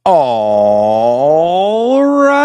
All right.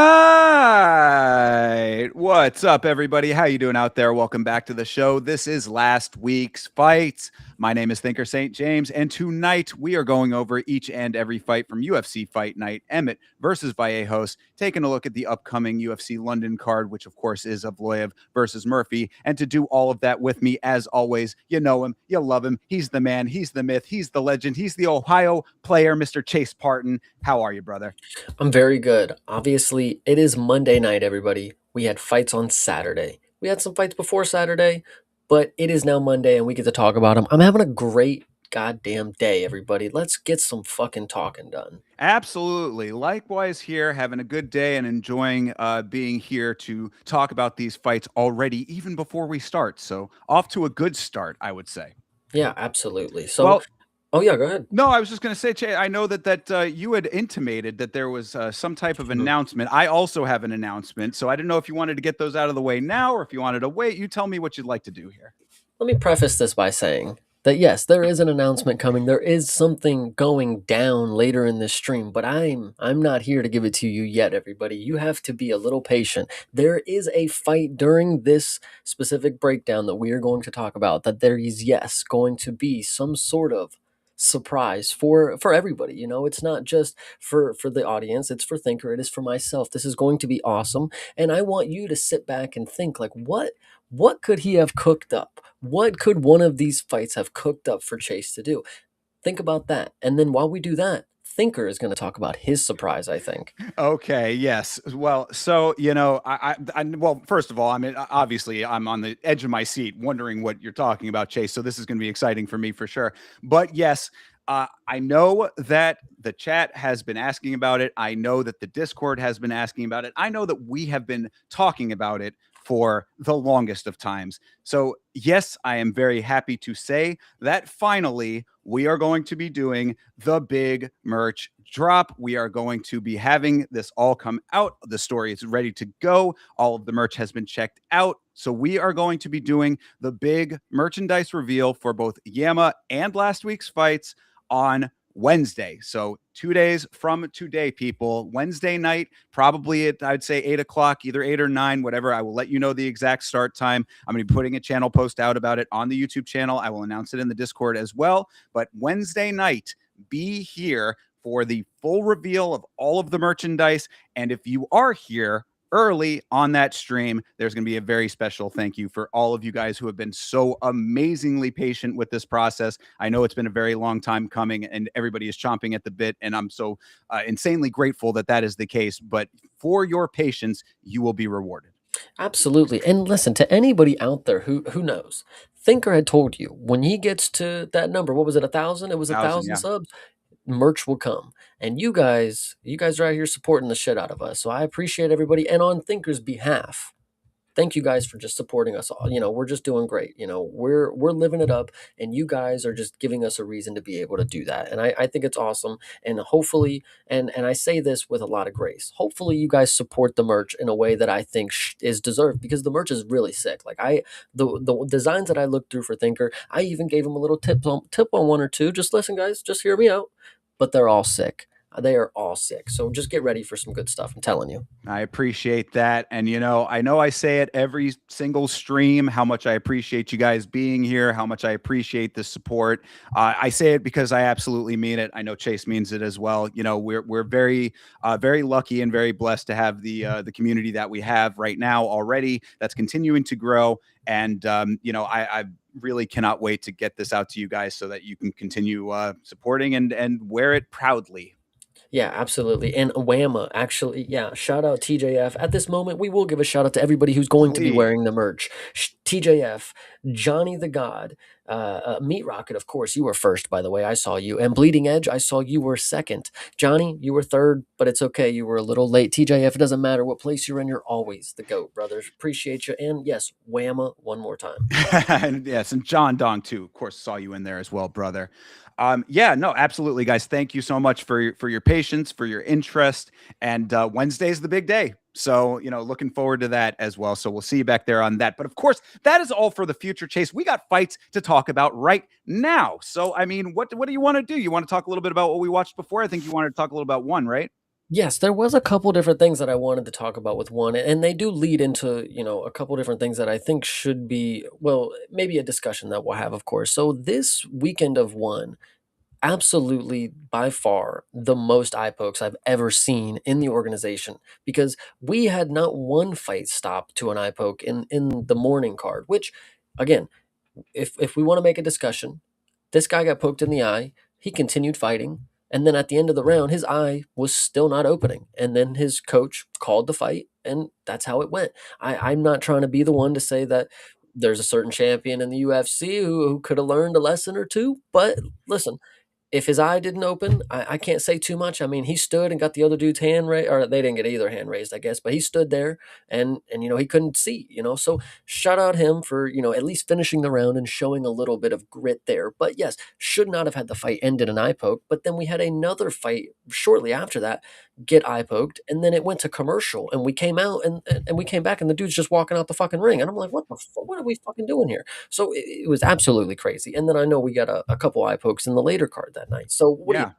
What's up, everybody? How you doing out there? Welcome back to the show. This is last week's fights. My name is Thinker St. James, and tonight we are going over each and every fight from UFC Fight Night, Emmett versus Vallejos, taking a look at the upcoming UFC London card, which of course is Evloev versus Murphy. And to do all of that with me, as always, you know him, you love him. He's the man, he's the myth, he's the legend, he's the Ohio player, Mr. Chase Parton. How are you, brother? I'm very good. Obviously, it is Monday night, everybody. We had fights on Saturday. We had some fights before Saturday, but it is now Monday and we get to talk about them. I'm having a great goddamn day, everybody. Let's get some fucking talking done. Absolutely. Likewise, here, having a good day and enjoying being here to talk about these fights already, even before we start. So, off to a good start, I would say. Yeah, absolutely. So, Well, oh yeah, go ahead. no, I was just going to say, Che, I know that you had intimated that there was some type of Mhm. announcement. I also have an announcement, so I didn't know if you wanted to get those out of the way now or if you wanted to wait. You tell me what you'd like to do here. Let me preface this by saying that yes, there is an announcement coming. There is something going down later in this stream, but I'm not here to give it to you yet, everybody. You have to be a little patient. There is a fight during this specific breakdown that we are going to talk about that there is yes going to be some sort of surprise for everybody. It's not just for the audience, it's for Thinker, it is for myself. This is going to be awesome, and I want you to sit back and think like what could he have cooked up? What could one of these fights have cooked up for Chase to do? Think about that. And then while we do that, Thinker is going to talk about his surprise, I think. Okay, yes. Well, so, well, first of all, I mean, obviously, I'm on the edge of my seat wondering what you're talking about, Chase. So this is going to be exciting for me for sure. But yes, I know that the chat has been asking about it. I know that the Discord has been asking about it. I know that we have been talking about it for the longest of times. So, yes, I am very happy to say that finally we are going to be doing the big merch drop. We are going to be having this all come out. The story is ready to go. All of the merch has been checked out. So we are going to be doing the big merchandise reveal for both Yama and last week's fights on Wednesday. So 2 days from today, people. Wednesday night, probably at I'd say 8 o'clock, either 8 or 9, whatever. I will let you know the exact start time. I'm going to be putting a channel post out about it on the YouTube channel. I will announce it in the Discord as well. But Wednesday night, be here for the full reveal of all of the merchandise. And if you are here early on that stream, there's going to be a very special thank you for all of you guys who have been so amazingly patient with this process. I know it's been a very long time coming and everybody is chomping at the bit. And I'm so insanely grateful that that is the case. But for your patience, you will be rewarded. Absolutely. And listen, to anybody out there who knows, Thinker had told you when he gets to that number, what was it, 1,000? It was a 1,000, thousand yeah. subs. Merch will come. And you guys are out here supporting the shit out of us. So I appreciate everybody. And on Thinker's behalf, thank you guys for just supporting us all. We're just doing great. We're living it up, and you guys are just giving us a reason to be able to do that. And I think it's awesome. And hopefully, and I say this with a lot of grace, hopefully you guys support the merch in a way that I think is deserved, because the merch is really sick. Like the designs that I looked through for Thinker, I even gave them a little tip on one or two. Just listen, guys, just hear me out. But they're all sick. They are all sick. So just get ready for some good stuff. I'm telling you. I appreciate that. And, I know I say it every single stream how much I appreciate you guys being here, how much I appreciate the support. I say it because I absolutely mean it. I know Chase means it as well. We're very, very lucky and very blessed to have the community that we have right now already that's continuing to grow. And, I really cannot wait to get this out to you guys so that you can continue supporting and wear it proudly. Yeah, absolutely. And Whamma, actually, yeah, shout out TJF. At this moment, we will give a shout out to everybody who's going to be Please. wearing the merch. TJF, Johnny the God, Meat Rocket, of course, you were first, by the way. I saw you. And Bleeding Edge, I saw you were second. Johnny, you were third, but it's okay. You were a little late. TJF, it doesn't matter what place you're in, you're always the GOAT, brothers. Appreciate you. And yes, Whamma one more time. And yes, and John Dong too. Of course, saw you in there as well, brother. Yeah, no, absolutely, guys. Thank you so much for your patience, for your interest. And Wednesday's the big day. So, looking forward to that as well. So we'll see you back there on that. But of course, that is all for the future, Chase. We got fights to talk about right now. So, I mean, what do you want to do? You want to talk a little bit about what we watched before? I think you wanted to talk a little about one, right? Yes, there was a couple different things that I wanted to talk about with one, and they do lead into, a couple different things that I think should be, well, maybe a discussion that we'll have, of course. So this weekend of one, absolutely by far the most eye pokes I've ever seen in the organization, because we had not one fight stop to an eye poke in the morning card, which again, if we want to make a discussion, this guy got poked in the eye. He continued fighting, and then at the end of the round, his eye was still not opening. And then his coach called the fight, and that's how it went. I'm not trying to be the one to say that there's a certain champion in the UFC who could have learned a lesson or two, but listen, if his eye didn't open, I can't say too much. I mean, he stood and got the other dude's hand raised, or they didn't get either hand raised, I guess, but he stood there and he couldn't see, So shout out him for, at least finishing the round and showing a little bit of grit there. But yes, should not have had the fight end in an eye poke. But then we had another fight shortly after that get eye poked, and then it went to commercial, and we came out and we came back, and the dude's just walking out the fucking ring, and I'm like, what are we fucking doing here? So it was absolutely crazy. And then I know we got a couple eye pokes in the later card that night. So what do you Yeah.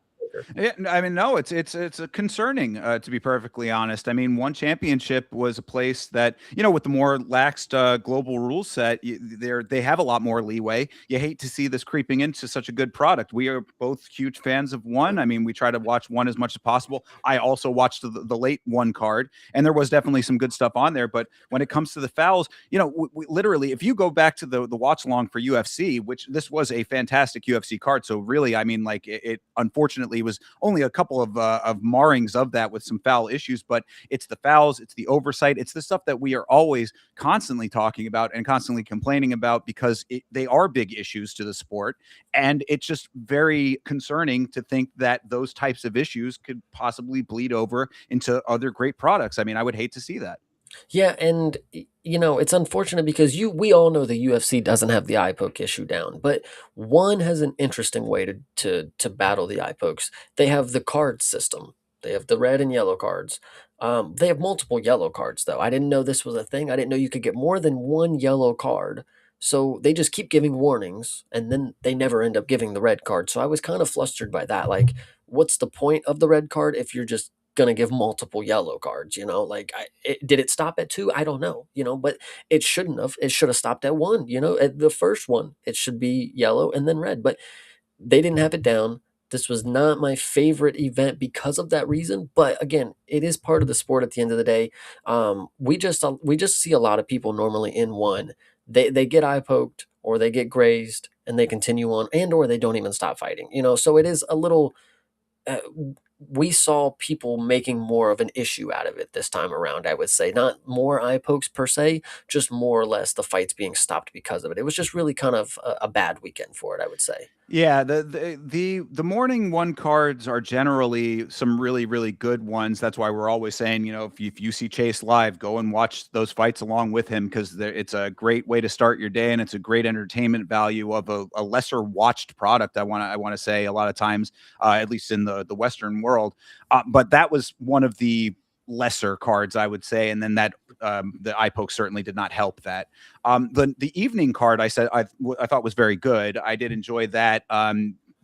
Yeah, I mean, no, it's a concerning, to be perfectly honest. I mean, one championship was a place that, with the more laxed global rule set, they have a lot more leeway. You hate to see this creeping into such a good product. We are both huge fans of one. I mean, we try to watch one as much as possible. I also watched the late one card, and there was definitely some good stuff on there. But when it comes to the fouls, literally, if you go back to the watch along for UFC, which this was a fantastic UFC card, so really, I mean, like it unfortunately was only a couple of marrings of that with some foul issues, but it's the fouls, it's the oversight, it's the stuff that we are always constantly talking about and constantly complaining about because they are big issues to the sport. And it's just very concerning to think that those types of issues could possibly bleed over into other great products. I mean, I would hate to see that. Yeah, and it's unfortunate because we all know the UFC doesn't have the eye poke issue down, but one has an interesting way to battle the eye pokes. They have the card system. They have the red and yellow cards. They have multiple yellow cards though. I didn't know this was a thing. I didn't know you could get more than one yellow card. So they just keep giving warnings and then they never end up giving the red card. So I was kind of flustered by that. Like, what's the point of the red card if you're just gonna give multiple yellow cards, like did it stop at two? I don't know, but it shouldn't have. It should have stopped at one, at the first one it should be yellow and then red, but they didn't have it down. This was not my favorite event because of that reason, but again, it is part of the sport at the end of the day. We just see a lot of people normally in one, they get eye poked or they get grazed and they continue on, and or they don't even stop fighting, so it is a little, uh, we saw people making more of an issue out of it this time around. I would say not more eye pokes per se, just more or less the fights being stopped because of it. It was just really kind of a bad weekend for it, I would say. Yeah, the morning one cards are generally some really really good ones. That's why we're always saying, if you see Chase live, go and watch those fights along with him because it's a great way to start your day and it's a great entertainment value of a lesser watched product. I want to say a lot of times, at least in the Western world, but that was one of the lesser cards, I would say, and then that the eye poke certainly did not help that. The evening card I thought was very good. I did enjoy that.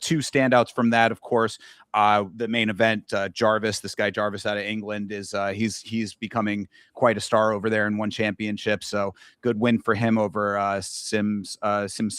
Two standouts from that, of course. The main event, Jarvis, this guy Jarvis out of England, is he's becoming quite a star over there and won championship. So good win for him over Simsarat,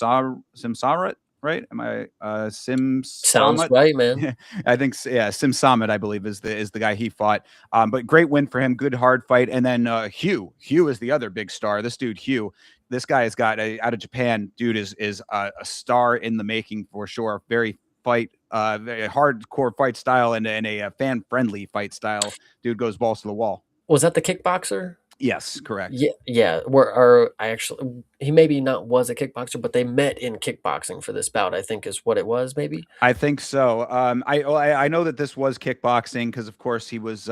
right? Am I Sim Sounds Samet? right, man. I think yeah, Sim Samet, I believe, is the guy he fought. But great win for him, good hard fight. And then Hugh. Hugh is the other big star. This dude, Hugh. This guy has got out of Japan. Dude is a star in the making for sure. Very hardcore fight style and a fan friendly fight style. Dude goes balls to the wall. Was that the kickboxer? Yes, correct. Yeah, yeah. Where or I actually, he maybe not was a kickboxer, but they met in kickboxing for this bout, I think is what it was, maybe. I think so. I know that this was kickboxing because, of course, he was.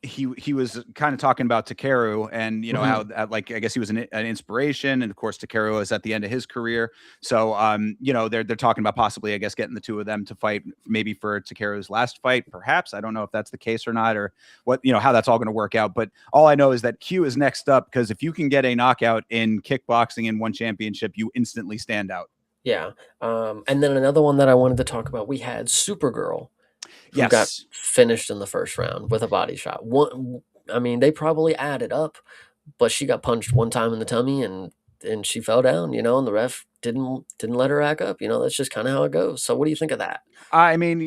he was kind of talking about Takeru and Mhm. how like I guess he was an inspiration, and of course Takeru is at the end of his career. So they're talking about possibly I guess getting the two of them to fight maybe for Takeru's last fight, perhaps. I don't know if that's the case or not, or what how that's all going to work out. But all I know is that Q is next up, because if you can get a knockout in kickboxing in one championship, you instantly stand out. Yeah. And then another one that I wanted to talk about, we had Supergirl, who got Yes. finished in the first round with a body shot. I mean, they probably added up, but she got punched one time in the tummy and she fell down, and the ref didn't let her back up. That's just kind of how it goes. So what do you think of that? I mean,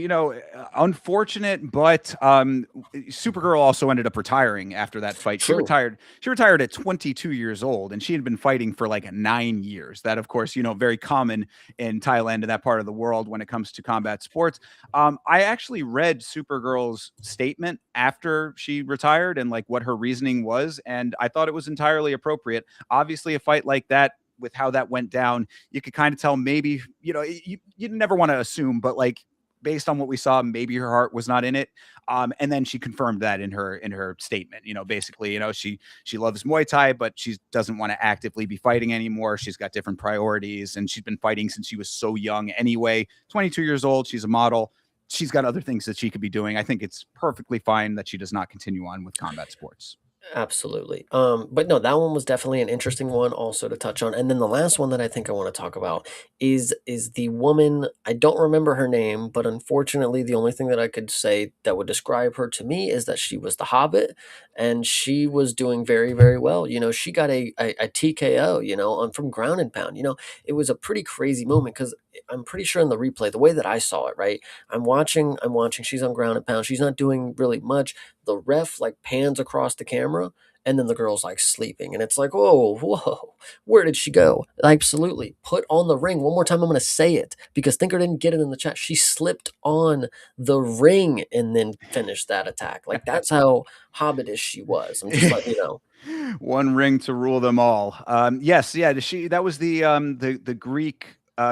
unfortunate, but Supergirl also ended up retiring after that fight. She True. retired. She retired at 22 years old, and she had been fighting for like 9 years. That, of course, very common in Thailand and that part of the world when it comes to combat sports. I actually read Supergirl's statement after she retired and like what her reasoning was, and I thought it was entirely appropriate. Obviously, a fight like that, with how that went down, you could kind of tell maybe, you never want to assume, but like based on what we saw, maybe her heart was not in it. And then she confirmed that in her statement. Basically, she loves Muay Thai, but she doesn't want to actively be fighting anymore. She's got different priorities, and she's been fighting since she was so young. Anyway, 22 years old. She's a model. She's got other things that she could be doing. I think it's perfectly fine that she does not continue on with combat sports. Absolutely. But no, that one was definitely an interesting one also to touch on. And then the last one that I think I want to talk about is the woman. I don't remember her name, but unfortunately, the only thing that I could say that would describe her to me is that she was the Hobbit, and she was doing very, very well. She got a TKO. From ground and pound. It was a pretty crazy moment because I'm pretty sure in the replay, the way that I saw it, right? I'm watching. She's on ground and pound. She's not doing really much. The ref like pans across the camera, and then the girl's like sleeping, and it's like, whoa, where did she go? Absolutely, put on the ring one more time. I'm gonna say it because Thinker didn't get it in the chat. She slipped on the ring and then finished that attack. Like that's how hobbitish she was. I'm just letting you know. One ring to rule them all. Yes, yeah. She that was the Greek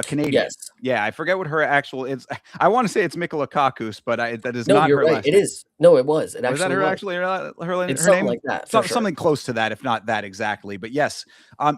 Canadian. Yes. Yeah, I forget what her actual. It's I want to say it's Mikola Kakus, but that is No, not you're her right. last It name. is. No, it was. It Was that actually her was. actually her It's her something name? like that for sure. Something close to that, if not that exactly. But yes,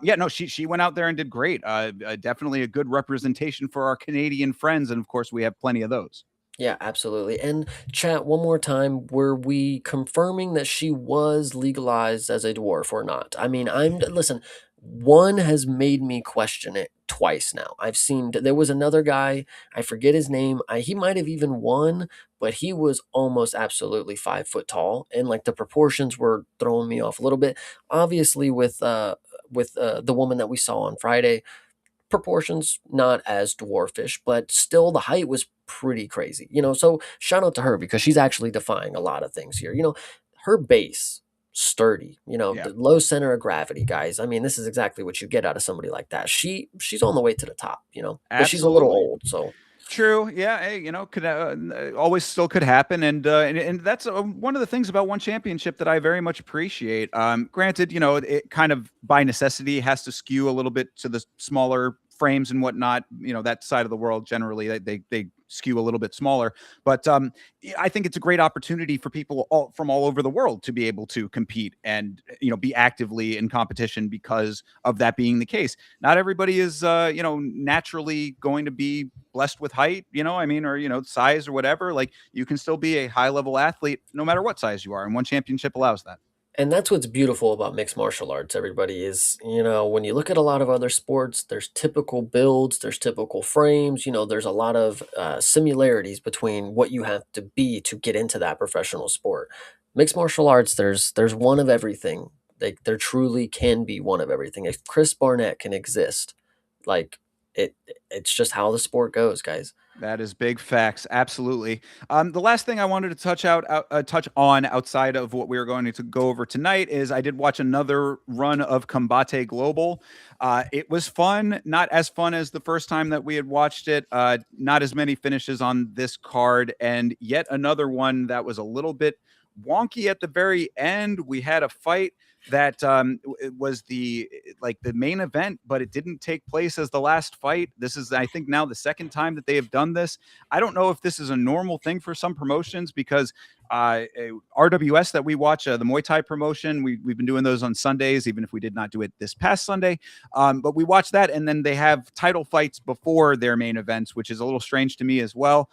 yeah, no, she went out there and did great. Definitely a good representation for our Canadian friends, and of course we have plenty of those. Yeah, absolutely. And chat one more time, were we confirming that she was legalized as a dwarf or not? I mean, listen, one has made me question it twice now. I've seen there was another guy, I forget his name. He might have even won, but he was almost absolutely 5 foot tall, and like the proportions were throwing me off a little bit. Obviously, with the woman that we saw on Friday, proportions not as dwarfish, but still the height was pretty crazy. So shout out to her because she's actually defying a lot of things here. Her base sturdy, Yeah, the low center of gravity, guys. I mean, this is exactly what you get out of somebody like that. She's on the way to the top, but she's a little absolutely. old, so True. Yeah. Hey, could always still could happen, and that's one of the things about one championship that I very much appreciate. Granted, it kind of by necessity has to skew a little bit to the smaller frames and whatnot. That side of the world generally they skew a little bit smaller, but I think it's a great opportunity for people from all over the world to be able to compete and be actively in competition because of that being the case. Not everybody is naturally going to be blessed with height, I mean, or size or whatever. Like you can still be a high level athlete no matter what size you are, and one championship allows that. and that's what's beautiful about mixed martial arts, everybody, is, when you look at a lot of other sports, there's typical builds, there's typical frames, there's a lot of similarities between what you have to be to get into that professional sport. Mixed martial arts, there's one of everything. There truly can be one of everything. If Chris Barnett can exist, like it's just how the sport goes, guys. That is big facts. Absolutely. The last thing I wanted to touch on outside of what we were going to go over tonight is I did watch another run of Combate Global. It was fun, not as fun as the first time that we had watched it. Not as many finishes on this card, and yet another one that was a little bit wonky at the very end. We had a fight that it was the main event, but it didn't take place as the last fight. This is, I think, now the second time that they have done this. I don't know if this is a normal thing for some promotions because RWS that we watch, the Muay Thai promotion, we've been doing those on Sundays, even if we did not do it this past Sunday. But we watch that, and then they have title fights before their main events, which is a little strange to me as well.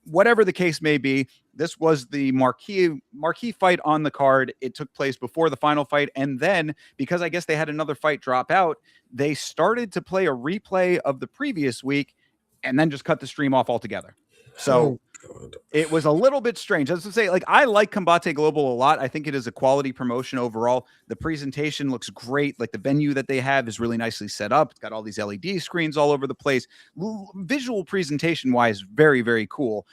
Whatever the case may be, this was the marquee fight on the card. It took place before the final fight, and then because I guess they had another fight drop out, they started to play a replay of the previous week, and then just cut the stream off altogether. So Oh, God. it was a little bit strange. As to say, like, I like Combate Global a lot. I think it is a quality promotion overall. The presentation looks great. Like, the venue that they have is really nicely set up. It's got all these LED screens all over the place. Visual presentation wise, very, very cool.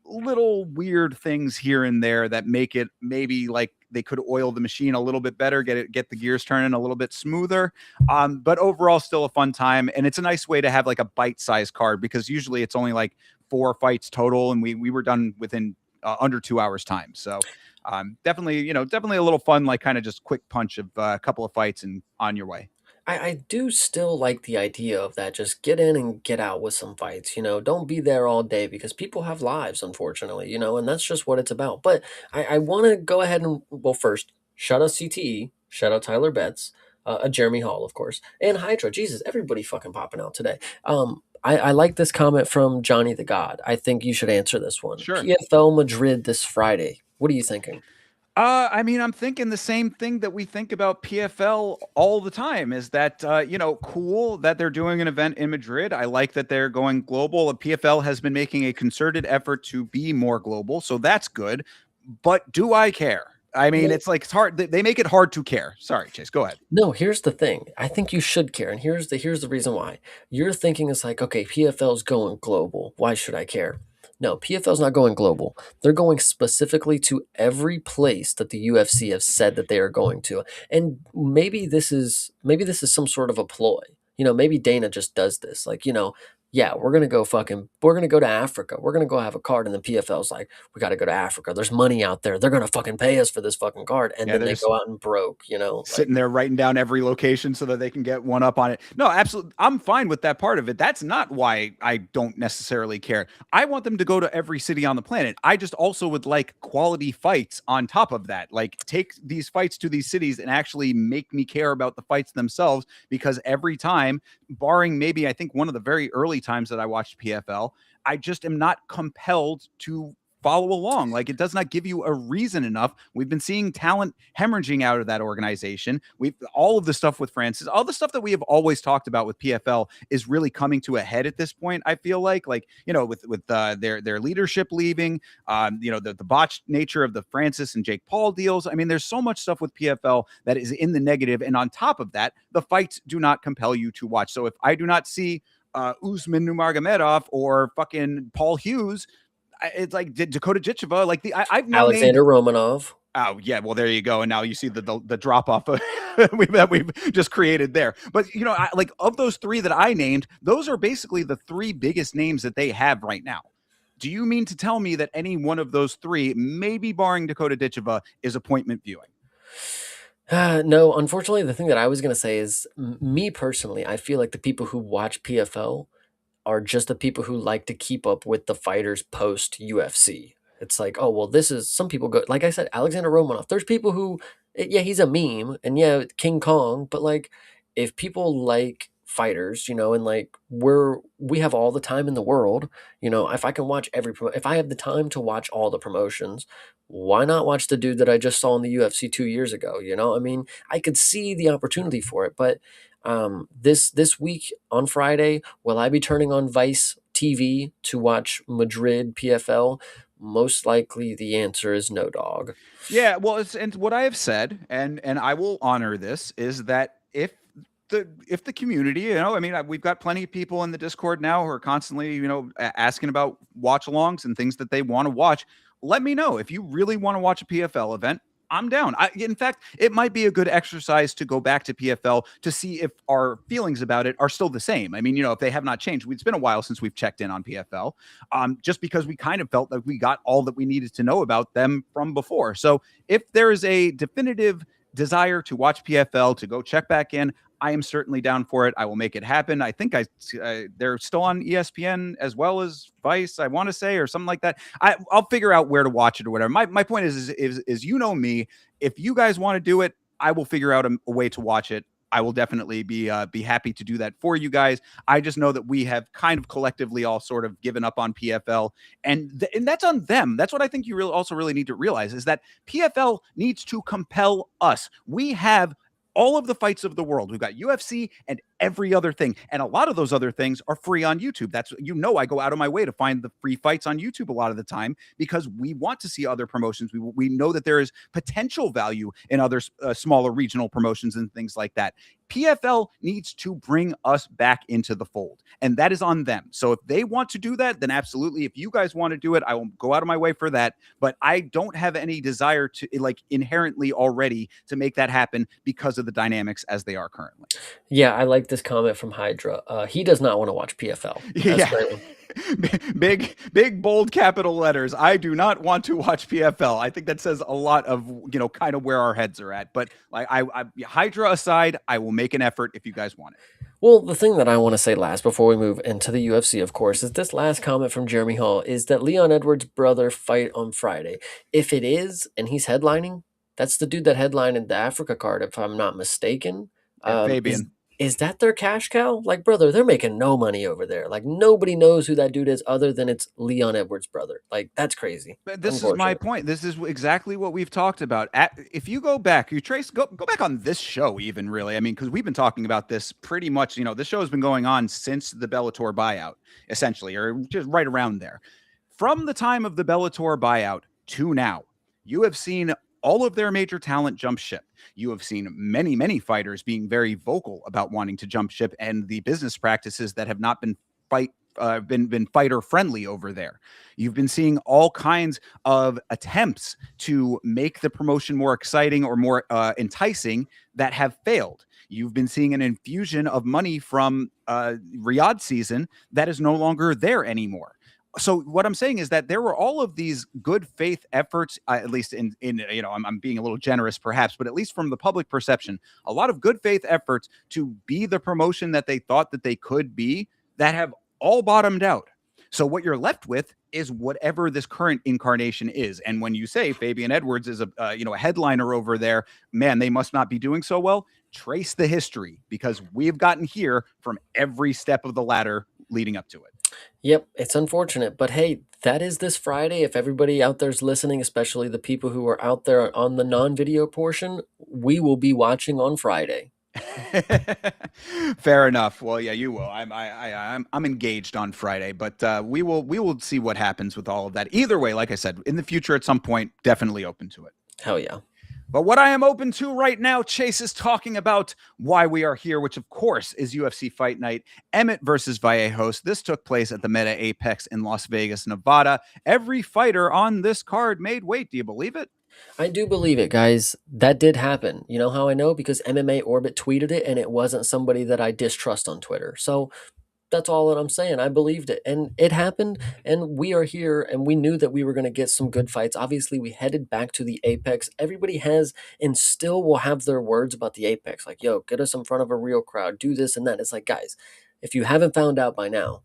Little weird things here and there that make it maybe like they could oil the machine a little bit better, get the gears turning a little bit smoother. But overall, still a fun time, and it's a nice way to have like a bite-sized card because usually it's only like 4 fights total, and we were done within under 2 hours time. So definitely a little fun, like kind of just quick punch of a couple of fights and on your way. I do still like the idea of that. Just get in and get out with some fights. Don't be there all day because people have lives, unfortunately, and that's just what it's about. But I want to go ahead and, well, first, shout out CTE, shout out Tyler Betts, Jeremy Hall, of course, and Hydra. Jesus, everybody fucking popping out today. I like this comment from Johnny the God. I think you should answer this one. Sure. PFL Madrid this Friday. What are you thinking? I mean, I'm thinking the same thing that we think about PFL all the time is that, cool that they're doing an event in Madrid. I like that they're going global. PFL has been making a concerted effort to be more global, so that's good. But do I care? I mean, it's like, it's hard. They make it hard to care. Sorry, Chase, go ahead. No, here's the thing. I think you should care, and here's the reason why. You're thinking it's like, okay, PFL's going global. Why should I care? No, PFL's not going global. They're going specifically to every place that the UFC have said that they are going to. And maybe this is some sort of a ploy. Maybe Dana just does this. Like, yeah, we're gonna go to Africa. We're gonna go have a card, and the PFL's like, we gotta go to Africa. There's money out there. They're gonna fucking pay us for this fucking card, and Yeah, then they're they just go out and broke. Like, sitting there writing down every location so that they can get one up on it. No, absolutely. I'm fine with that part of it. That's not why I don't necessarily care. I want them to go to every city on the planet. I just also would like quality fights on top of that. Like, take these fights to these cities and actually make me care about the fights themselves, because every time, barring maybe I think one of the very early times that I watched PFL, I just am not compelled to follow along. Like, it does not give you a reason enough. We've been seeing talent hemorrhaging out of that organization. We've all of the stuff with Francis, all the stuff that we have always talked about with PFL is really coming to a head at this point. I feel like with their leadership leaving, the botched nature of the Francis and Jake Paul deals. I mean, there's so much stuff with PFL that is in the negative, and on top of that, the fights do not compel you to watch. So if I do not see Usman Nurmagomedov or fucking Paul Hughes, it's like Dakota Jicheva, like I've now named. Alexander Romanov. Oh yeah, well there you go, and now you see the drop off that we've just created there. But like, of those 3 that I named, those are basically the 3 biggest names that they have right now. Do you mean to tell me that any one of those 3, maybe barring Dakota Ditcheva, is appointment viewing? No, unfortunately, the thing that I was gonna say is, me personally, I feel like the people who watch PFL are just the people who like to keep up with the fighters post UFC. It's like, oh, well, this is, some people go, like I said, Alexander Romanov. There's people who, yeah, he's a meme, and yeah, King Kong, but like, if people like fighters, and like, we have all the time in the world, if I can watch if I have the time to watch all the promotions, why not watch the dude that I just saw in the UFC 2 years ago? I mean, I could see the opportunity for it, but this week on Friday, will I be turning on Vice TV to watch Madrid PFL? Most likely, the answer is no, dog. Yeah, well, and what I have said, and I will honor this, is that if the community, I mean, we've got plenty of people in the Discord now who are constantly, asking about watch alongs and things that they want to watch. Let me know if you really want to watch a PFL event. I'm down. In fact, it might be a good exercise to go back to PFL to see if our feelings about it are still the same. I mean, if they have not changed. It's been a while since we've checked in on PFL, just because we kind of felt like we got all that we needed to know about them from before. So if there is a definitive desire to watch PFL, to go check back in, I am certainly down for it. I will make it happen. I think they're still on ESPN as well as Vice, I want to say, or something like that. I'll figure out where to watch it or whatever. My point is you know me. If you guys want to do it, I will figure out a way to watch it. I will definitely be happy to do that for you guys. I just know that we have kind of collectively all sort of given up on PFL, and that's on them. That's what I think you really need to realize is that PFL needs to compel us. We have all of the fights of the world. We've got UFC and every other thing. And a lot of those other things are free on YouTube. That's, I go out of my way to find the free fights on YouTube a lot of the time because we want to see other promotions. We know that there is potential value in other smaller regional promotions and things like that. PFL needs to bring us back into the fold, and that is on them. So if they want to do that, then absolutely. If you guys want to do it, I will go out of my way for that. But I don't have any desire to inherently already to make that happen because of the dynamics as they are currently. Yeah, I like this comment from Hydra. He does not want to watch PFL. That's Yeah. great. big bold capital letters. I do not want to watch PFL. I think that says a lot of kind of where our heads are at. But I Hydra aside, I will make an effort if you guys want it. Well, the thing that I want to say last before we move into the UFC, of course, is this last comment from Jeremy Hall is that Leon Edwards' brother fight on Friday. If it is, and he's headlining, that's the dude that headlined in the Africa card, if I'm not mistaken. Yeah, Fabian. Is that their cash cow? Like, brother, they're making no money over there. Like, nobody knows who that dude is other than it's Leon Edwards' brother. Like, that's crazy. This is my point. This is exactly what we've talked about. If you go back, go back on this show, even really. I mean, because we've been talking about this pretty much. This show has been going on since the Bellator buyout, essentially, or just right around there. From the time of the Bellator buyout to now, you have seen all of their major talent jump ship. You have seen many, many fighters being very vocal about wanting to jump ship and the business practices that have not been fighter friendly over there. You've been seeing all kinds of attempts to make the promotion more exciting or more enticing that have failed. You've been seeing an infusion of money from Riyadh season that is no longer there anymore. So what I'm saying is that there were all of these good faith efforts, at least in I'm being a little generous perhaps, but at least from the public perception, a lot of good faith efforts to be the promotion that they thought that they could be that have all bottomed out. So what you're left with is whatever this current incarnation is. And when you say Fabian Edwards is a headliner over there, man, they must not be doing so well. Trace the history because we've gotten here from every step of the ladder leading up to it. Yep, it's unfortunate, but hey, that is this Friday. If everybody out there's listening, especially the people who are out there on the non-video portion, we will be watching on Friday. Fair enough. Well, yeah, you will. I'm engaged on Friday, but we will see what happens with all of that. Either way, like I said, in the future at some point, definitely open to it. Hell yeah. But what I am open to right now, Chase, is talking about why we are here, which of course is UFC Fight Night, Emmett versus Vallejos. This took place at the Meta Apex in Las Vegas, Nevada. Every fighter on this card made weight. Do you believe it? I do believe it, guys. That did happen. You know how I know? Because MMA Orbit tweeted it, and it wasn't somebody that I distrust on Twitter. So that's all that I'm saying. I believed it, and it happened, and we are here, and we knew that we were going to get some good fights. Obviously, we headed back to the Apex. Everybody has and still will have their words about the Apex. Like, yo, get us in front of a real crowd, do this and that. It's like, guys, if you haven't found out by now,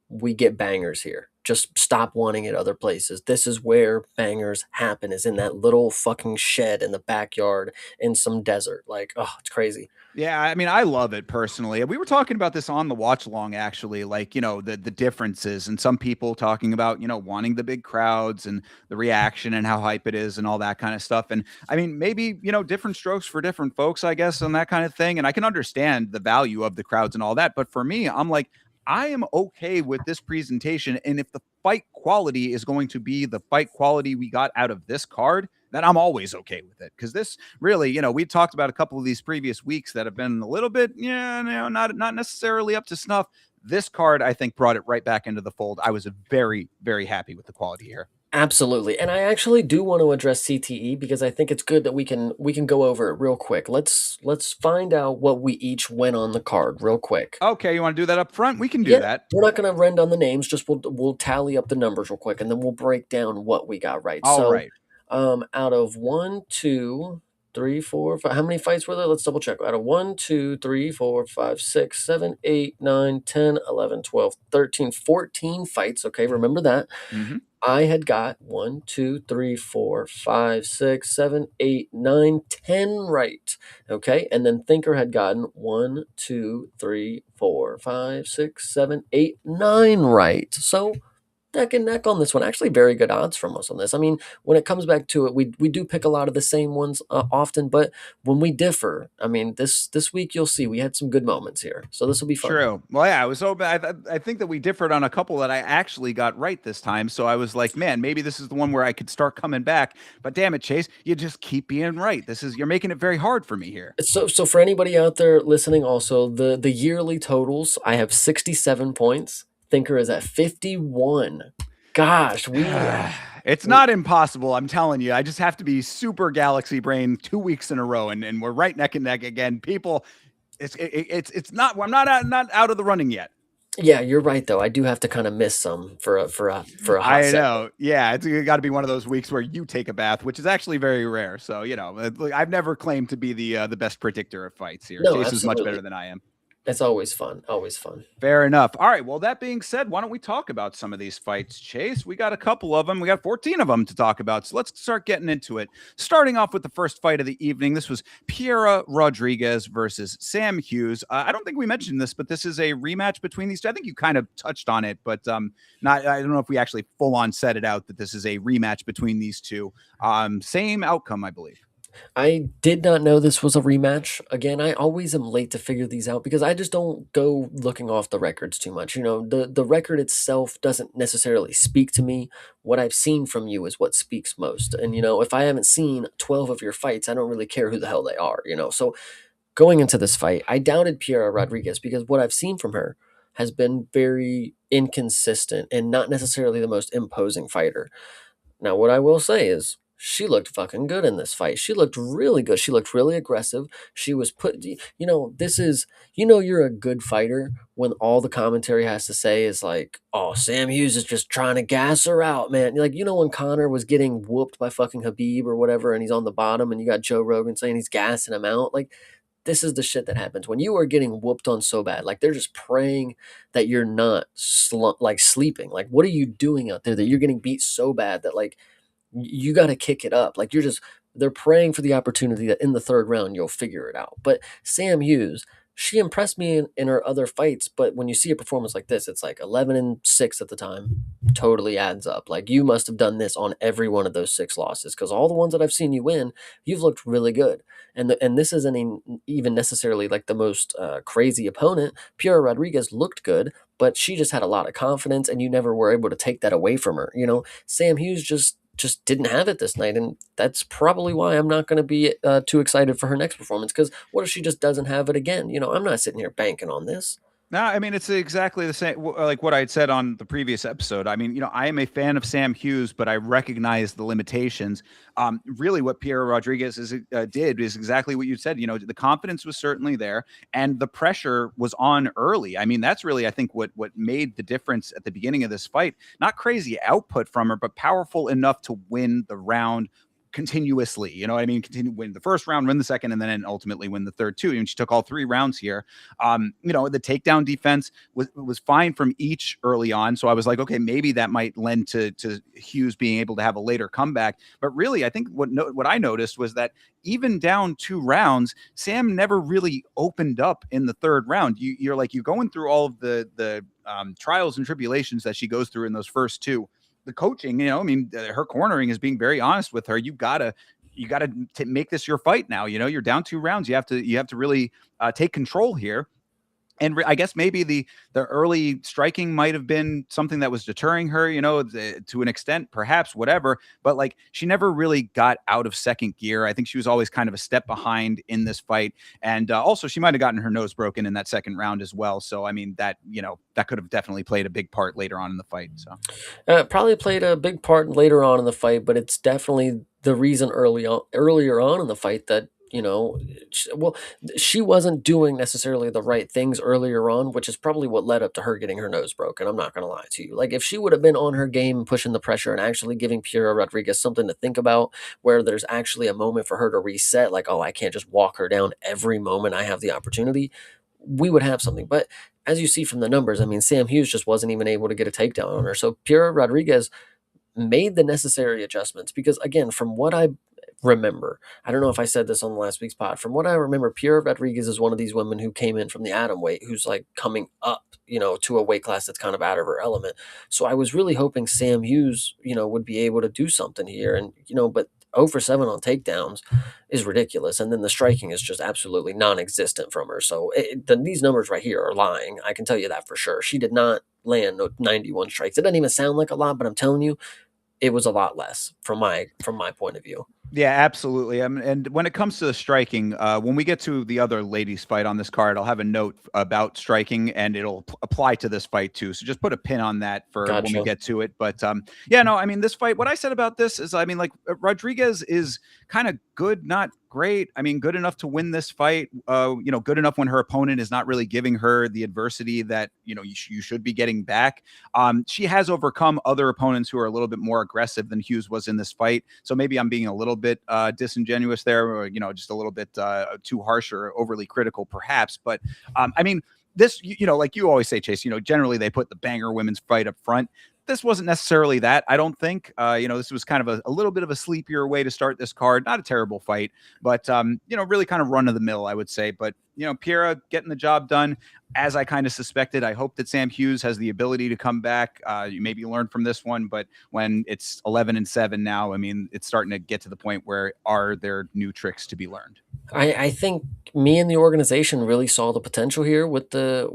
we get bangers here. Just stop wanting it other places. This is where bangers happen, is in that little fucking shed in the backyard in some desert. Like, oh, it's crazy. Yeah, I mean, I love it personally. We were talking about this on the watch along, actually, like, the differences and some people talking about, wanting the big crowds and the reaction and how hype it is and all that kind of stuff. And I mean, maybe, different strokes for different folks, I guess, and that kind of thing. And I can understand the value of the crowds and all that. But for me, I'm like, I am okay with this presentation. And if the fight quality is going to be the fight quality we got out of this card, then I'm always okay with it. Because this really, we talked about a couple of these previous weeks that have been a little bit, not necessarily up to snuff. This card, I think, brought it right back into the fold. I was very, very happy with the quality here. Absolutely. And I actually do want to address CTE because I think it's good that we can go over it real quick. Let's find out what we each went on the card real quick. Okay, you want to do that up front? We can do that. We're not going to run down the names, just we'll tally up the numbers real quick and then we'll break down what we got right. All right. Out of 1, 2, three, four, five. How many fights were there? Let's double check. Out of 1, 2, 3, 4, 5, 6, 7, 8, 9, 10, 11, 12, 13, 14 fights. Okay, remember that. Hmm. I had got 1, 2, 3, 4, 5, 6, 7, 8, 9, 10 right. Okay. And then Thinker had gotten 1, 2, 3, 4, 5, 6, 7, 8, 9 right. So neck and neck on this one. Actually, very good odds from us on this. I mean, when it comes back to it, we do pick a lot of the same ones often, but when we differ, I mean, this week you'll see we had some good moments here. So this will be fun. True. Well, yeah, I was hoping. I think that we differed on a couple that I actually got right this time. So I was like, man, maybe this is the one where I could start coming back. But damn it, Chase, you just keep being right. You're making it very hard for me here. So for anybody out there listening, also the yearly totals, I have 67 points. Thinker is at 51. Gosh, It's we not impossible. I'm telling you. I just have to be super galaxy brain 2 weeks in a row, and we're right neck and neck again. People, it's not. I'm not out of the running yet. yeah, you're right though. I do have to kind of miss some for a hot I second. know. Yeah, it's got to be one of those weeks where you take a bath, which is actually very rare. So I've never claimed to be the best predictor of fights here. No, Chase is much better absolutely. than I am. It's always fun. Always fun. Fair enough. All right. Well, that being said, why don't we talk about some of these fights, Chase? We got a couple of them. We got 14 of them to talk about. So let's start getting into it. Starting off with the first fight of the evening. This was Piera Rodriguez versus Sam Hughes. I don't think we mentioned this, but this is a rematch between these two. I think you kind of touched on it, but not. I don't know if we actually full on said it out that this is a rematch between these two. Same outcome, I believe. I did not know this was a rematch. Again, I always am late to figure these out because I just don't go looking off the records too much. You know, the record itself doesn't necessarily speak to me. What I've seen from you is what speaks most. And you know, if I haven't seen 12 of your fights, I don't really care who the hell they are, you know. So going into this fight, I doubted Piera Rodriguez because what I've seen from her has been very inconsistent and not necessarily the most imposing fighter. Now, what I will say is she looked fucking good in this fight. She looked really good. She looked really aggressive. She was put, this is, you're a good fighter when all the commentary has to say is like, oh, Sam Hughes is just trying to gas her out, man. Like, when Connor was getting whooped by fucking Habib or whatever, and he's on the bottom, and you got Joe Rogan saying he's gassing him out. Like, this is the shit that happens when you are getting whooped on so bad. Like, they're just praying that you're not like sleeping. Like, what are you doing out there that you're getting beat so bad that like you got to kick it up. Like they're praying for the opportunity that in the third round you'll figure it out. But Sam Hughes, she impressed me in her other fights, but when you see a performance like this, it's like 11-6 at the time. Totally adds up. Like you must have done this on every one of those 6 losses because all the ones that I've seen you win, you've looked really good. And this isn't even necessarily like the most crazy opponent. Piera Rodriguez looked good, but she just had a lot of confidence, and you never were able to take that away from her. Sam Hughes just didn't have it this night, and that's probably why I'm not going to be too excited for her next performance. Because what if she just doesn't have it again? I'm not sitting here banking on this. No, I mean it's exactly the same, like what I had said on the previous episode. I mean, I am a fan of Sam Hughes, but I recognize the limitations. Really, what Piera Rodriguez did is exactly what you said. The confidence was certainly there, and the pressure was on early. I mean, that's really, I think, what made the difference at the beginning of this fight. Not crazy output from her, but powerful enough to win the round continuously. You know what I mean? Continue win the first round, win the second, and then ultimately win the third too. And she took all 3 rounds here. The takedown defense was fine from each early on. So I was like, okay, maybe that might lend to Hughes being able to have a later comeback. But really, I think what I noticed was that even down 2 rounds, Sam never really opened up in the third round. You're going through all of the trials and tribulations that she goes through in those first 2. The coaching, her cornering is being very honest with her. You gotta make this your fight now. You're down 2 rounds. You have to really take control here. And I guess maybe the early striking might have been something that was deterring her, to an extent, perhaps, whatever. But like she never really got out of second gear. I think she was always kind of a step behind in this fight. And also, she might have gotten her nose broken in that second round as well. So I mean, that could have definitely played a big part later on in the fight. So Probably played a big part later on in the fight, but it's definitely the reason earlier on in the fight that Well, she wasn't doing necessarily the right things earlier on, which is probably what led up to her getting her nose broken. I'm not going to lie to you. Like, if she would have been on her game, pushing the pressure, and actually giving Piera Rodriguez something to think about, where there's actually a moment for her to reset, like, oh, I can't just walk her down every moment I have the opportunity, we would have something. But as you see from the numbers, I mean, Sam Hughes just wasn't even able to get a takedown on her. So Piera Rodriguez made the necessary adjustments because, again, from what I remember, I don't know if I said this on last week's pod. From what I remember, Pura Rodriguez is one of these women who came in from the atom weight, who's like coming up, to a weight class that's kind of out of her element. So I was really hoping Sam Hughes, would be able to do something here, and but 0 for 7 on takedowns is ridiculous, and then the striking is just absolutely non-existent from her. So these numbers right here are lying. I can tell you that for sure. She did not land no 91 strikes. It doesn't even sound like a lot, but I'm telling you, it was a lot less from my point of view. Yeah, absolutely. And when it comes to the striking, when we get to the other ladies' fight on this card, I'll have a note about striking, and it'll apply to this fight too. So just put a pin on that for when we Gotcha. get to it. But yeah, no, I mean, this fight. What I said about this is, I mean, like Rodriguez is kind of good, not great. I mean, good enough to win this fight. Good enough when her opponent is not really giving her the adversity that you should be getting back. She has overcome other opponents who are a little bit more aggressive than Hughes was in this fight. So maybe I'm being a little bit disingenuous there, or just a little bit too harsh or overly critical, perhaps. But I mean, this, like you always say, Chase, generally they put the banger women's fight up front. This wasn't necessarily that, I don't think. This was kind of a little bit of a sleepier way to start this card. Not a terrible fight, but really kind of run of the mill, I would say. But Piera getting the job done, as I kind of suspected. I hope that Sam Hughes has the ability to come back. You maybe learn from this one, but when it's 11-7 now, I mean, it's starting to get to the point where are there new tricks to be learned? I think me and the organization really saw the potential here with the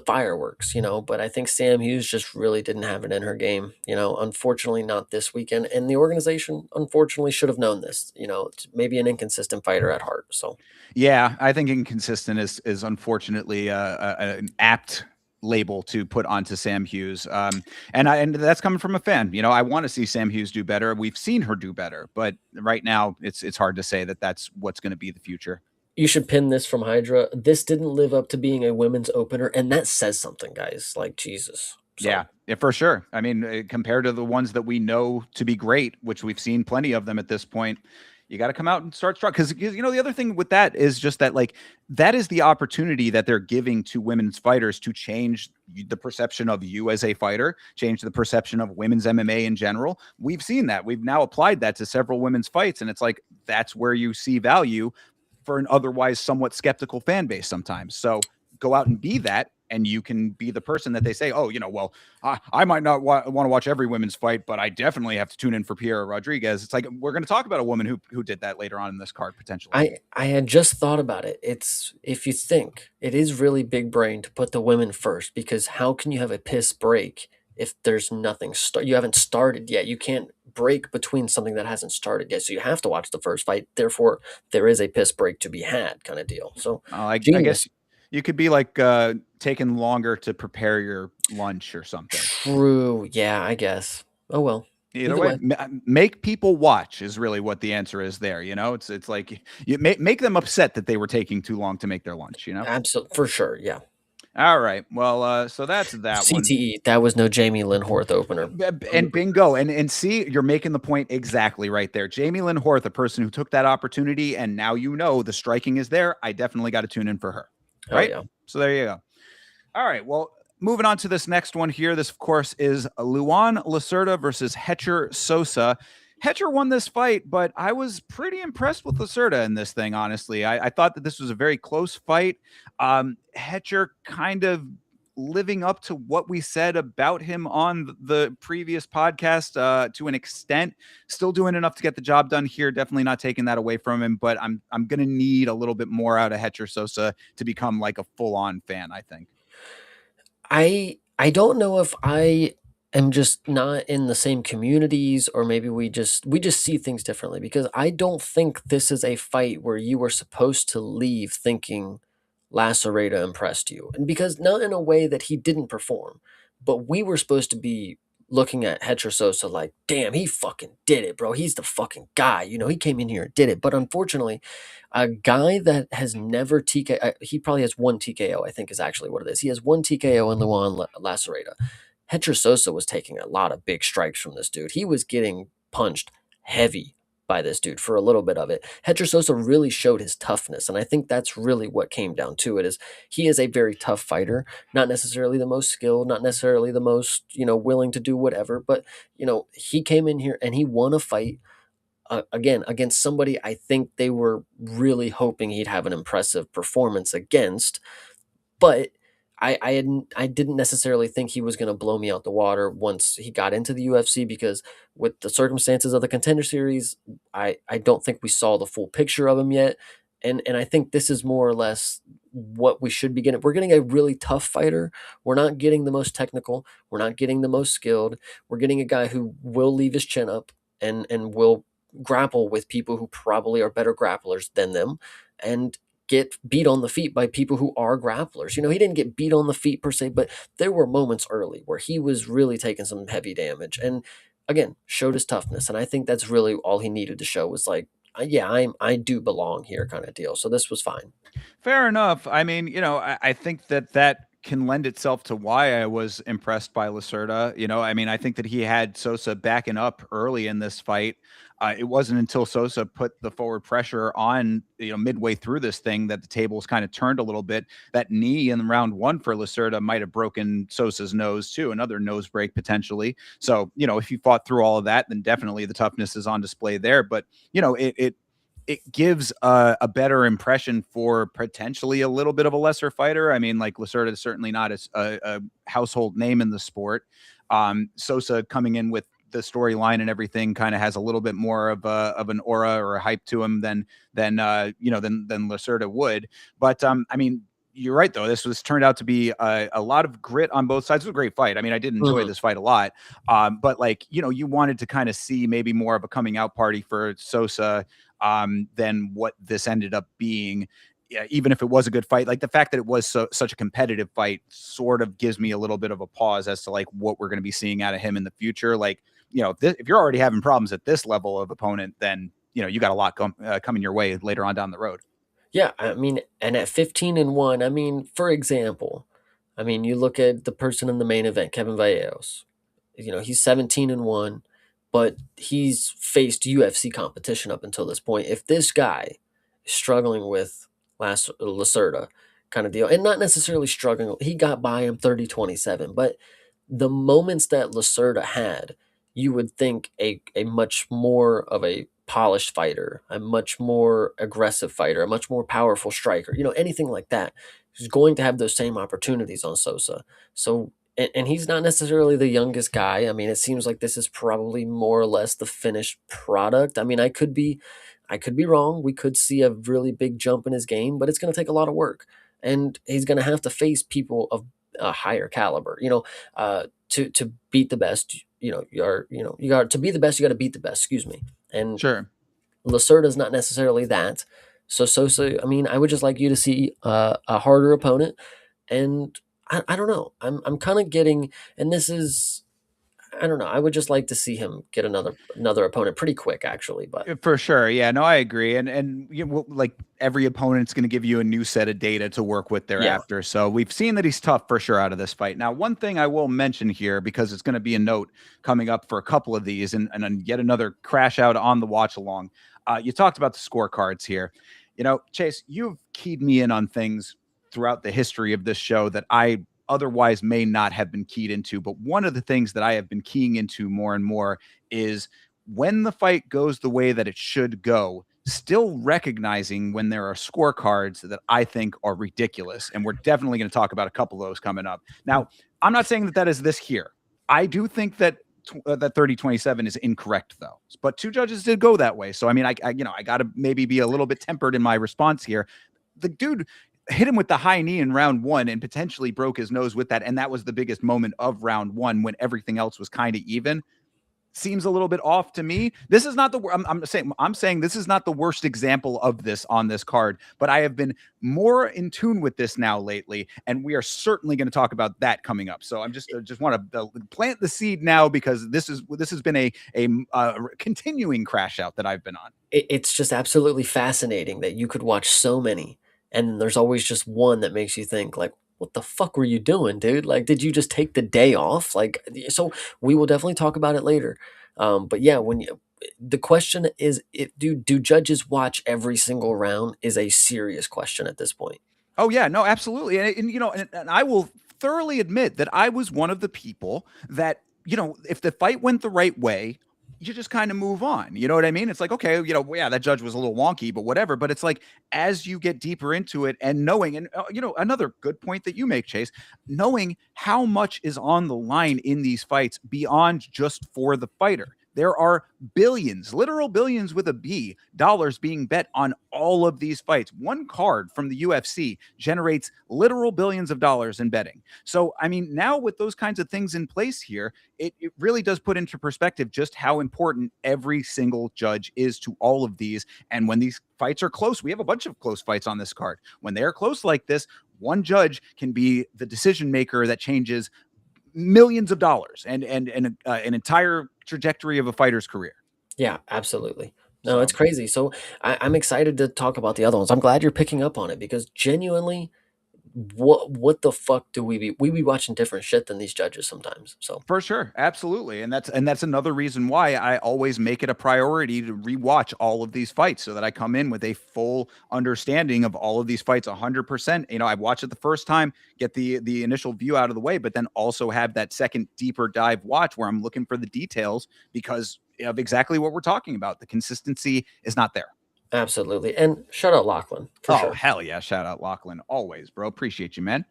fireworks, but I think Sam Hughes just really didn't have it in her game, unfortunately not this weekend. And the organization unfortunately should have known this, it's maybe an inconsistent fighter at heart. So Yeah, I think inconsistent is unfortunately an apt label to put onto Sam Hughes. And that's coming from a fan. I want to see Sam Hughes do better. We've seen her do better, but right now it's hard to say that that's what's going to be the future. you should pin this from Hydra. This didn't live up to being a women's opener, and that says something, guys. Like, Jesus. Yeah, So yeah, for sure. I mean, compared to the ones that we know to be great, which we've seen plenty of them at this point, you got to come out and start strong. Because the other thing with that is just that, like, that is the opportunity that they're giving to women's fighters to change the perception of you as a fighter, change the perception of women's MMA in general. We've seen that. We've now applied that to several women's fights, and it's like that's where you see value for an otherwise somewhat skeptical fan base sometimes. So go out and be that, and you can be the person that they say, oh, well, I might not want to watch every women's fight, but I definitely have to tune in for Piera Rodriguez. It's like we're going to talk about a woman who did that later on in this card potentially. I had just thought about it. It's if you think it is really big brain to put the women first, because how can you have a piss break if there's nothing you haven't started yet? You can't break between something that hasn't started yet. So you have to watch the first fight. Therefore, there is a piss break to be had, kind of deal. So I guess genius. you could be like taking longer to prepare your lunch or something. True. Yeah, I guess. Oh well. Either Either way, way. make people watch is really what the answer is there. It's like you make them upset that they were taking too long to make their lunch. Absolutely, for sure. Yeah. All right. Well, so that's that one. CTE. That was no Jamie Lynn Horth opener. And bingo. And see, you're making the point exactly right there. Jamie Lynn Horth, a person who took that opportunity, and now the striking is there. I definitely got to tune in for her. Oh Right? yeah. So there you go. All right. Well, moving on to this next one here. This, of course, is Luan Lacerda versus Hetcher Sosa. Hetcher won this fight, but I was pretty impressed with Lacerda in this thing, honestly. I thought that this was a very close fight. Hetcher kind of living up to what we said about him on the previous podcast to an extent, still doing enough to get the job done here. Definitely not taking that away from him, but I'm going to need a little bit more out of Hetcher Sosa to become like a full-on fan, I think. I don't know if I am just not in the same communities, or maybe we just see things differently, because I don't think this is a fight where you were supposed to leave thinking Lacerda impressed you. And because not in a way that he didn't perform, but we were supposed to be looking at Hetra Sosa like, damn, he fucking did it, bro. He's the fucking guy. He came in here and did it. But unfortunately, a guy that has never he probably has one TKO, I think is actually what it is. He has one TKO in Luan Lacerda. Hetra Sosa was taking a lot of big strikes from this dude. He was getting punched heavy by this dude for a little bit of it. Hetra Sosa really showed his toughness, and I think that's really what came down to it. Is he is a very tough fighter, not necessarily the most skilled, not necessarily the most willing to do whatever, but he came in here and he won a fight again against somebody I think they were really hoping he'd have an impressive performance against, but I didn't necessarily think he was going to blow me out the water once he got into the UFC, because with the circumstances of the Contender Series, I don't think we saw the full picture of him yet, and I think this is more or less what we should be getting. We're getting a really tough fighter. We're not getting the most technical. We're not getting the most skilled. We're getting a guy who will leave his chin up and will grapple with people who probably are better grapplers than them, and get beat on the feet by people who are grapplers. He didn't get beat on the feet per se, but there were moments early where he was really taking some heavy damage, and again, showed his toughness. And I think that's really all he needed to show was like, yeah, I do belong here kind of deal. So this was fine. Fair enough. I mean, I think that that can lend itself to why I was impressed by Lacerda. I mean, I think that he had Sosa backing up early in this fight. It wasn't until Sosa put the forward pressure on, midway through this thing, that the tables kind of turned a little bit. That knee in round one for Lacerda might have broken Sosa's nose too, another nose break potentially. So, if you fought through all of that, then definitely the toughness is on display there. But, it gives a better impression for potentially a little bit of a lesser fighter. I mean, like, Lacerda is certainly not a household name in the sport. Sosa coming in with the storyline and everything kind of has a little bit more of an aura or a hype to him than Lacerda would. But I mean, you're right though. This was turned out to be a lot of grit on both sides. It was a great fight. I mean, I did enjoy Mhm. this fight a lot. But like, you wanted to kind of see maybe more of a coming out party for Sosa than what this ended up being. Yeah, even if it was a good fight, like the fact that it was such a competitive fight sort of gives me a little bit of a pause as to like what we're going to be seeing out of him in the future. Like, if you're already having problems at this level of opponent, then you got a lot coming your way later on down the road. Yeah, I mean, and at 15-1, I mean, for example, I mean, you look at the person in the main event, Kevin Vallejos. He's 17-1, but he's faced UFC competition up until this point. If this guy is struggling with Lacerda kind of deal, and not necessarily struggling, he got by him 30-27, but the moments that Lacerda had, you would think a much more of a polished fighter, a much more aggressive fighter, a much more powerful striker, anything like that, who's going to have those same opportunities on Sosa. So, and he's not necessarily the youngest guy. I mean, it seems like this is probably more or less the finished product. I mean, I could be wrong. We could see a really big jump in his game, but it's going to take a lot of work, and he's going to have to face people of a higher caliber. To beat the best, you got to be the best. You got to beat the best. Excuse me. And Sure. Lacerda's not necessarily that. So Sosa, I mean, I would just like you to see a harder opponent, and I don't know. I'm kind of getting, and this is, I don't know. I would just like to see him get another opponent pretty quick, actually. But For sure. Yeah, no, I agree. And like every opponent's going to give you a new set of data to work with yeah, thereafter. So we've seen that he's tough for sure out of this fight. Now, one thing I will mention here, because it's going to be a note coming up for a couple of these, and then yet another crash out on the watch along. You talked about the scorecards here. Chase, you've keyed me in on things throughout the history of this show that I otherwise may not have been keyed into. But one of the things that I have been keying into more and more is when the fight goes the way that it should go, still recognizing when there are scorecards that I think are ridiculous. And we're definitely going to talk about a couple of those coming up. Now, I'm not saying that that is this here. I do think that that 30-27 is incorrect though. But two judges did go that way. So I mean, I got to maybe be a little bit tempered in my response here. The dude hit him with the high knee in round one and potentially broke his nose with that, and that was the biggest moment of round one when everything else was kind of even. seems a little bit off to me. This is not the I'm saying this is not the worst example of this on this card, but I have been more in tune with this now lately, and we are certainly going to talk about that coming up. So I'm just want to plant the seed now because this has been a continuing crash out that I've been on. It's just absolutely fascinating that you could watch so many, and there's always just one that makes you think like, "What the fuck were you doing, dude? Like, did you just take the day off?" Like, so we will definitely talk about it later. But yeah, when you, the question is, do judges watch every single round? Is a serious question at this point. Oh yeah, no, absolutely, and and I will thoroughly admit that I was one of the people that if the fight went the right way, you just kind of move on. You know what I mean? It's like okay, yeah, that judge was a little wonky, but whatever. But it's like as you get deeper into it and knowing, and another good point that you make, Chase, knowing how much is on the line in these fights beyond just for the fighter. There are billions, literal billions with a B, dollars being bet on all of these fights. One card from the UFC generates literal billions of dollars in betting. So, I mean, now with those kinds of things in place here, it really does put into perspective just how important every single judge is to all of these. And when these fights are close, we have a bunch of close fights on this card. When they are close like this, one judge can be the decision maker that changes millions of dollars and an entire trajectory of a fighter's career. Yeah, absolutely. No, it's So crazy. So I'm excited to talk about the other ones. I'm glad you're picking up on it because genuinely, what the fuck do we be watching different shit than these judges sometimes. So for sure, absolutely, and that's another reason why I always make it a priority to rewatch all of these fights so that I come in with a full understanding of all of these fights 100%. I watch it the first time, get the initial view out of the way, but then also have that second deeper dive watch where I'm looking for the details because of exactly what we're talking about. The consistency is not there. absolutely. And shout out Lachlan for Oh, sure. hell yeah. Shout out Lachlan. Always, bro. Appreciate you, man.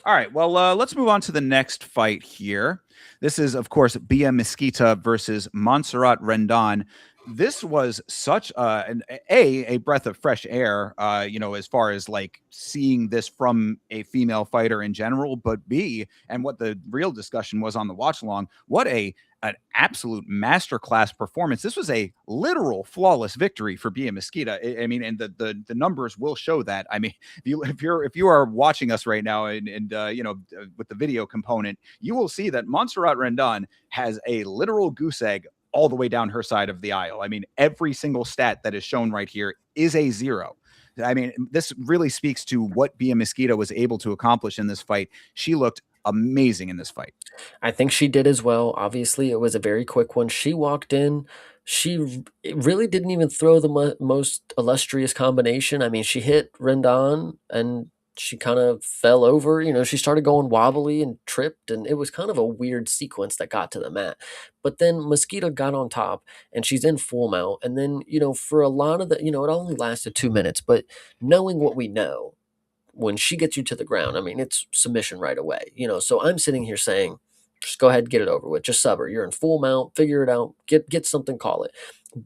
All right. Well, let's move on to the next fight here. This is, of course, Bia Mesquita versus Montserrat Rendon. This was such a breath of fresh air, as far as like seeing this from a female fighter in general, but B, and what the real discussion was on the watch along, what an absolute masterclass performance. This was a literal flawless victory for Bia Mesquita. I mean, and the numbers will show that. I mean, if you are watching us right now and with the video component, you will see that Montserrat Rendon has a literal goose egg all the way down her side of the aisle. I mean, every single stat that is shown right here is a zero. I mean, this really speaks to what Bia Mesquita was able to accomplish in this fight. She looked amazing in this fight. I think she did as well. Obviously, it was a very quick one. She walked in. It really didn't even throw the most illustrious combination. I mean, she hit Rendon and she kind of fell over. She started going wobbly and tripped, and it was kind of a weird sequence that got to the mat. But then Mosquito got on top, and she's in full mount. And then, for a lot of it only lasted 2 minutes. But knowing what we know, when she gets you to the ground, I mean, it's submission right away. So I'm sitting here saying, just go ahead and get it over with. Just sub her. You're in full mount. Figure it out. Get something. Call it.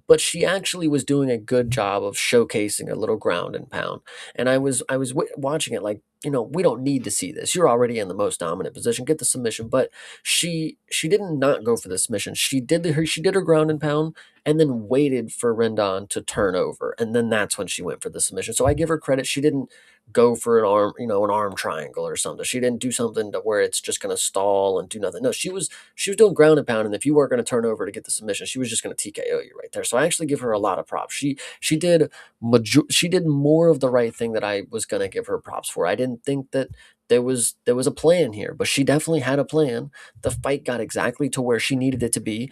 But she actually was doing a good job of showcasing a little ground and pound. And I was watching it like, we don't need to see this. You're already in the most dominant position. Get the submission. But she didn't not go for the submission. She did her ground and pound and then waited for Rendon to turn over. And then that's when she went for the submission. So I give her credit. She didn't go for an arm triangle or something. She didn't do something to where it's just going to stall and do nothing. No, she was doing ground and pound, and if you weren't going to turn over to get the submission, she was just going to TKO you right there. So I actually give her a lot of props. She did more of the right thing that I was going to give her props for. I didn't think that there was a plan here, but she definitely had a plan. The fight got exactly to where she needed it to be.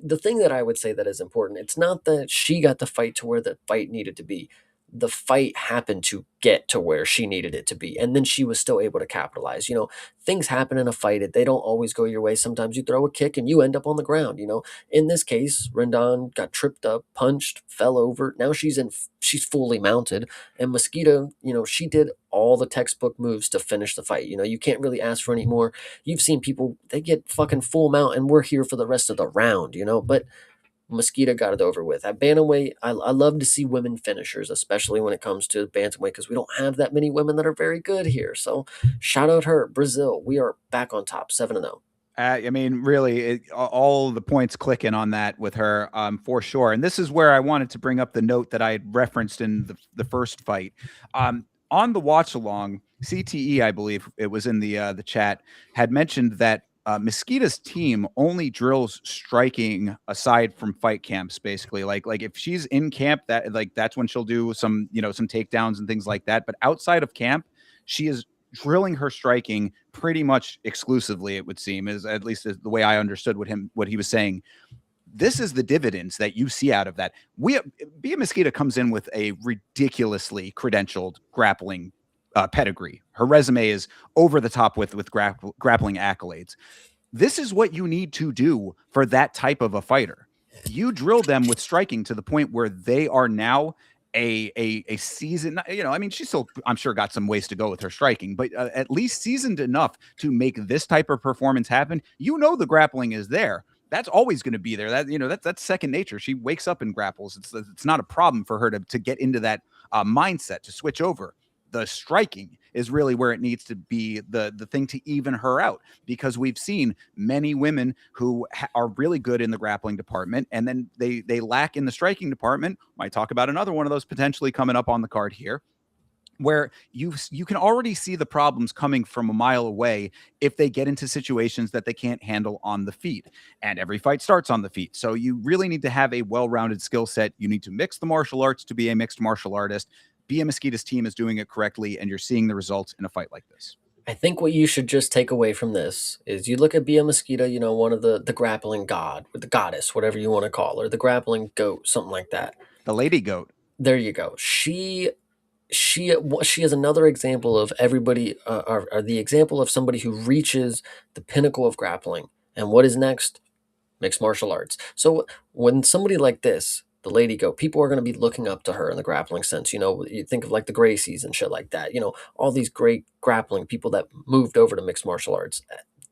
The thing that I would say that is important, it's not that she got the fight to where the fight needed to be. The fight happened to get to where she needed it to be, and then she was still able to capitalize. Things happen in a fight. They don't always go your way. Sometimes you throw a kick and you end up on the ground. In this case, Rendon got tripped up, punched, fell over. Now she's fully mounted, and Mosquito, she did all the textbook moves to finish the fight. You can't really ask for any more. You've seen people, they get fucking full mount and we're here for the rest of the round, but Mosquito got it over with. At bantamweight, I love to see women finishers, especially when it comes to bantamweight, because we don't have that many women that are very good here. So shout out her, Brazil. We are back on top, 7-0. I mean, really, all the points clicking on that with her, for sure. And this is where I wanted to bring up the note that I had referenced in the first fight. On the watch along, CTE, I believe it was in the chat, had mentioned that Mosquita's team only drills striking aside from fight camps, basically. Like if she's in camp, that like that's when she'll do some some takedowns and things like that. But outside of camp, she is drilling her striking pretty much exclusively, it would seem, is at least the way I understood what he was saying. This is the dividends that you see out of that. Bia Mosquita comes in with a ridiculously credentialed grappling pedigree. Her resume is over the top with grappling accolades. This is what you need to do for that type of a fighter. You drill them with striking to the point where they are now a season. I mean, she still, I'm sure, got some ways to go with her striking, but at least seasoned enough to make this type of performance happen. The grappling is there. That's always going to be there. That's second nature. She wakes up and grapples. It's not a problem for her to get into that mindset, to switch over. The striking is really where it needs to be the thing to even her out, because we've seen many women who are really good in the grappling department, and then they lack in the striking department. Might talk about another one of those potentially coming up on the card here, where you can already see the problems coming from a mile away if they get into situations that they can't handle on the feet. And every fight starts on the feet. So you really need to have a well-rounded skill set. You need to mix the martial arts to be a mixed martial artist. Bia Mosquita's team is doing it correctly, and you're seeing the results in a fight like this. I think what you should just take away from this is you look at Bia Mosquito, one of the grappling god, or the goddess, whatever you want to call her, the grappling goat, something like that. The lady goat. There you go. She is another example of everybody, or the example of somebody who reaches the pinnacle of grappling. And what is next? Mixed martial arts. So when somebody like this, the lady goat, people are going to be looking up to her in the grappling sense. You think of like the Gracies and shit like that. All these great grappling people that moved over to mixed martial arts.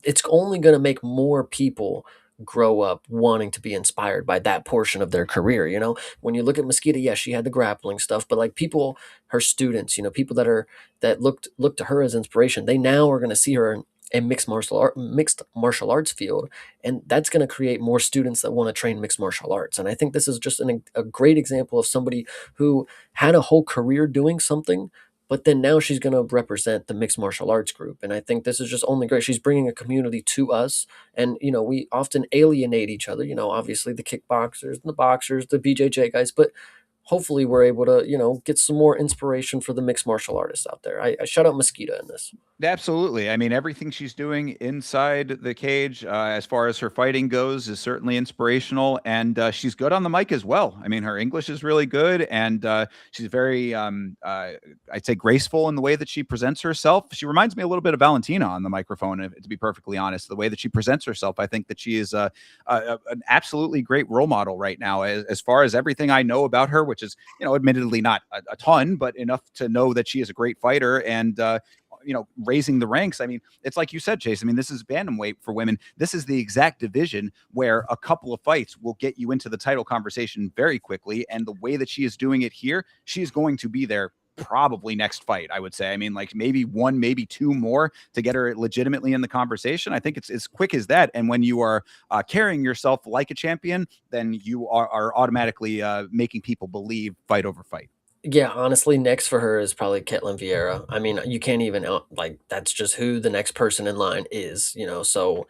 It's only going to make more people grow up wanting to be inspired by that portion of their career. When you look at Mosquito, yes, she had the grappling stuff, but like people, her students, people that looked to her as inspiration, they now are going to see her in mixed martial arts field, and that's going to create more students that want to train mixed martial arts. And I think this is just a great example of somebody who had a whole career doing something, but then now she's going to represent the mixed martial arts group. And I think this is just only great. She's bringing a community to us. And we often alienate each other, obviously the kickboxers, the boxers, the BJJ guys, but hopefully we're able to get some more inspiration for the mixed martial artists out there. I shout out Mosquito in this. Absolutely. I mean, everything she's doing inside the cage, as far as her fighting goes, is certainly inspirational, and she's good on the mic as well. I mean, her English is really good, and she's very, I'd say, graceful in the way that she presents herself. She reminds me a little bit of Valentina on the microphone, to be perfectly honest. The way that she presents herself, I think that she is an absolutely great role model right now. As far as everything I know about her, which is, admittedly not a ton, but enough to know that she is a great fighter, and raising the ranks. I mean, it's like you said, Chase. I mean, this is bantamweight for women. This is the exact division where a couple of fights will get you into the title conversation very quickly. And the way that she is doing it here, she is going to be there probably next fight, I would say. I mean, like maybe one, maybe two more to get her legitimately in the conversation. I think it's as quick as that. And when you are carrying yourself like a champion, then you are automatically making people believe fight over fight. Yeah, honestly, next for her is probably Ketlin Vieira. I mean, you can't even that's just who the next person in line is. So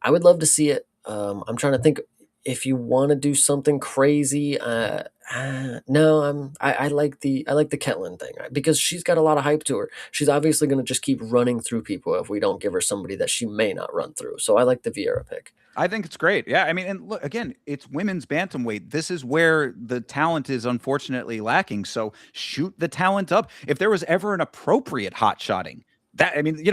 I would love to see it. I'm trying to think if you want to do something crazy. No, I like the Ketlin thing because she's got a lot of hype to her. She's obviously going to just keep running through people if we don't give her somebody that she may not run through. So I like the Vieira pick. I think it's great. Yeah, I mean, and look, again, it's women's bantamweight. This is where the talent is unfortunately lacking. So shoot the talent up. If there was ever an appropriate hot shotting, that I mean,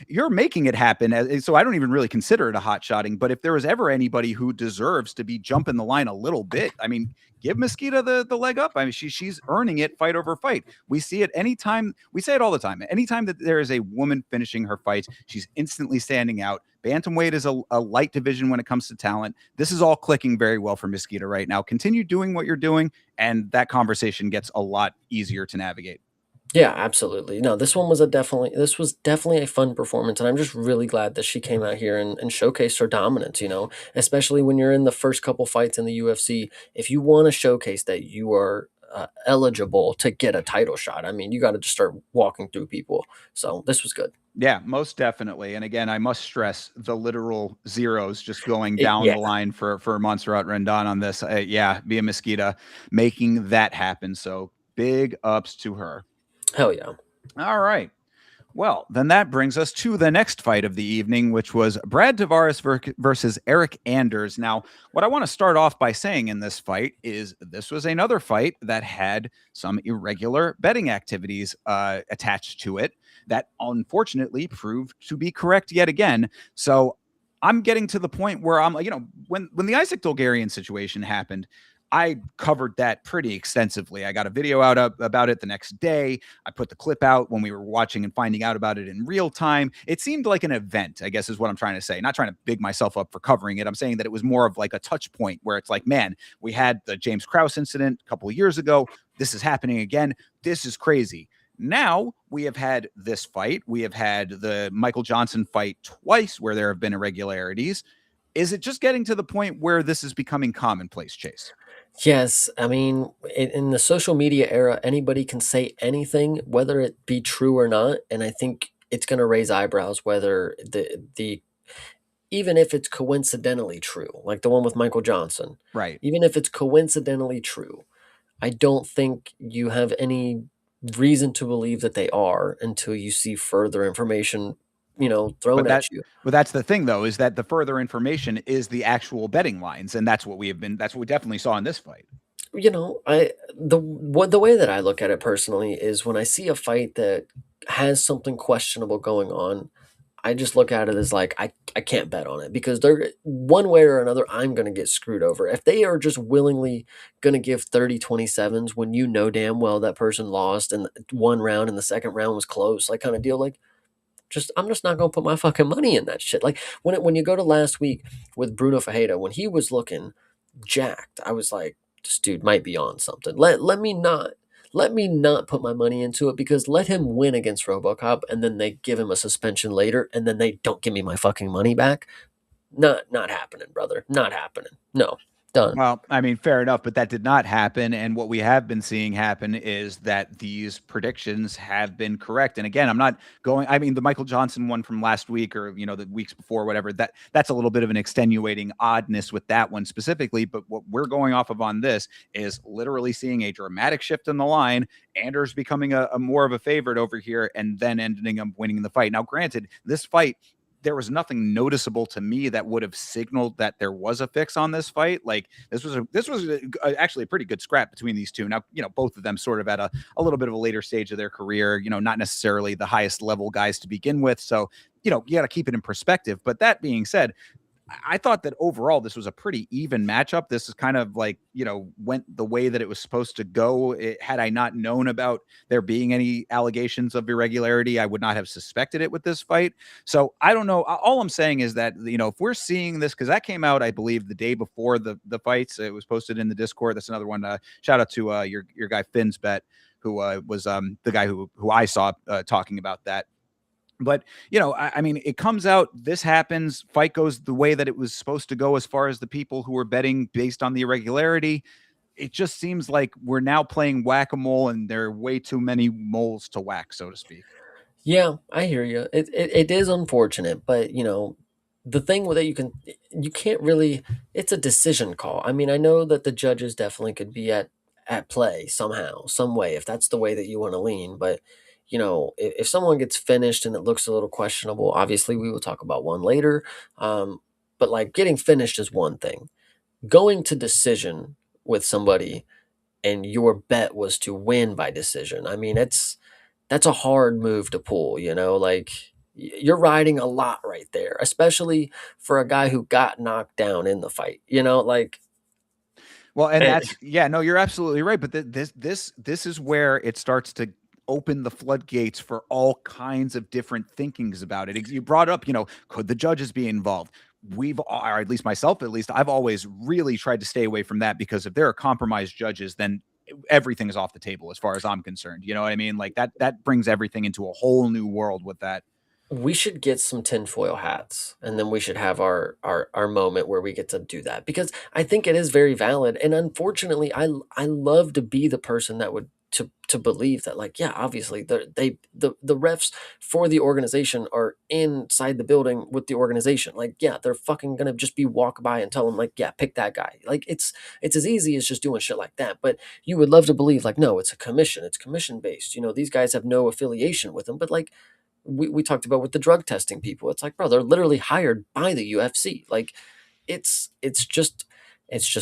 you're making it happen. So I don't even really consider it a hot shotting. But if there was ever anybody who deserves to be jumping the line a little bit, I mean, give Mosquito the leg up. I mean, she's earning it fight over fight. We see it anytime. We say it all the time. Anytime that there is a woman finishing her fights, she's instantly standing out. Bantamweight is a light division when it comes to talent. This is all clicking very well for Mosquito right now. Continue doing what you're doing, and that conversation gets a lot easier to navigate. Yeah, absolutely. No, this was definitely a fun performance, and I'm just really glad that she came out here and showcased her dominance, especially when you're in the first couple fights in the UFC. If you want to showcase that you are eligible to get a title shot, I mean, you got to just start walking through people. So this was good. Yeah, most definitely. And again, I must stress the literal zeros just going down Yeah, the line for Montserrat Rendon on this. Yeah, Bia Mesquita making that happen. So big ups to her. hell yeah. All right. Well, then that brings us to the next fight of the evening, which was Brad Tavares versus Eric Anders. Now, what I want to start off by saying in this fight is this was another fight that had some irregular betting activities attached to it that unfortunately proved to be correct yet again. So I'm getting to the point where I'm, when the Isaac Dolgarian situation happened, I covered that pretty extensively. I got a video out about it the next day. I put the clip out when we were watching and finding out about it in real time. It seemed like an event, I guess is what I'm trying to say. Not trying to big myself up for covering it. I'm saying that it was more of like a touch point where it's like, man, we had the James Krause incident a couple of years ago. This is happening again. This is crazy. Now we have had this fight. We have had the Michael Johnson fight twice where there have been irregularities. Is it just getting to the point where this is becoming commonplace, Chase? Yes, I mean, in the social media era, anybody can say anything, whether it be true or not, and I think it's going to raise eyebrows whether the even if it's coincidentally true, like the one with Michael Johnson, Right. even if it's coincidentally true, I don't think you have any reason to believe that they are until you see further information, thrown But at you. that's the thing though, is that the further information is the actual betting lines. And that's what we definitely saw in this fight. The way that I look at it personally is when I see a fight that has something questionable going on, I just look at it as like I can't bet on it because they're one way or another I'm going to get screwed over. If they are just willingly going to give 30-27s when you know damn well that person lost and one round and the second round was close, like kind of deal, like just I'm just not going to put my fucking money in that shit. Like when you go to last week with Bruno Fajeda when he was looking jacked, I was like, this dude might be on something. Let me not put my money into it because let him win against RoboCop and then they give him a suspension later and then they don't give me my fucking money back. Not happening, brother. Not happening. No. Done. Well, I mean, fair enough, but that did not happen. And what we have been seeing happen is that these predictions have been correct. And again, I'm not going, I mean, the Michael Johnson one from last week or, the weeks before, whatever, that's a little bit of an extenuating oddness with that one specifically. But what we're going off of on this is literally seeing a dramatic shift in the line, Anders becoming a more of a favorite over here and then ending up winning the fight. Now, granted, this fight, there was nothing noticeable to me that would have signaled that there was a fix on this fight. Like actually a pretty good scrap between these two. Now, both of them sort of at a little bit of a later stage of their career, not necessarily the highest level guys to begin with. So, you got to keep it in perspective. But that being said, I thought that overall this was a pretty even matchup. This is kind of like, went the way that it was supposed to go. Had I not known about there being any allegations of irregularity, I would not have suspected it with this fight. So I don't know. All I'm saying is that, if we're seeing this, because that came out, I believe, the day before the fights, it was posted in the Discord. That's another one. Shout out to your guy Finn's Bet, who was the guy who I saw talking about that. But I mean, it comes out, this happens, fight goes the way that it was supposed to go as far as the people who were betting based on the irregularity. It just seems like we're now playing whack-a-mole and there are way too many moles to whack, so to speak. Yeah, I hear you. It is unfortunate, but the thing with it, you can't really. It's a decision call. I mean, I know that the judges definitely could be at play somehow, some way, if that's the way that you want to lean. But if someone gets finished and it looks a little questionable, obviously we will talk about one later. But like getting finished is one thing. Going to decision with somebody and your bet was to win by decision. I mean, that's a hard move to pull, like you're riding a lot right there, especially for a guy who got knocked down in the fight, like Well, and eh, that's, yeah, no, you're absolutely right. But this is where it starts to open the floodgates for all kinds of different thinkings about it. You brought up, could the judges be involved? Or at least myself, at least I've always really tried to stay away from that, because if there are compromised judges, then everything is off the table as far as I'm concerned. You know what I mean? Like that brings everything into a whole new world with that. We should get some tinfoil hats, and then we should have our moment where we get to do that, because I think it is very valid. And unfortunately, I love to be the person that would to believe that, like, yeah, obviously the refs for the organization are inside the building with the organization. Like, yeah, they're fucking gonna just be walk by and tell them, like, yeah, pick that guy. Like, it's as easy as just doing shit like that. But you would love to believe, like, no, it's a commission, it's commission based. These guys have no affiliation with them. But like, we talked about with the drug testing people. It's like, bro, they're literally hired by the UFC. Like, it's just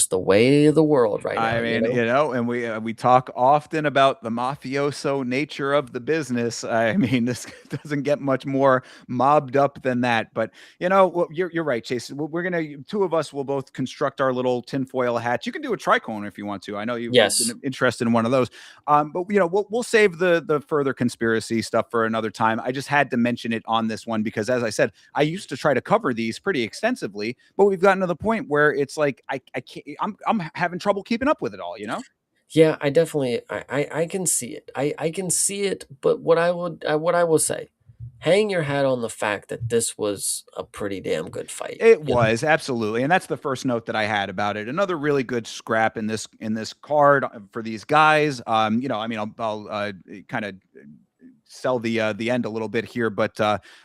the way of the world right now, I you mean, know? and we talk often about the mafioso nature of the business. I mean, this doesn't get much more mobbed up than that. But well, you're right, Chase. We're gonna two of us will both construct our little tinfoil hats. You can do a tricone if you want to. I know you've Yes. been interested in one of those. But we'll save the further conspiracy stuff for another time. I just had to mention it on this one because, as I said, I used to try to cover these pretty extensively, but we've gotten to the point where it's like I can't. I'm having trouble keeping up with it all. Yeah, I definitely I can see it. I can see it, but what I will say, hang your hat on the fact that this was a pretty damn good fight, It you know? was absolutely, and that's the first note that I had about it. Another really good scrap in this card for these guys. I mean, I'll kind of sell the end a little bit here, but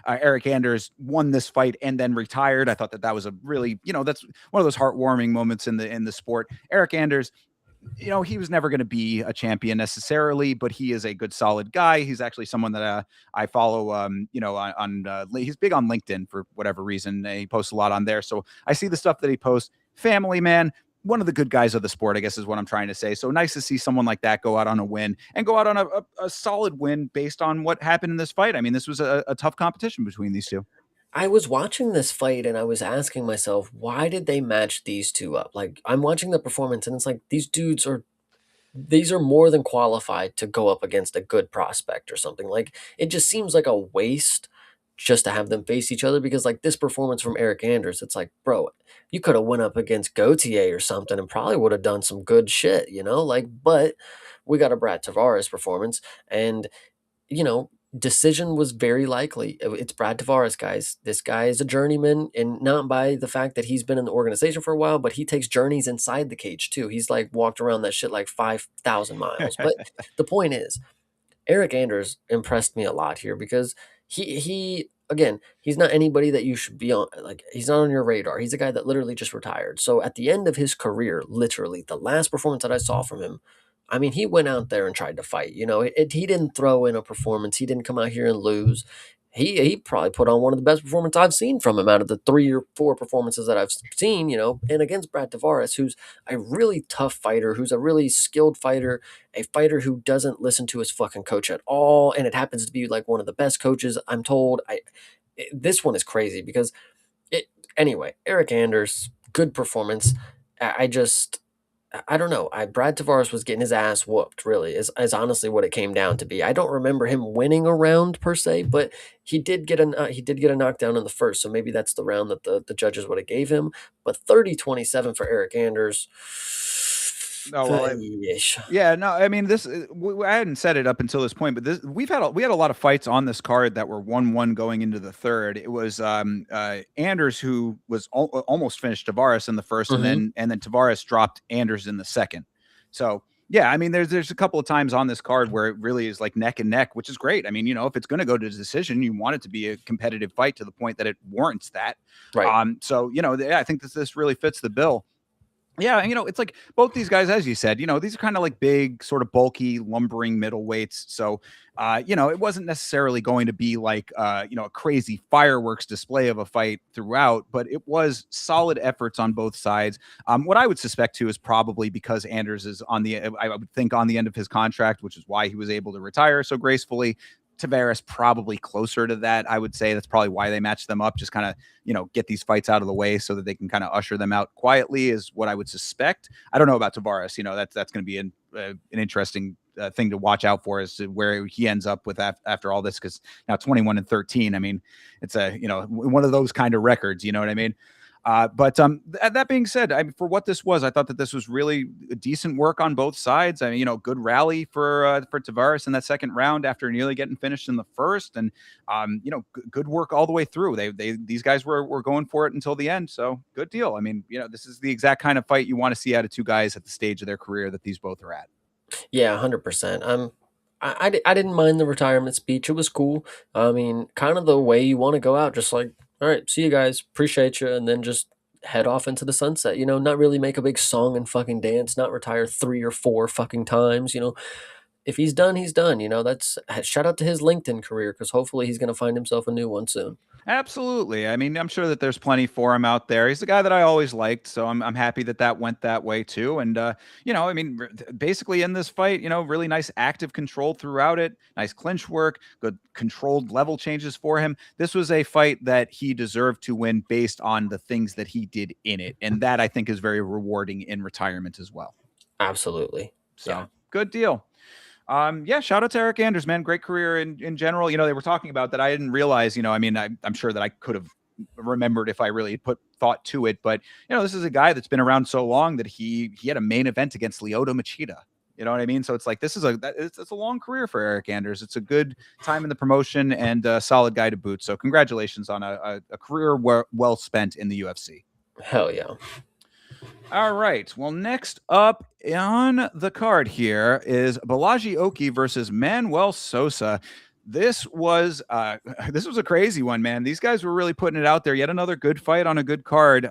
Eric Anders won this fight and then retired. I thought that was a really, that's one of those heartwarming moments in the sport. Eric Anders, he was never going to be a champion necessarily, but he is a good, solid guy. He's actually someone that I follow, he's big on LinkedIn for whatever reason. He posts a lot on there. So I see the stuff that he posts. Family man, one of the good guys of the sport, I guess is what I'm trying to say. So nice to see someone like that go out on a win and go out on a solid win based on what happened in this fight. I mean, this was a tough competition between these two. I was watching this fight and I was asking myself, why did they match these two up? Like, I'm watching the performance and it's like these are more than qualified to go up against a good prospect or something. Like, it just seems like a waste just to have them face each other, because like this performance from Eric Anders, it's like, bro, you could have went up against Gautier or something and probably would have done some good shit, Like, but we got a Brad Tavares performance, and decision was very likely. It's Brad Tavares, guys. This guy is a journeyman, and not by the fact that he's been in the organization for a while, but he takes journeys inside the cage too. He's like walked around that shit like 5,000 miles. But the point is, Eric Anders impressed me a lot here because he again, he's not anybody that you should be on, like, he's not on your radar. He's a guy that literally just retired. So at the end of his career, literally the last performance that I saw from him, I mean, he went out there and tried to fight. He didn't throw in a performance. He didn't come out here and lose. He probably put on one of the best performances I've seen from him out of the 3 or 4 performances that I've seen. And against Brad Tavares, who's a really tough fighter, who's a really skilled fighter, a fighter who doesn't listen to his fucking coach at all, and it happens to be like one of the best coaches, I'm told. This one is crazy because it anyway. Eric Anders, good performance. I just I don't know. Brad Tavares was getting his ass whooped. Really, is honestly what it came down to be. I don't remember him winning a round per se, but he did get a knockdown in the first, so maybe that's the round that the judges would have gave him. But 30-27 for Eric Anders. Oh well, Yeesh. yeah, no, I mean this. I hadn't said it up until this point, but we had a lot of fights on this card that were 1-1 going into the third. It was Anders who was almost finished Tavares in the first, and Mhm. then Tavares dropped Anders in the second. So yeah, I mean there's a couple of times on this card where it really is like neck and neck, which is great. I mean, if it's going to go to decision, you want it to be a competitive fight to the point that it warrants that. Right. So I think this really fits the bill. Yeah, and it's like both these guys, as you said, these are kind of like big, sort of bulky, lumbering middleweights. So, it wasn't necessarily going to be like, a crazy fireworks display of a fight throughout, but it was solid efforts on both sides. What I would suspect too is probably because Anders is I would think on the end of his contract, which is why he was able to retire so gracefully. Tavares probably closer to that. I would say that's probably why they matched them up. Just kind of, get these fights out of the way so that they can kind of usher them out quietly is what I would suspect. I don't know about Tavares. That's going to be an interesting thing to watch out for as to where he ends up with after all this. Cause now 21-13, I mean, it's one of those kind of records, you know what I mean? That being said, for what this was, I thought that this was really decent work on both sides. I mean, good rally for Tavares in that second round after nearly getting finished in the first, and good work all the way through. These guys were going for it until the end, so good deal. I mean, this is the exact kind of fight you want to see out of two guys at the stage of their career that these both are at. Yeah, 100%. I didn't mind the retirement speech. It was cool. I mean, kind of the way you want to go out, just like, all right, see you guys, appreciate you, and then just head off into the sunset. Not really make a big song and fucking dance, not retire 3 or 4 fucking times. If he's done, he's done. That's shout out to his LinkedIn career because hopefully he's gonna find himself a new one soon. Absolutely. I mean, I'm sure that there's plenty for him out there. He's the guy that I always liked, so I'm happy that that went that way too. And I mean, basically in this fight, really nice active control throughout it, nice clinch work, good controlled level changes for him. This was a fight that he deserved to win based on the things that he did in it, and that I think is very rewarding in retirement as well. Absolutely. Yeah. So good deal. Yeah, shout out to Eric Anders, man. Great career in general. They were talking about that. I didn't realize, I mean, I'm sure that I could have remembered if I really put thought to it, but this is a guy that's been around so long that he had a main event against Lyoto Machida. You know what I mean? So it's like this is it's a long career for Eric Anders. It's a good time in the promotion and a solid guy to boot. So congratulations on a career well spent in the UFC. Hell yeah. All right. Well, next up on the card here is Balaji Oki versus Manuel Sosa. This was this was a crazy one, man. These guys were really putting it out there. Yet another good fight on a good card.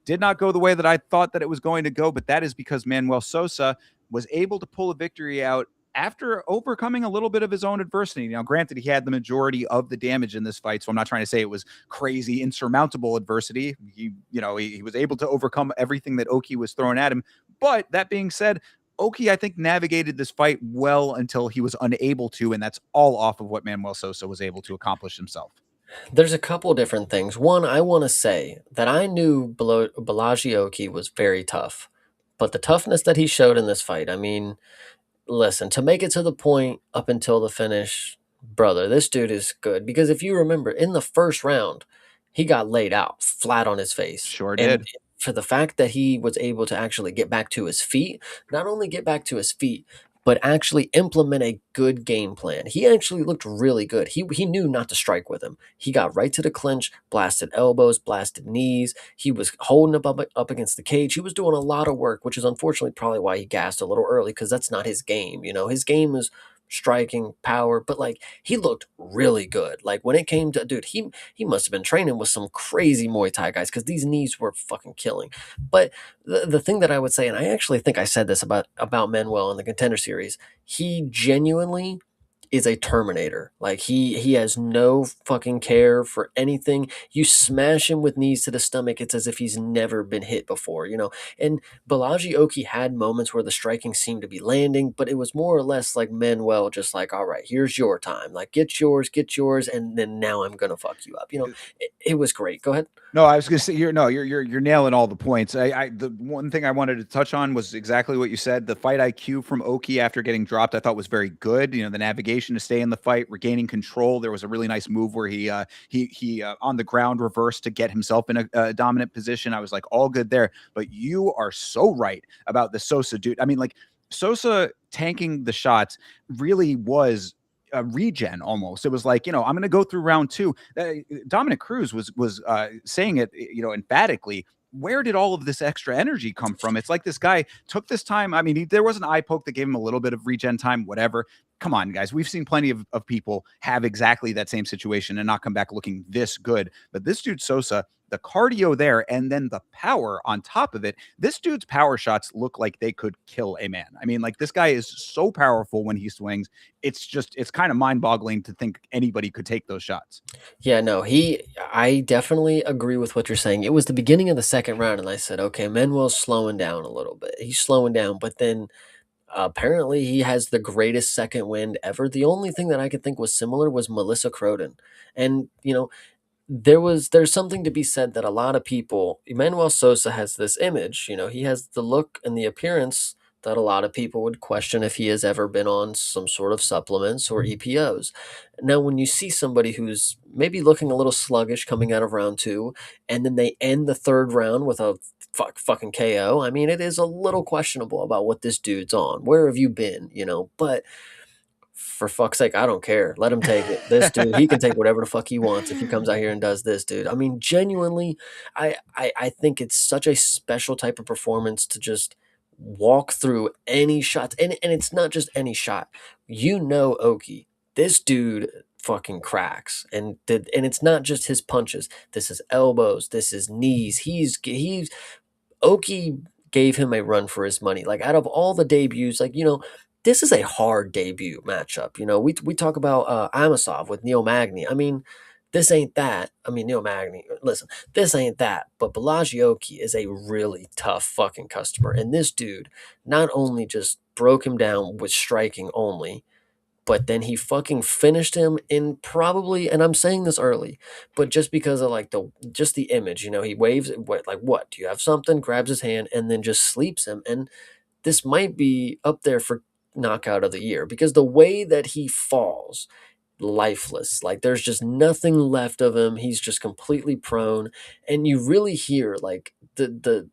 Did not go the way that I thought that it was going to go, but that is because Manuel Sosa was able to pull a victory out after overcoming a little bit of his own adversity. Now, granted, he had the majority of the damage in this fight, so I'm not trying to say it was crazy, insurmountable adversity. He was able to overcome everything that Oki was throwing at him. But that being said, Oki, I think, navigated this fight well until he was unable to, and that's all off of what Manuel Sosa was able to accomplish himself. There's a couple different things. One, I want to say that I knew Balaji Oki was very tough, but the toughness that he showed in this fight, I mean, listen, to make it to the point up until the finish, brother, this dude is good. Because if you remember, in the first round, he got laid out flat on his face. Sure And did. for the fact that he was able to actually get back to his feet, not only get back to his feet, but actually implement a good game plan. He actually looked really good. He knew not to strike with him. He got right to the clinch, blasted elbows, blasted knees. He was holding up against the cage. He was doing a lot of work, which is unfortunately probably why he gassed a little early because that's not his game. His game is striking power, but like he looked really good. Like when it came to dude, he must have been training with some crazy Muay Thai guys because these knees were fucking killing. But the thing that I would say, and I actually think I said this about Manuel in the Contender Series, he genuinely is a Terminator. Like he has no fucking care for anything. You smash him with knees to the stomach, it's as if he's never been hit before. And Balaji Oki had moments where the striking seemed to be landing, but it was more or less like Manuel, just like, all right, here's your time. Like get yours, and then now I'm gonna fuck you up. It was great. Go ahead. No, I was gonna say you're nailing all the points. The one thing I wanted to touch on was exactly what you said. The fight IQ from Oki after getting dropped, I thought was very good. The navigation to stay in the fight, regaining control. There was a really nice move where he on the ground reversed to get himself in a dominant position. I was like, all good there. But you are so right about the Sosa dude. I mean, like Sosa tanking the shots really was a regen almost. It was like, I'm going to go through round two. Dominic Cruz was saying it, emphatically. Where did all of this extra energy come from? It's like this guy took this time. I mean, there was an eye poke that gave him a little bit of regen time, whatever. Come on, guys. We've seen plenty of people have exactly that same situation and not come back looking this good. But this dude, Sosa, the cardio there and then the power on top of it, this dude's power shots look like they could kill a man. I mean, like this guy is so powerful when he swings. It's kind of mind boggling to think anybody could take those shots. Yeah, no, I definitely agree with what you're saying. It was the beginning of the second round, and I said, okay, Manuel's slowing down a little bit. He's slowing down, but then apparently he has the greatest second wind ever. The only thing that I could think was similar was Melissa Croden. And, there's something to be said that a lot of people, Emmanuel Sosa has this image, he has the look and the appearance that a lot of people would question if he has ever been on some sort of supplements or EPOs. Now, when you see somebody who's maybe looking a little sluggish coming out of round two, and then they end the third round with a fucking KO, I mean, it is a little questionable about what this dude's on. Where have you been? But for fuck's sake, I don't care. Let him take it. This dude, he can take whatever the fuck he wants if he comes out here and does this, dude. I mean, genuinely, I think it's such a special type of performance to just walk through any shots, and it's not just any shot. Oki, this dude fucking cracks, and it's not just his punches. This is elbows. This is knees. He's Oki gave him a run for his money. Like out of all the debuts, this is a hard debut matchup. We talk about Amasov with Neil Magny. I mean, this ain't that. I mean, Neil Magny, listen, this ain't that. But Belagioki is a really tough fucking customer. And this dude not only just broke him down with striking only, but then he fucking finished him in probably, and I'm saying this early, but just because of like the image, he waves what, do you have something, grabs his hand and then just sleeps him. And this might be up there for knockout of the year because the way that he falls lifeless, like there's just nothing left of him, he's just completely prone, and you really hear like the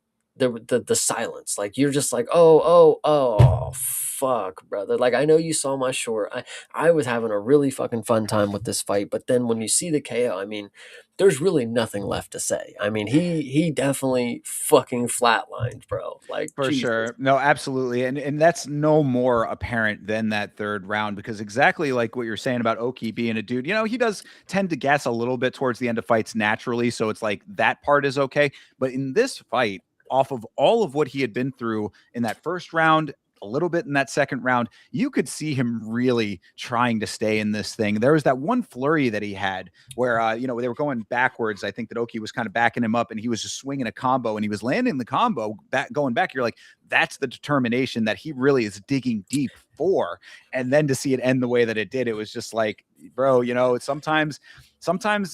silence, like you're just like, oh fuck, brother. Like, I know you saw my short. I was having a really fucking fun time with this fight, but then when you see the KO, I mean, there's really nothing left to say. I mean, he definitely fucking flatlined, bro. Like, For Jesus. sure. No, absolutely. And that's no more apparent than that third round because exactly like what you're saying about Oki being a dude, he does tend to gas a little bit towards the end of fights naturally. So it's like that part is okay. But in this fight, off of all of what he had been through in that first round, a little bit in that second round, you could see him really trying to stay in this thing. There was that one flurry that he had where, they were going backwards. I think that Oki was kind of backing him up and he was just swinging a combo and he was landing the combo going back. You're like, that's the determination that he really is digging deep for. And then to see it end the way that it did, it was just like, bro, sometimes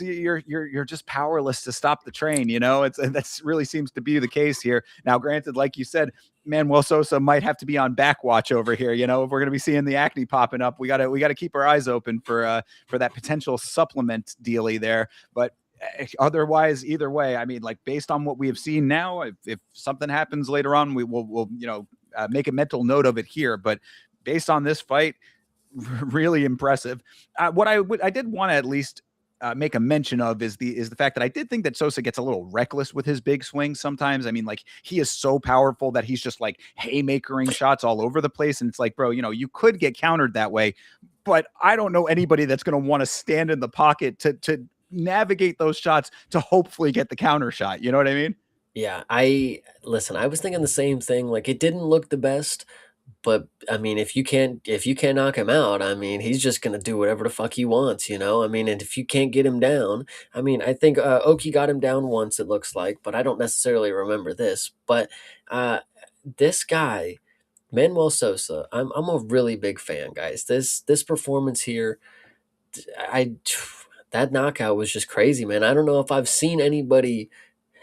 you're just powerless to stop the train. That's really seems to be the case here. Now, granted, like you said, Manuel Sosa might have to be on back watch over here. If we're going to be seeing the acne popping up, we gotta keep our eyes open for that potential supplement dealy there. But otherwise, either way, I mean, like based on what we have seen now, if something happens later on, we'll make a mental note of it here. But based on this fight, really impressive. What I did want to at least make a mention of is the fact that I did think that Sosa gets a little reckless with his big swings sometimes. I mean, like he is so powerful that he's just like haymakering shots all over the place, and it's like, bro, you could get countered that way, but I don't know anybody that's going to want to stand in the pocket to navigate those shots to hopefully get the counter shot. You know what I mean? Yeah, I was thinking the same thing. Like, it didn't look the best, but I mean, if you can't knock him out, I mean, he's just gonna do whatever the fuck he wants. I mean, and if you can't get him down, I mean, I think Oki got him down once, it looks like, but I don't necessarily remember this. But uh, this guy, Manuel Sosa, I'm a really big fan, guys. This performance here, I that knockout was just crazy, man. I don't know if I've seen anybody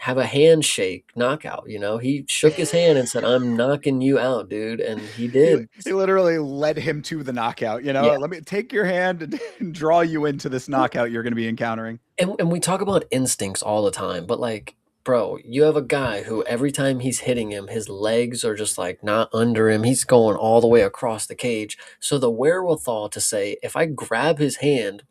have a handshake knockout. He shook his hand and said, "I'm knocking you out, dude," and he he, did. he literally led him to the knockout. Yeah. Let me take your hand and draw you into this knockout you're going to be encountering. And we talk about instincts all the time, but like, bro, you have a guy who every time he's hitting him, his legs are just like not under him. He's going all the way across the cage. So the wherewithal to say, if I grab his hand,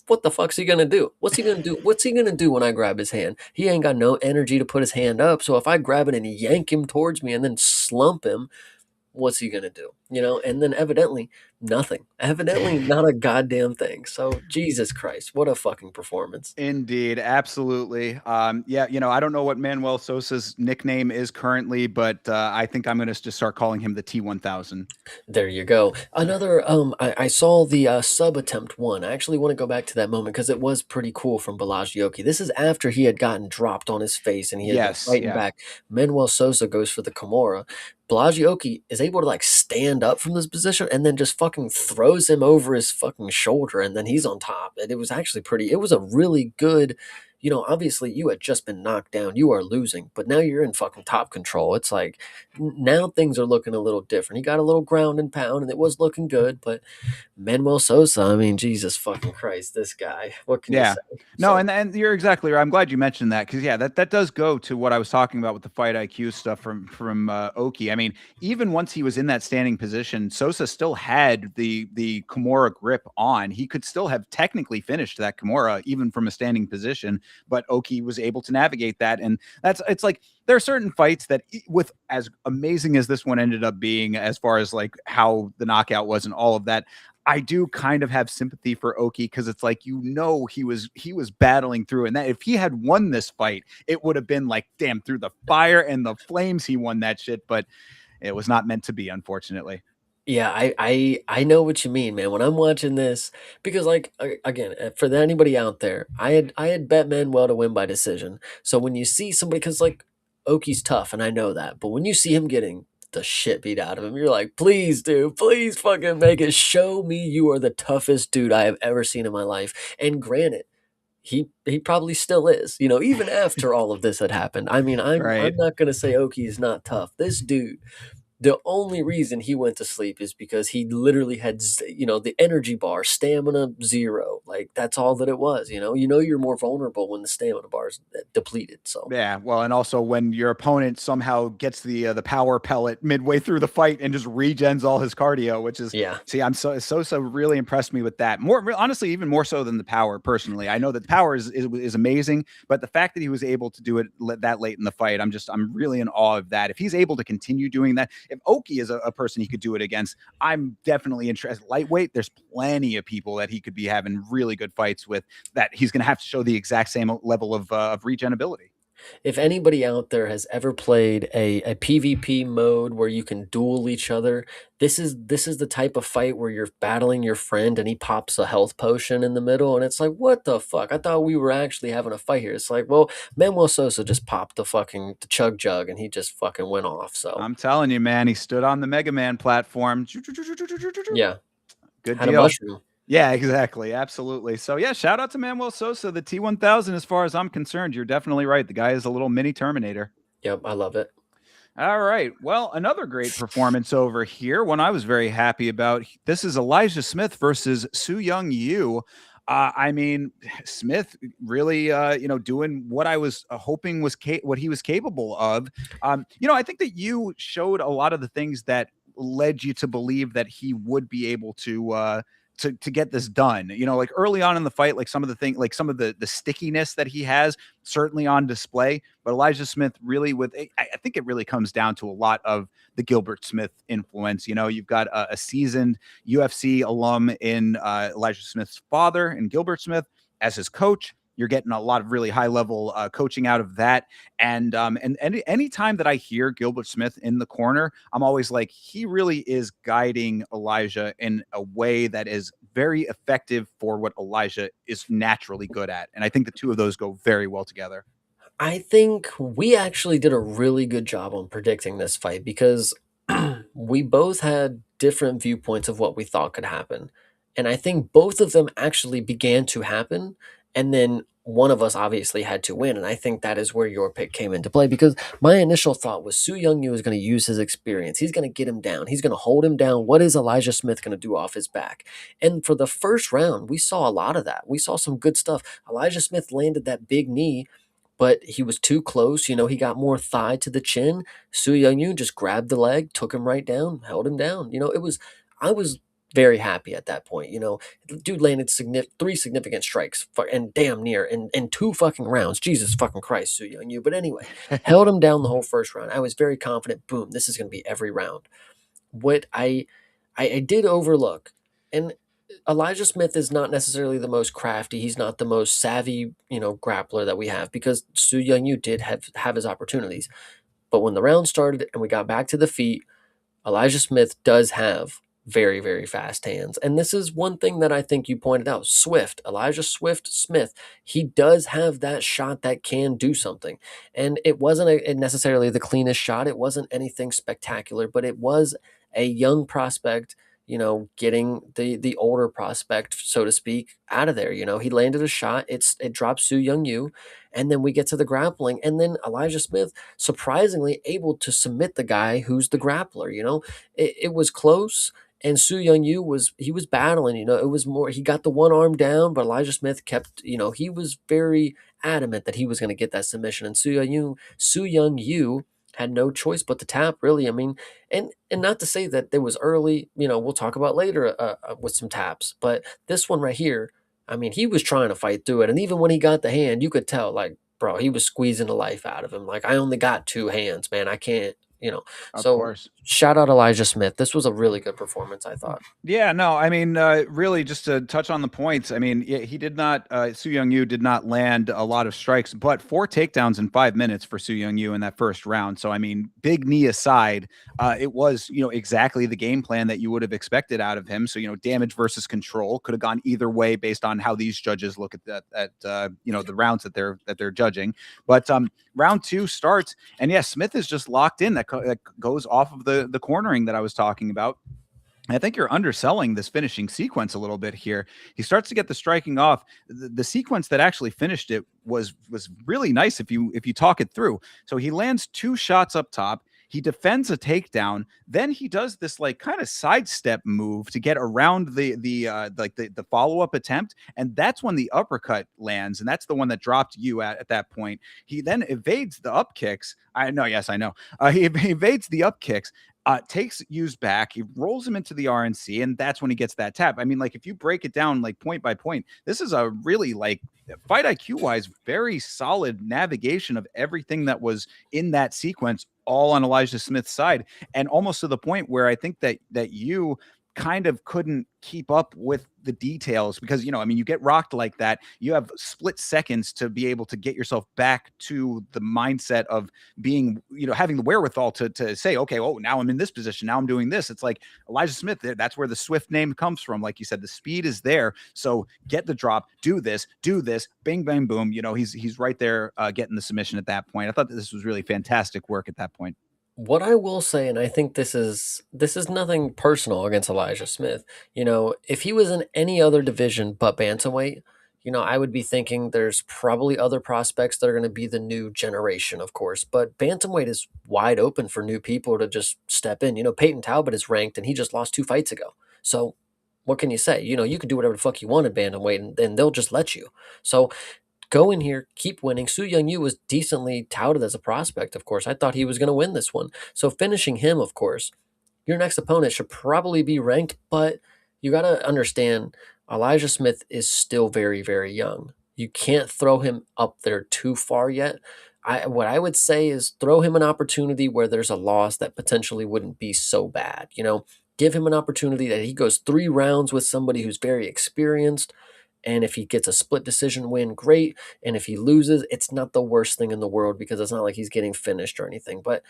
what the fuck's he gonna do? What's he gonna do? What's he gonna do when I grab his hand? He ain't got no energy to put his hand up. So if I grab it and yank him towards me and then slump him, what's he gonna do? And then evidently nothing. Evidently not a goddamn thing. So Jesus Christ, what a fucking performance. Indeed, absolutely. Yeah, I don't know what Manuel Sosa's nickname is currently, but I think I'm going to just start calling him the T1000. There you go. Another, I saw the sub attempt one. I actually want to go back to that moment because it was pretty cool from Belagioki. This is after he had gotten dropped on his face and he had been Yes, fighting yeah. back. Manuel Sosa goes for the Kimura. Belagioki is able to like stand up from this position and then just fucking throws him over his fucking shoulder and then he's on top. And it was actually it was a really good obviously you had just been knocked down, you are losing, but now you're in fucking top control. It's like now things are looking a little different. He got a little ground and pound, and it was looking good, but Manuel Sosa, I mean, Jesus fucking Christ, this guy. What can you Yeah. say? No, So and you're exactly right. I'm glad you mentioned that because yeah, that does go to what I was talking about with the fight IQ stuff from Oki. I mean, even once he was in that standing position, Sosa still had the Kimura grip on. He could still have technically finished that Kimura even from a standing position, but Oki was able to navigate that. And it's like there are certain fights that with as amazing as this one ended up being, as far as like how the knockout was and all of that, I do kind of have sympathy for Oki because it's like he was battling through, and that if he had won this fight, it would have been like damn through the fire and the flames he won that shit, but it was not meant to be, unfortunately. yeah, I know what you mean, man. When I'm watching this, because like again, for anybody out there, I had bet Manuel to win by decision. So when you see somebody, because like Oki's tough, and I know that, but when you see him getting the shit beat out of him, you're like, please, dude, please fucking make it. Show me you are the toughest dude I have ever seen in my life. And granted, he probably still is, even after all of this had happened. I mean, I'm Right. not gonna say Oki is not tough. This dude, the only reason he went to sleep is because he literally had, the energy bar, stamina 0. Like that's all that it was. You're more vulnerable when the stamina bar is depleted. So Yeah, well, and also when your opponent somehow gets the power pellet midway through the fight and just regens all his cardio, which is yeah, see, I'm Sosa really impressed me with that. Honestly, even more so than the power. Personally, I know that the power is amazing, but the fact that he was able to do it that late in the fight, I'm really in awe of that. If he's able to continue doing that, if Oki is a person he could do it against, I'm definitely interested. Lightweight, there's plenty of people that he could be having really good fights with. That he's going to have to show the exact same level of regen ability. if anybody out there has ever played a PvP mode where you can duel each other, this is the type of fight where you're battling your friend and he pops a health potion in the middle, and it's like, what the fuck? I thought we were actually having a fight here. It's like, well, Manuel Sosa just popped the chug jug and he just fucking went off. So I'm telling you, man, he stood on the Mega Man platform. yeah, Good had a deal. mushroom. Yeah, exactly. Absolutely. So, yeah, shout out to Manuel Sosa, the T1000. As far as I'm concerned, you're definitely right. The guy is a little mini Terminator. Yep, I love it. All right. Well, another great performance over here, one I was very happy about. This is Elijah Smith versus Su Young Yu. I mean, Smith really, doing what I was hoping was what he was capable of. I think that you showed a lot of the things that led you to believe that he would be able to get this done. Like early on in the fight, like some of the thing, like some of the stickiness that he has certainly on display. But Elijah Smith really I think it really comes down to a lot of the Gilbert Smith influence. You've got a seasoned UFC alum in Elijah Smith's father and Gilbert Smith as his coach. You're getting a lot of really high level coaching out of that, and any time that I hear Gilbert Smith in the corner, I'm always like, he really is guiding Elijah in a way that is very effective for what Elijah is naturally good at, and I think the two of those go very well together. I think we actually did a really good job on predicting this fight because we both had different viewpoints of what we thought could happen. And I think both of them actually began to happen. And then one of us obviously had to win. And I think that is where your pick came into play because my initial thought was Su Young Yu is going to use his experience. He's going to get him down. He's going to hold him down. What is Elijah Smith going to do off his back? And for the first round, we saw a lot of that. We saw some good stuff. Elijah Smith landed that big knee, but he was too close. He got more thigh to the chin. Su Young just grabbed the leg, took him right down, held him down. I was very happy at that point. The dude landed 3 significant strikes and damn near in 2 fucking rounds. Jesus fucking Christ, Su Young. But anyway, held him down the whole first round. I was very confident. Boom, this is going to be every round. What I did overlook, and Elijah Smith is not necessarily the most crafty. He's not the most savvy, grappler that we have because Su Young Yu did have his opportunities. But when the round started and we got back to the feet, Elijah Smith does have very, very fast hands. And this is one thing that I think you pointed out. Elijah Swift Smith, he does have that shot that can do something. And it wasn't necessarily the cleanest shot. It wasn't anything spectacular, but it was a young prospect, getting the older prospect, so to speak, out of there. He landed a shot. It drops Su Young Yu, and then we get to the grappling, and then Elijah Smith surprisingly able to submit the guy who's the grappler. It was close. And Su Young Yu was battling. It was more, he got the one arm down, but Elijah Smith kept. He was very adamant that he was going to get that submission. And Su Young Yu had no choice but to tap. Really, I mean, and not to say that there was early. We'll talk about later with some taps, but this one right here, I mean, he was trying to fight through it, and even when he got the hand, you could tell, like, bro, he was squeezing the life out of him. Like, I only got two hands, man. I can't. Of So course. shout out Elijah Smith. This was a really good performance, I thought. Yeah, no, I mean, really, just to touch on the points, I mean, yeah, he did not, Su Young Yu did not land a lot of strikes, but 4 takedowns in 5 minutes for Su Young Yu in that first round. So, I mean, big knee aside, it was, exactly the game plan that you would have expected out of him. So, damage versus control could have gone either way based on how these judges look at that, the rounds that they're judging. But round two starts, and yeah, Smith is just locked in. That goes off of the cornering that I was talking about. I think you're underselling this finishing sequence a little bit here. He starts to get the striking off. The sequence that actually finished it was really nice if you talk it through. So he lands 2 shots up top. He defends a takedown. Then he does this like kind of sidestep move to get around the follow up attempt, and that's when the uppercut lands, and that's the one that dropped you at that point. He then evades the up kicks. I know, yes, I know. He evades the up kicks, takes Hughes back, he rolls him into the RNC, and that's when he gets that tap. I mean, like if you break it down like point by point, this is a really like fight IQ wise, very solid navigation of everything that was in that sequence, all on Elijah Smith's side, and almost to the point where I think that you kind of couldn't keep up with the details because I mean, you get rocked like that, you have split seconds to be able to get yourself back to the mindset of being, having the wherewithal to say, okay, oh, now I'm in this position, now I'm doing this. It's like Elijah Smith, that's where the Swift name comes from. Like you said, the speed is there, so get the drop, do this, bing bang boom. He's right there, getting the submission at that point. I thought that this was really fantastic work at that point. What I will say, and I think this is nothing personal against Elijah Smith. If he was in any other division but bantamweight, I would be thinking there's probably other prospects that are going to be the new generation, of course. But bantamweight is wide open for new people to just step in. Peyton Talbot is ranked, and he just lost 2 fights ago. So what can you say? You can do whatever the fuck you want at bantamweight, and they'll just let you. So go in here, keep winning. Su Young Yu was decently touted as a prospect, of course. I thought he was going to win this one. So finishing him, of course, your next opponent should probably be ranked, but you got to understand Elijah Smith is still very, very young. You can't throw him up there too far yet. What I would say is throw him an opportunity where there's a loss that potentially wouldn't be so bad. Give him an opportunity that he goes 3 rounds with somebody who's very experienced, and if he gets a split decision win, great. And if he loses, it's not the worst thing in the world because it's not like he's getting finished or anything. But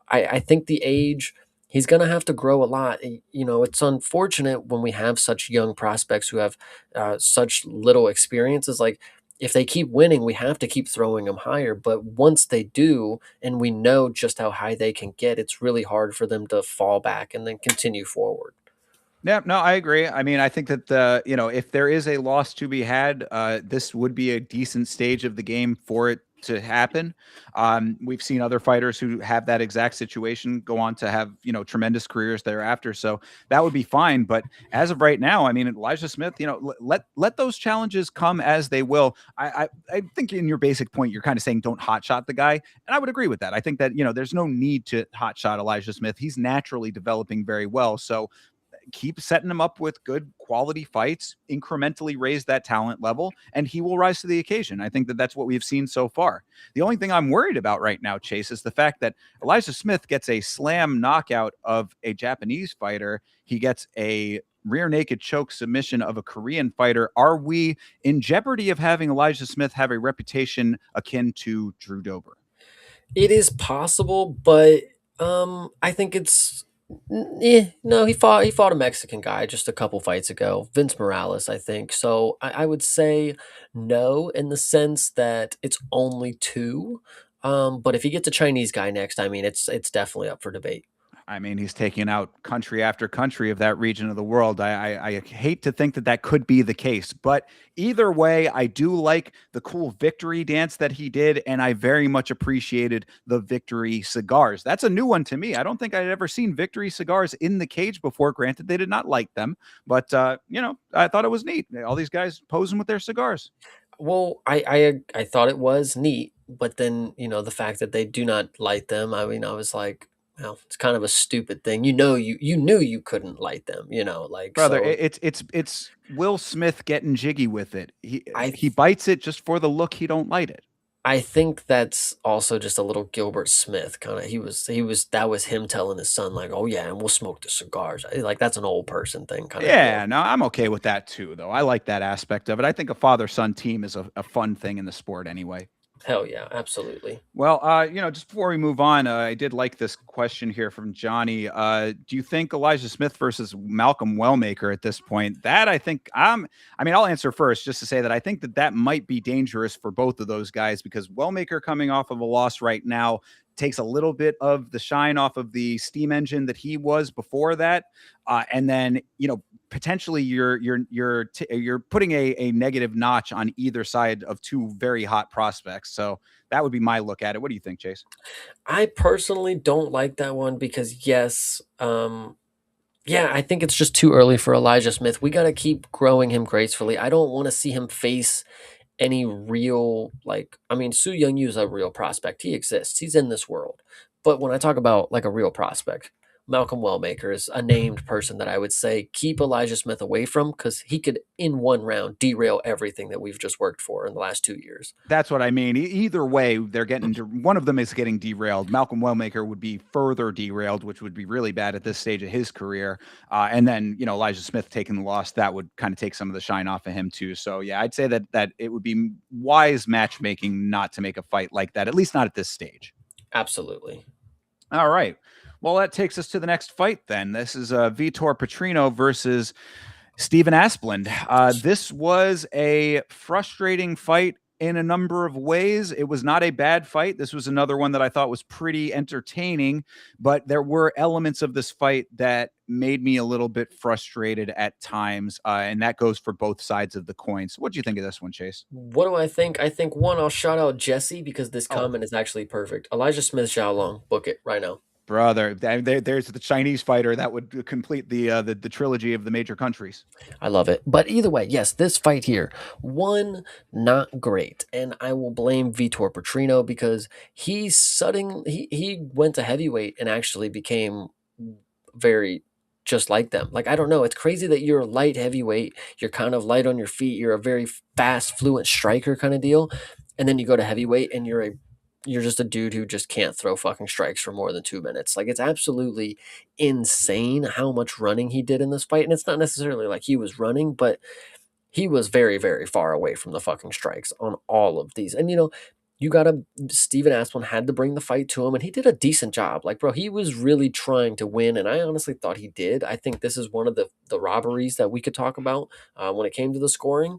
I think the age, he's going to have to grow a lot. It's unfortunate when we have such young prospects who have such little experiences. Like, if they keep winning, we have to keep throwing them higher. But once they do, and we know just how high they can get, it's really hard for them to fall back and then continue forward. Yeah, no, I agree. I mean, I think that if there is a loss to be had, this would be a decent stage of the game for it to happen. We've seen other fighters who have that exact situation go on to have, tremendous careers thereafter. So that would be fine. But as of right now, I mean, Elijah Smith, let those challenges come as they will. I think in your basic point, you're kind of saying don't hotshot the guy, and I would agree with that. I think that there's no need to hotshot Elijah Smith. He's naturally developing very well. So keep setting him up with good quality fights, incrementally raise that talent level, and he will rise to the occasion. I think that that's what we've seen so far. The only thing I'm worried about right now, Chase, is the fact that Elijah Smith gets a slam knockout of a Japanese fighter. He gets a rear naked choke submission of a Korean fighter. Are we in jeopardy of having Elijah Smith have a reputation akin to Drew Dober? It is possible, but I think it's no. He fought a Mexican guy just a couple fights ago, Vince Morales, I think. So I would say no in the sense that it's only two. But if he gets a Chinese guy next, I mean, it's definitely up for debate. I mean, he's taking out country after country of that region of the world. I hate to think that that could be the case, but either way, I do like the cool victory dance that he did, and I very much appreciated the victory cigars. That's a new one to me. I don't think I'd ever seen victory cigars in the cage before. Granted, they did not like them, but I thought it was neat. All these guys posing with their cigars. Well, I thought it was neat, but then the fact that they do not light them. I mean, I was like, well, it's kind of a stupid thing. You knew you couldn't light them. Like Brother, so. it's Will Smith getting jiggy with it. He I he bites it just for the look. He don't light it. I think that's also just a little Gilbert Smith kind of. He was that was him telling his son like, oh yeah, and we'll smoke the cigars. Like that's an old person thing kind of Yeah, deal. no, I'm okay with that too, though. I like that aspect of it. I think a father-son team is a fun thing in the sport anyway. Hell yeah, absolutely. Well, just before we move on, I did like this question here from Johnny. Do you think Elijah Smith versus Malcolm Wellmaker at this point? That I think I mean, I'll answer first just to say that I think that that might be dangerous for both of those guys because Wellmaker coming off of a loss right now takes a little bit of the shine off of the steam engine that he was before that, and then potentially you're putting a negative notch on either side of two very hot prospects. So that would be my look at it. What do you think, Chase? I personally don't like that one because yes, yeah, I think it's just too early for Elijah Smith. We got to keep growing him gracefully. I don't want to see him face any real like I mean Su Young Yu is a real prospect. He exists. He's in this world. But when I talk about like a real prospect, Malcolm Wellmaker is a named person that I would say keep Elijah Smith away from because he could in one round derail everything that we've just worked for in the last 2 years. That's what I mean. Either way, they're getting one of them is getting derailed. Malcolm Wellmaker would be further derailed, which would be really bad at this stage of his career. And then Elijah Smith taking the loss that would kind of take some of the shine off of him too. So yeah, I'd say that it would be wise matchmaking not to make a fight like that, at least not at this stage. Absolutely. All right. Well, that takes us to the next fight. Then this is Vitor Petrino versus Steven Asplund. This was a frustrating fight in a number of ways. It was not a bad fight. This was another one that I thought was pretty entertaining, but there were elements of this fight that made me a little bit frustrated at times, and that goes for both sides of the coin. So, what do you think of this one, Chase? What do I think? I think one, I'll shout out Jesse because this Oh, comment is actually perfect. Elijah Smith Xiaolong, book it right now. brother, there's the Chinese fighter that would complete the trilogy of the major countries. I love it. But either way, yes, this fight here, one, not great. And I will blame Vitor Petrino because he went to heavyweight and actually became very just like them. Like, I don't know. It's crazy that you're a light heavyweight. You're kind of light on your feet. You're a very fast, fluent striker kind of deal. And then you go to heavyweight and you're just a dude who just can't throw fucking strikes for more than 2 minutes. Like it's absolutely insane how much running he did in this fight. And it's not necessarily like he was running, but he was very, very far away from the fucking strikes on all of these. And you gotta Steven Asplund had to bring the fight to him and he did a decent job. Like, bro, he was really trying to win, and I honestly thought he did. I think this is one of the robberies that we could talk about when it came to the scoring.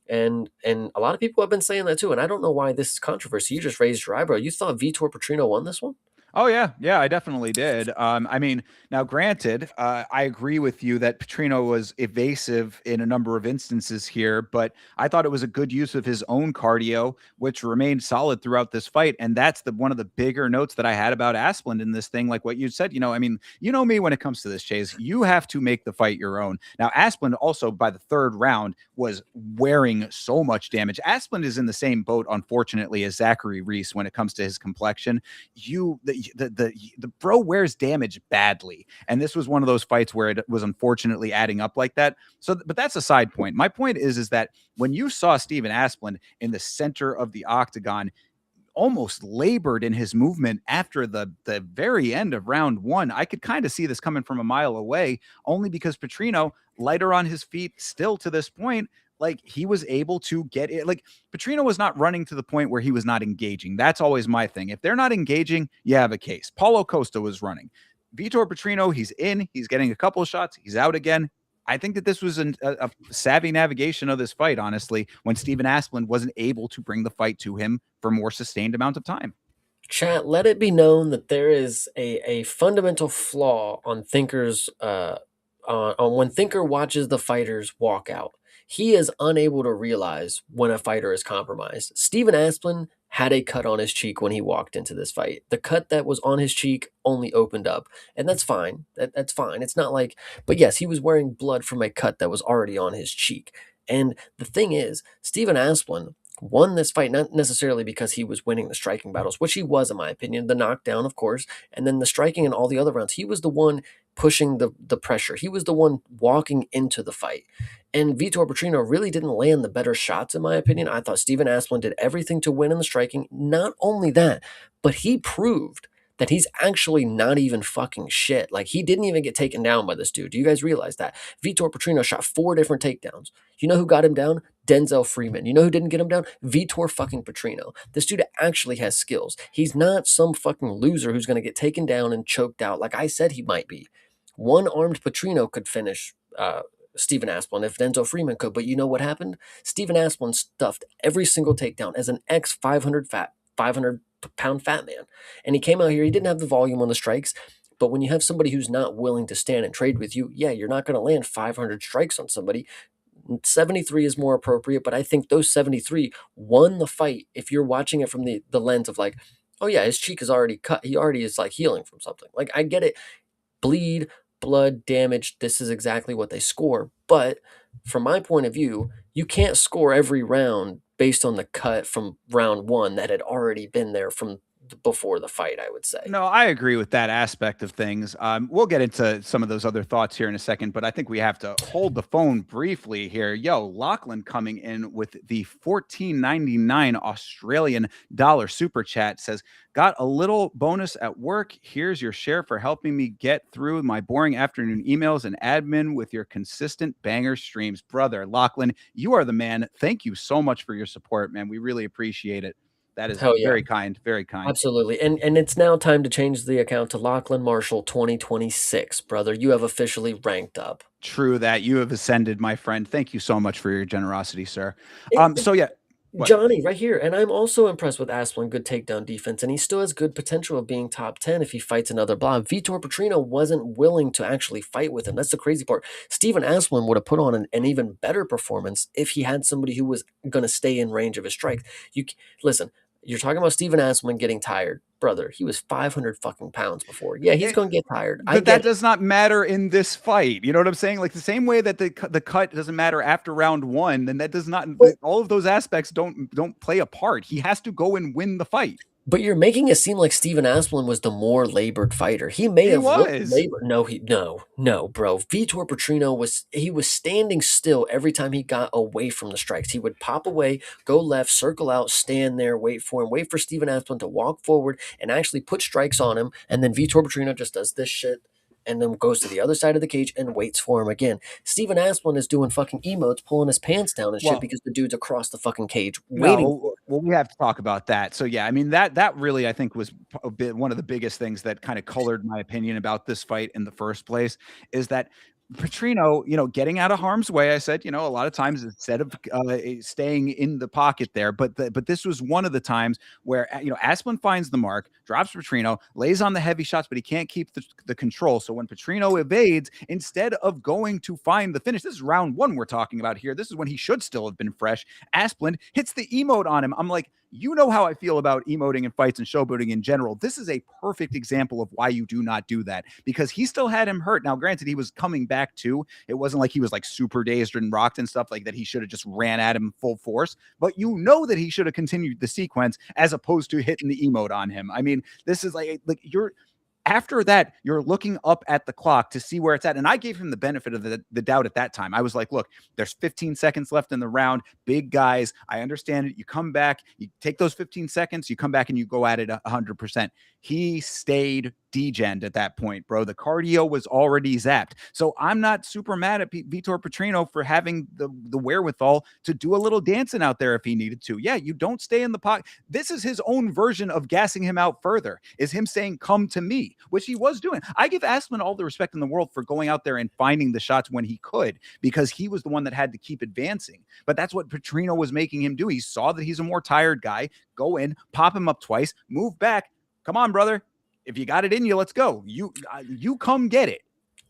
And a lot of people have been saying that too. And I don't know why this is controversy. You just raised your eyebrow. You thought Vitor Petrino won this one? Oh yeah, I definitely did. I mean, now granted, I agree with you that Petrino was evasive in a number of instances here, but I thought it was a good use of his own cardio, which remained solid throughout this fight. And that's the one of the bigger notes that I had about Asplund in this thing. Like what you said, I mean, you know me when it comes to this, Chase. You have to make the fight your own. Now, Asplund also by the third round was wearing so much damage. Asplund is in the same boat, unfortunately, as Zachary Reese when it comes to his complexion. The bro wears damage badly, and this was one of those fights where it was unfortunately adding up like that. So but that's a side point. My point is that when you saw Steven Asplund in the center of the octagon almost labored in his movement after the very end of round one, I could kind of see this coming from a mile away, only because Petrino, lighter on his feet still to this point, like he was able to get it. Like Petrino was not running to the point where he was not engaging. That's always my thing. If they're not engaging, you have a case. Paulo Costa was running. Vitor Petrino, he's in, he's getting a couple of shots, he's out again. I think that this was a savvy navigation of this fight, honestly, when Steven Asplund wasn't able to bring the fight to him for more sustained amount of time. Chat, let it be known that there is a fundamental flaw on Thinker's on when Thinker watches the fighters walk out. He is unable to realize when a fighter is compromised. Steven Asplin had a cut on his cheek when he walked into this fight. The cut that was on his cheek only opened up, and that's fine. That's fine. It's not like, but yes, he was wearing blood from a cut that was already on his cheek. And the thing is, Steven Asplin won this fight not necessarily because he was winning the striking battles, which he was, in my opinion, the knockdown, of course, and then the striking and all the other rounds. He was the one pushing the pressure. He was the one walking into the fight. And Vitor Petrino really didn't land the better shots, in my opinion. I thought Steven Asplin did everything to win in the striking. Not only that, but he proved that he's actually not even fucking shit. Like, he didn't even get taken down by this dude. Do you guys realize that? Vitor Petrino shot 4 different takedowns. You know who got him down? Denzel Freeman. You know who didn't get him down? Vitor fucking Petrino. This dude actually has skills. He's not some fucking loser who's going to get taken down and choked out like I said he might be. One-armed Petrino could finish Steven Asplin if Denzel Freeman could, but you know what happened? Steven Asplin stuffed every single takedown as an ex 500 pound fat man. And he came out here, he didn't have the volume on the strikes, but when you have somebody who's not willing to stand and trade with you, yeah, you're not going to land 500 strikes on somebody. 73 is more appropriate, but I think those 73 won the fight if you're watching it from the lens of like, oh yeah, his cheek is already cut. He already is like healing from something. Like, I get it. Bleed, blood, damage, this is exactly what they score. But from my point of view, you can't score every round based on the cut from round one that had already been there from before the fight, I would say. No, I agree with that aspect of things. We'll get into some of those other thoughts here in a second, but I think we have to hold the phone briefly here. Yo, Lachlan coming in with the 14.99 Australian dollar super chat says, "Got a little bonus at work. Here's your share for helping me get through my boring afternoon emails and admin with your consistent banger streams." Brother, Lachlan, you are the man. Thank you so much for your support, man. We really appreciate it. That is Hell yeah. very kind, very kind. Absolutely. And it's now time to change the account to Lachlan Marshall 2026, brother. You have officially ranked up. True that. You have ascended, my friend. Thank you so much for your generosity, sir. And So yeah, what? Johnny, right here. And I'm also impressed with Asplin, good takedown defense, and he still has good potential of being top 10 if he fights another blob. Vitor Petrino wasn't willing to actually fight with him. That's the crazy part. Steven Asplin would have put on an even better performance if he had somebody who was going to stay in range of his strike. Listen, you're talking about Steven Asplin getting tired. Brother, he was 500 fucking pounds before. Yeah, he's Eh, going to get tired. I but that get it. does not matter in this fight. You know what I'm saying? Like the same way that the cut doesn't matter after round one, then that does not. But All of those aspects don't play a part. He has to go and win the fight. But you're making it seem like Steven Asplin was the more labored fighter. He may He have looked was. labored. No, bro. Vitor Petrino was standing still every time he got away from the strikes. He would pop away, go left, circle out, stand there, wait for him, wait for Steven Asplin to walk forward and actually put strikes on him. And then Vitor Petrino just does this shit and then goes to the other side of the cage and waits for him again. Steven Asplin is doing fucking emotes, pulling his pants down and shit Well, because the dude's across the fucking cage waiting for no, him. well, we have to talk about that. So yeah, I mean that really I think was a bit one of the biggest things that kind of colored my opinion about this fight in the first place is that Petrino, getting out of harm's way. I said, a lot of times instead of staying in the pocket there, but this was one of the times where Asplin finds the mark, drops Petrino, lays on the heavy shots, but he can't keep the control. So when Petrino evades, instead of going to find the finish, this is round one we're talking about here. This is when he should still have been fresh. Asplin hits the emote on him. I'm like, you know how I feel about emoting in fights and showboating in general. This is a perfect example of why you do not do that because he still had him hurt. Now, granted, he was coming back too. It wasn't like he was like super dazed and rocked and stuff like that. He should have just ran at him full force, but you know that he should have continued the sequence as opposed to hitting the emote on him. I mean, this is like you're after that, you're looking up at the clock to see where it's at. And I gave him the benefit of the doubt at that time. I was like, look, there's 15 seconds left in the round. Big guys, I understand it. You come back, you take those 15 seconds, you come back and you go at it 100%. He stayed degened at that point, bro. The cardio was already zapped. So I'm not super mad at Vitor Petrino for having the wherewithal to do a little dancing out there if he needed to. Yeah, you don't stay in the pocket. This is his own version of gassing him out further, is him saying, come to me, which he was doing. I give Asplin all the respect in the world for going out there and finding the shots when he could, because he was the one that had to keep advancing. But that's what Petrino was making him do. He saw that he's a more tired guy, go in, pop him up twice, move back, come on, brother. If you got it in you, let's go. You come get it.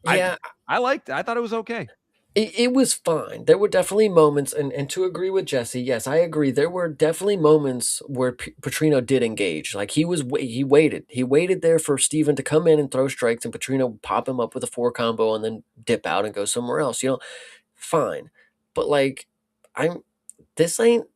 I Yeah, I liked it. I thought it was okay. it was fine. There were definitely moments, and to agree with Jesse, yes, I agree. There were definitely moments where Petrino did engage. Like he waited there for Steven to come in and throw strikes, and Petrino pop him up with a four combo, and then dip out and go somewhere else. Fine, but like I'm this ain't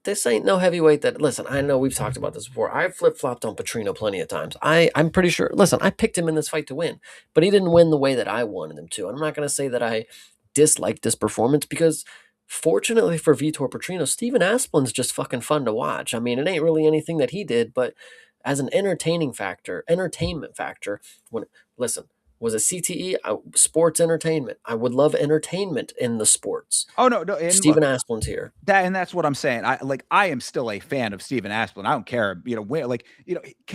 no heavyweight that listen, I know we've talked about this before. I've flip-flopped on Petrino plenty of times. I'm pretty sure listen, I picked him in this fight to win, but he didn't win the way that I wanted him to. I'm not gonna say that I disliked this performance because fortunately for Vitor Petrino, Steven Asplin's just fucking fun to watch. I mean, it ain't really anything that he did, but as an entertainment factor, when listen, was it CTE? Sports entertainment. I would love entertainment in the sports. Oh no, and Steven look, Asplin's here. that's what I'm saying. I am still a fan of Steven Asplin. I don't care, where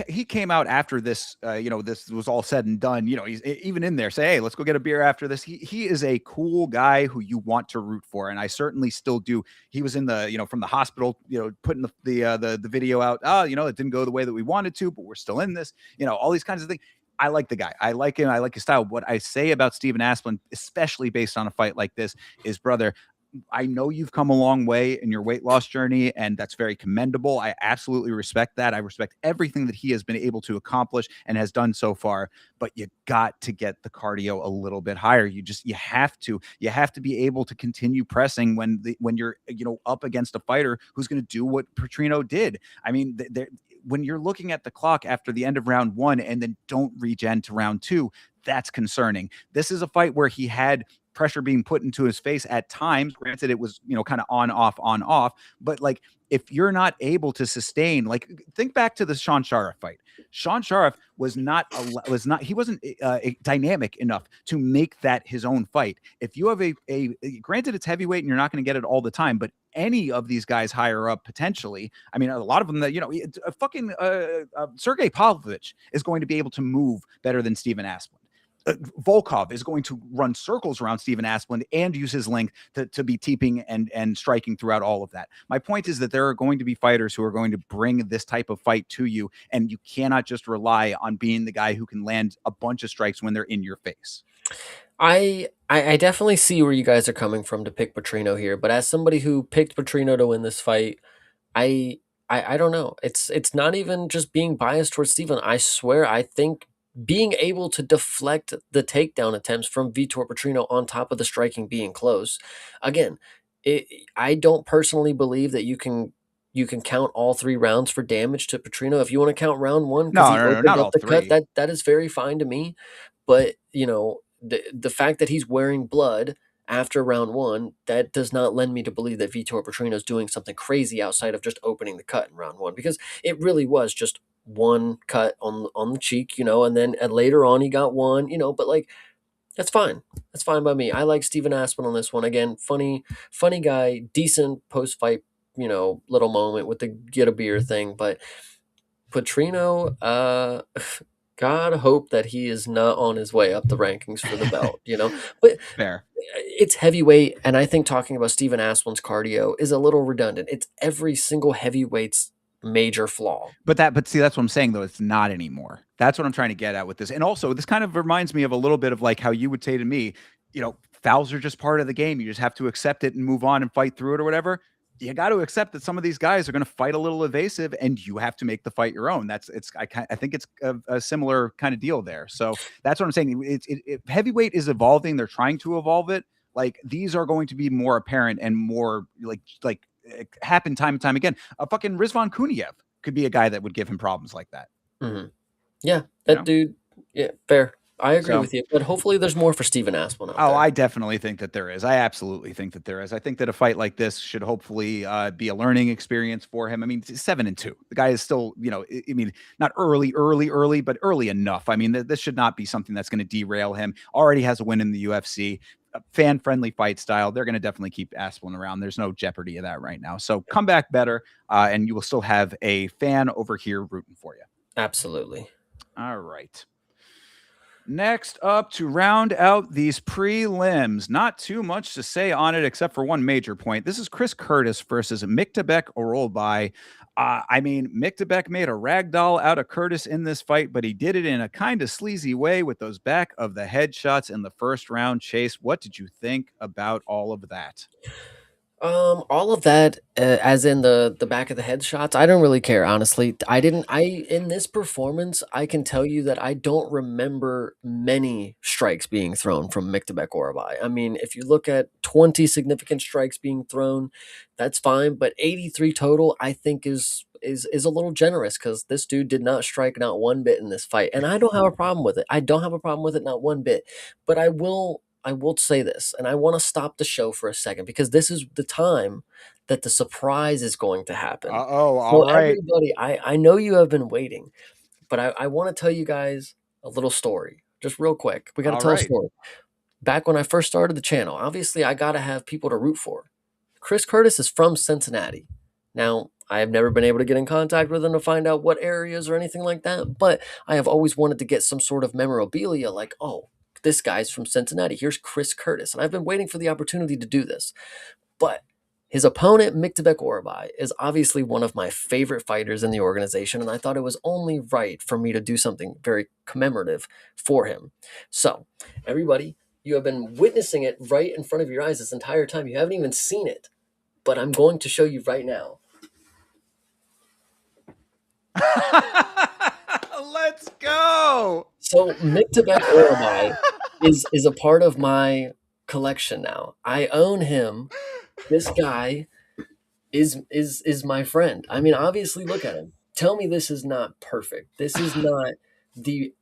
he came out after this, this was all said and done. He's even in there say, hey, let's go get a beer after this. He is a cool guy who you want to root for, and I certainly still do. He was in the from the hospital, putting the video out. Oh, it didn't go the way that we wanted to, but we're still in this. All these kinds of things. I like the guy. I like him. I like his style. What I say about Steven Asplin, especially based on a fight like this, is brother. I know you've come a long way in your weight loss journey, and that's very commendable. I absolutely respect that. I respect everything that he has been able to accomplish and has done so far, but you got to get the cardio a little bit higher. You have to. You have to be able to continue pressing when you're, up against a fighter who's going to do what Petrino did. I mean, when you're looking at the clock after the end of round one and then don't regen to round two, that's concerning. This is a fight where he had pressure being put into his face at times. Granted, it was, kind of on, off. But like, if you're not able to sustain, like, think back to the Sean Sharif fight. Sean Sharif he wasn't dynamic enough to make that his own fight. If you have granted it's heavyweight and you're not going to get it all the time, but any of these guys higher up potentially, I mean, a lot of them that, Sergey Pavlovich is going to be able to move better than Steven Asplin. Volkov is going to run circles around Steven Asplin and use his length to be teeping and striking throughout all of that. My point is that there are going to be fighters who are going to bring this type of fight to you, and you cannot just rely on being the guy who can land a bunch of strikes when they're in your face. I definitely see where you guys are coming from to pick Petrino here, but as somebody who picked Petrino to win this fight, I don't know. It's not even just being biased towards Steven. I swear, I think being able to deflect the takedown attempts from Vitor Petrino on top of the striking being close. Again, I don't personally believe that you can count all 3 rounds for damage to Petrino. If you want to count round one because No, he no, no, opened not up all the cut, three. that is very fine to me. But the fact that he's wearing blood after round one, that does not lend me to believe that Vitor Petrino is doing something crazy outside of just opening the cut in round one, because it really was just one cut on the cheek, and then later on he got one, but like that's fine. That's fine by me. I like Steven Aspen on this one. Again, funny guy, decent post fight, little moment with the get a beer thing, but Petrino, God hope that he is not on his way up the rankings for the belt, But Fair. it's heavyweight, and I think talking about Steven Asplin's cardio is a little redundant. It's every single heavyweight's major flaw. But see, that's what I'm saying though. It's not anymore. That's what I'm trying to get at with this. And also, this kind of reminds me of a little bit of like how you would say to me, fouls are just part of the game. You just have to accept it and move on and fight through it or whatever. You got to accept that some of these guys are going to fight a little evasive, and you have to make the fight your own. I think it's a similar kind of deal there. So that's what I'm saying. Heavyweight is evolving. They're trying to evolve it. Like, these are going to be more apparent and more like happen time and time again. A fucking Rizvan Kuniev could be a guy that would give him problems like that. Hmm. Yeah, You that know? dude. Yeah, fair. I agree So, with you, but hopefully there's more for Steven Asplin out oh, there. I definitely think that there is. I absolutely think that there is. I think that a fight like this should hopefully be a learning experience for him. I mean, 7-2. The guy is still, I mean, not early, but early enough. I mean, this should not be something that's going to derail him. Already has a win in the UFC. Fan-friendly fight style. They're going to definitely keep Asplin around. There's no jeopardy of that right now. So come back better, and you will still have a fan over here rooting for you. Absolutely. All right. Next up, to round out these prelims, not too much to say on it except for one major point. This is Chris Curtis versus Miktabek Orolbai. I mean, Mictebek made a rag doll out of Curtis in this fight, but he did it in a kind of sleazy way with those back of the head shots in the first round. Chase, what did you think about all of that? All of that, as in the back of the head shots, I don't really care, honestly. I didn't. I in this performance, I can tell you that I don't remember many strikes being thrown from Mictebek Orabai. I mean, if you look at 20 significant strikes being thrown, that's fine. But 83 total, I think is a little generous because this dude did not strike not one bit in this fight, and I don't have a problem with it. I don't have a problem with it, not one bit. But I will say this, and I want to stop the show for a second because this is the time that the surprise is going to happen. Oh, all So, right. everybody, I know you have been waiting, but I want to tell you guys a little story, just real quick. We got to All tell a right. story. Back when I first started the channel, obviously, I got to have people to root for. Chris Curtis is from Cincinnati. Now, I have never been able to get in contact with him to find out what areas or anything like that, but I have always wanted to get some sort of memorabilia like, oh, this guy's from Cincinnati. Here's Chris Curtis. And I've been waiting for the opportunity to do this. But his opponent, Mictebek Orabai, is obviously one of my favorite fighters in the organization, and I thought it was only right for me to do something very commemorative for him. So, everybody, you have been witnessing it right in front of your eyes this entire time. You haven't even seen it, but I'm going to show you right now. Let's go. So Mictebek Orabai is a part of my collection now. I own him. This guy is my friend. I mean, obviously, look at him. Tell me this is not perfect. This is not the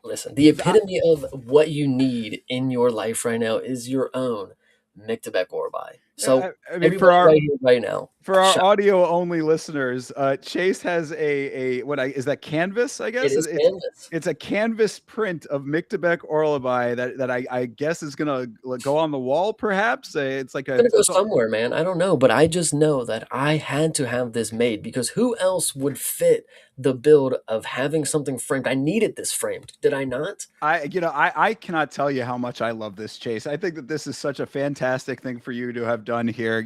listen. The epitome of what you need in your life right now is your own Mictebek Orabai. So I mean, everybody right here, right now, for our shout. audio only listeners, Chase has a what I is that canvas? I It guess is canvas. it's a canvas print of Mictebek Orlabai that I guess is gonna go on the wall. Perhaps it's like a Gonna go somewhere, man. I don't know, but I just know that I had to have this made because who else would fit the build of having something framed? I needed this framed. Did I not? I cannot tell you how much I love this, Chase. I think that this is such a fantastic thing for you to have done here.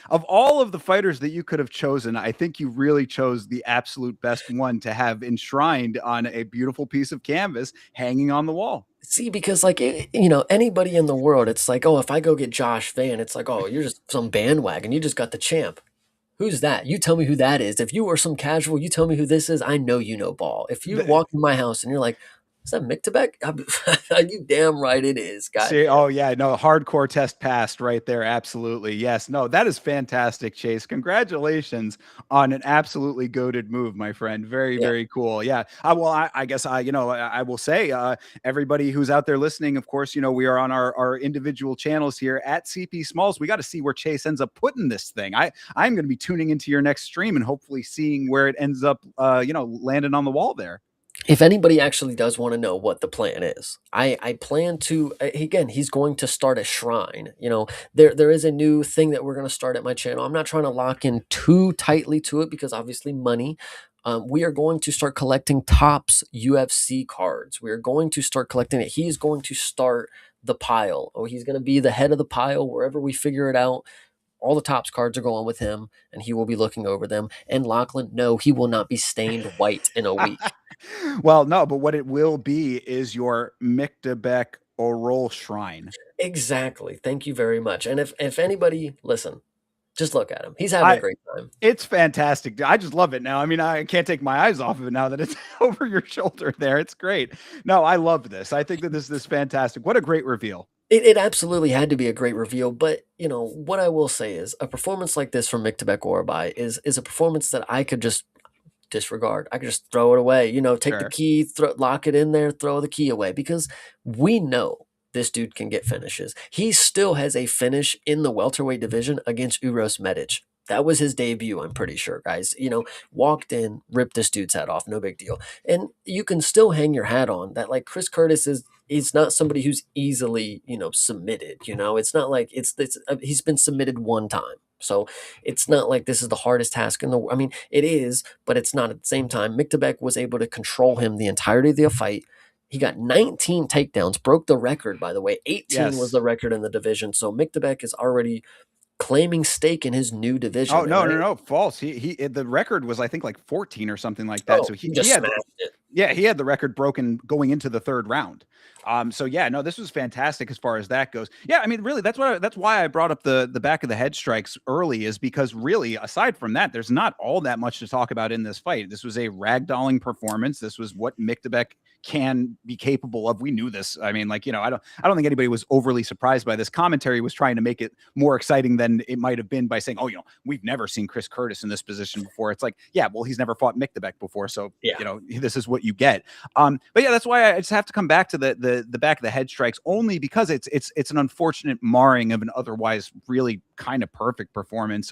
Of all of the fighters that you could have chosen, I think you really chose the absolute best one to have enshrined on a beautiful piece of canvas hanging on the wall. See, because like anybody in the world, it's like, oh, if I go get Josh Van, it's like, oh, you're just some bandwagon. You just got the champ. Who's that? You tell me who that is. If you were some casual, you tell me who this is. I know you know ball. If you The- walk in my house and you're like, is that Mictebek? You damn right it is. See, Goddamn. oh yeah, no, hardcore test passed right there. Absolutely. Yes. No, that is fantastic, Chase. Congratulations on an absolutely goated move, my friend. Very, Yeah. very cool. Yeah. I guess I will say, everybody who's out there listening, of course, we are on our individual channels here at CP Smalls. We got to see where Chase ends up putting this thing. I'm going to be tuning into your next stream and hopefully seeing where it ends up, landing on the wall there. If anybody actually does want to know what the plan is, I plan to again. He's going to start a shrine. There is a new thing that we're going to start at my channel. I'm not trying to lock in too tightly to it because obviously money. We are going to start collecting Topps UFC cards. We are going to start collecting it. He's going to start the pile. Oh, he's going to be the head of the pile wherever we figure it out. All the Topps cards are going with him, and he will be looking over them. And Lachlan, no, he will not be stained white in a week. Well, no, but what it will be is your Mictebek Oral Shrine. Exactly. Thank you very much. And if anybody listen, just look at him. He's having a I great time. It's fantastic. I just love it now. I mean, I can't take my eyes off of it now that it's over your shoulder there. It's great. No, I love this. I think that this is fantastic. What a great reveal. It absolutely had to be a great reveal, but what I will say is a performance like this from Mictebek Orabai is a performance that I could just disregard. I could just throw it away. Take the Sure. key, lock it in there, throw the key away because we know this dude can get finishes. He still has a finish in the welterweight division against Uros Medic. That was his debut, I'm pretty sure, guys. Walked in, ripped this dude's head off, no big deal. And you can still hang your hat on that. Like Chris Curtis is not somebody who's easily, submitted. It's not like he's been submitted one time. So it's not like this is the hardest task in the world. I mean, it is, but it's not at the same time. Mictebek was able to control him the entirety of the fight. He got 19 takedowns, broke the record, by the way. 18 was Yes. the record in the division. So Mictebek is already claiming stake in his new Oh, division. And no, no, no, false. The record was, I think, like 14 or something like that. oh, So he he just had, smashed it. yeah, he had the record broken going into the third round. So yeah, no, this was fantastic as far as that goes. Yeah, I mean, really, that's why I brought up the back of the head strikes early, is because really, aside from that, there's not all that much to talk about in this fight. This was a ragdolling performance. This was what Miktabek can be capable of. We knew this. I mean, like, I don't think anybody was overly surprised by this. Commentary was trying to make it more exciting than it might have been by saying, oh, we've never seen Chris Curtis in this position before. It's like, yeah, well, he's never fought Miktabek before, so Yeah. this is what you get. But yeah, that's why I just have to come back to the back of the head strikes, only because it's an unfortunate marring of an otherwise really kind of perfect performance.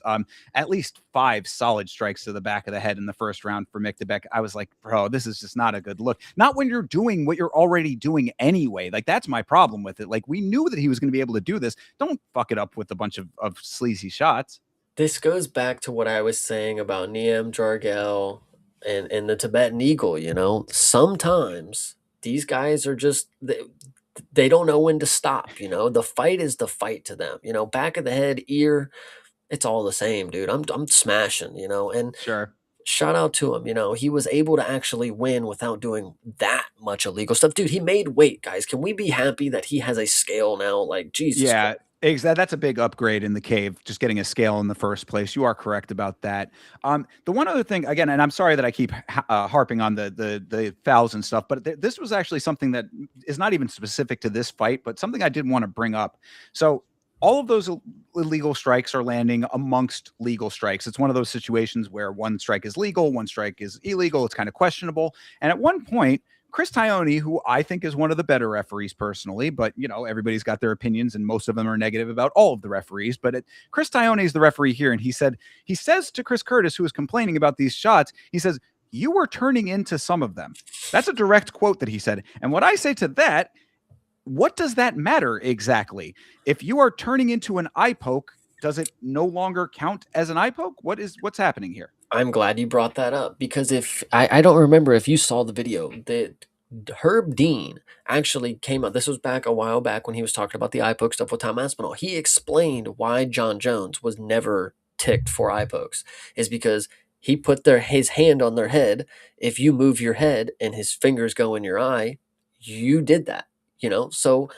At least 5 solid strikes to the back of the head in the first round for Miktabek. I was like, bro, this is just not a good look. Not when you're doing what you're already doing anyway. Like, that's my problem with it. Like, we knew that he was going to be able to do this. Don't fuck it up with a bunch of sleazy shots. This goes back to what I was saying about Niem Jargel and the Tibetan Eagle, Sometimes these guys are just they don't know when to stop. The fight is the fight to them. Back of the head, ear, it's all the same, dude. I'm smashing. And Sure. shout out to him. He was able to actually win without doing that much illegal stuff. Dude, he made weight, guys. Can we be happy that he has a scale now? Like, Jesus Yeah, Christ. that's a big upgrade in the cave, just getting a scale in the first place. You are correct about that. The one other thing, again, and I'm sorry that I keep harping on the fouls and stuff, but this was actually something that is not even specific to this fight, but something I did want to bring up. So all of those illegal strikes are landing amongst legal strikes. It's one of those situations where one strike is legal, one strike is illegal. It's kind of questionable. And at one point, Chris Tione, who I think is one of the better referees personally, but everybody's got their opinions and most of them are negative about all of the referees. But Chris Tione is the referee here, and he says to Chris Curtis, who is complaining about these shots, he says, "You were turning into some of them." That's a direct quote that he said. And what I say to that, what does that matter exactly? If you are turning into an eye poke, does it no longer count as an eye poke? What's happening here? I'm glad you brought that up because if I don't remember if you saw the video that Herb Dean actually came out. This was back a while back when he was talking about the eye poke stuff with Tom Aspinall. He explained why John Jones was never ticked for eye pokes is because he put his hand on their head. If you move your head and his fingers go in your eye, you did that. So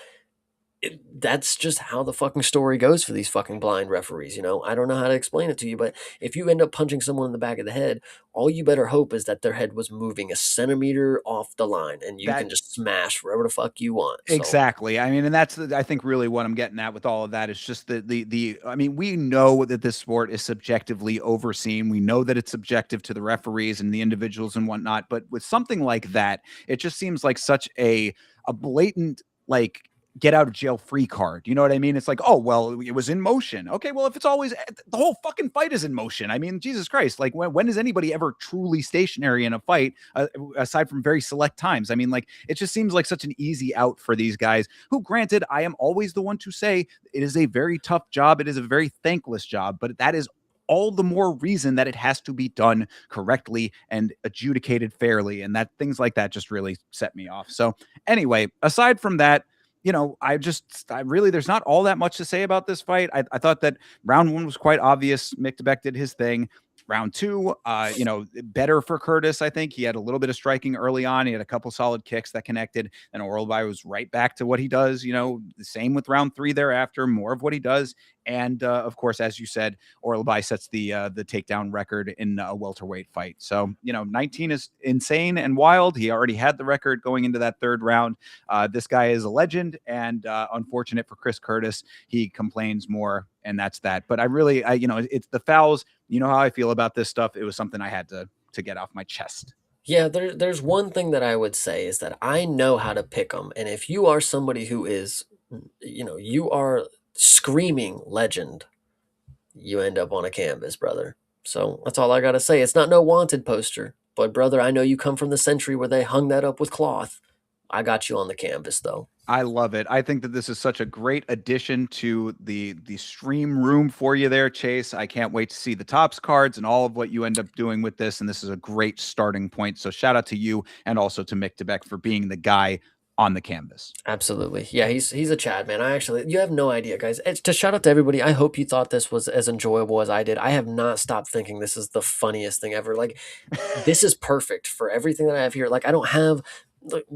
that's just how the fucking story goes for these fucking blind referees. I don't know how to explain it to you, but if you end up punching someone in the back of the head, all you better hope is that their head was moving a centimeter off the line and you That can just smash wherever the fuck you want. So Exactly. I mean, and that's I think really what I'm getting at with all of that is just the I mean, we know that this sport is subjectively overseen. We know that it's subjective to the referees and the individuals and whatnot. But with something like that, it just seems like such a blatant, like, get out of jail free card. You know what I mean? It's like, oh, well, it was in motion. Okay, well, if it's always the whole fucking fight is in motion. I mean, Jesus Christ, like, when is anybody ever truly stationary in a fight, aside from very select times? I mean, like, it just seems like such an easy out for these guys who, granted, I am always the one to say it is a very tough job. It is a very thankless job, but that is all the more reason that it has to be done correctly and adjudicated fairly. And that things like that just really set me off. So anyway, aside from that, I really, there's not all that much to say about this fight. I thought that round 1 was quite obvious. Miktabek did his thing. Round 2, better for Curtis. I think he had a little bit of striking early on. He had a couple solid kicks that connected. And Orlby was right back to what he does. The same with round 3 thereafter, more of what he does. And of course, as you said, Orlby sets the takedown record in a welterweight fight. So 19 is insane and wild. He already had the record going into that third round. This guy is a legend, and unfortunate for Chris Curtis, he complains more, and that's that. But it's the fouls. You know how I feel about this stuff. It was something I had to get off my chest. yeah, there's one thing that I would say is that I know how to pick them. And if you are somebody who is, you are screaming legend, you end up on a canvas, brother. So that's all I got to say. It's not no wanted poster, but brother, I know you come from the century where they hung that up with cloth. I got you on the canvas though. I love it. I think that this is such a great addition to the stream room for you there, Chase. I can't wait to see the tops cards and all of what you end up doing with this. And this is a great starting point. So shout out to you and also to Mick Debeck for being the guy on the canvas. Absolutely. Yeah, he's a Chad, man. You have no idea, guys. It's to shout out to everybody. I hope you thought this was as enjoyable as I did. I have not stopped thinking this is the funniest thing ever. Like, this is perfect for everything that I have here. Like, I don't have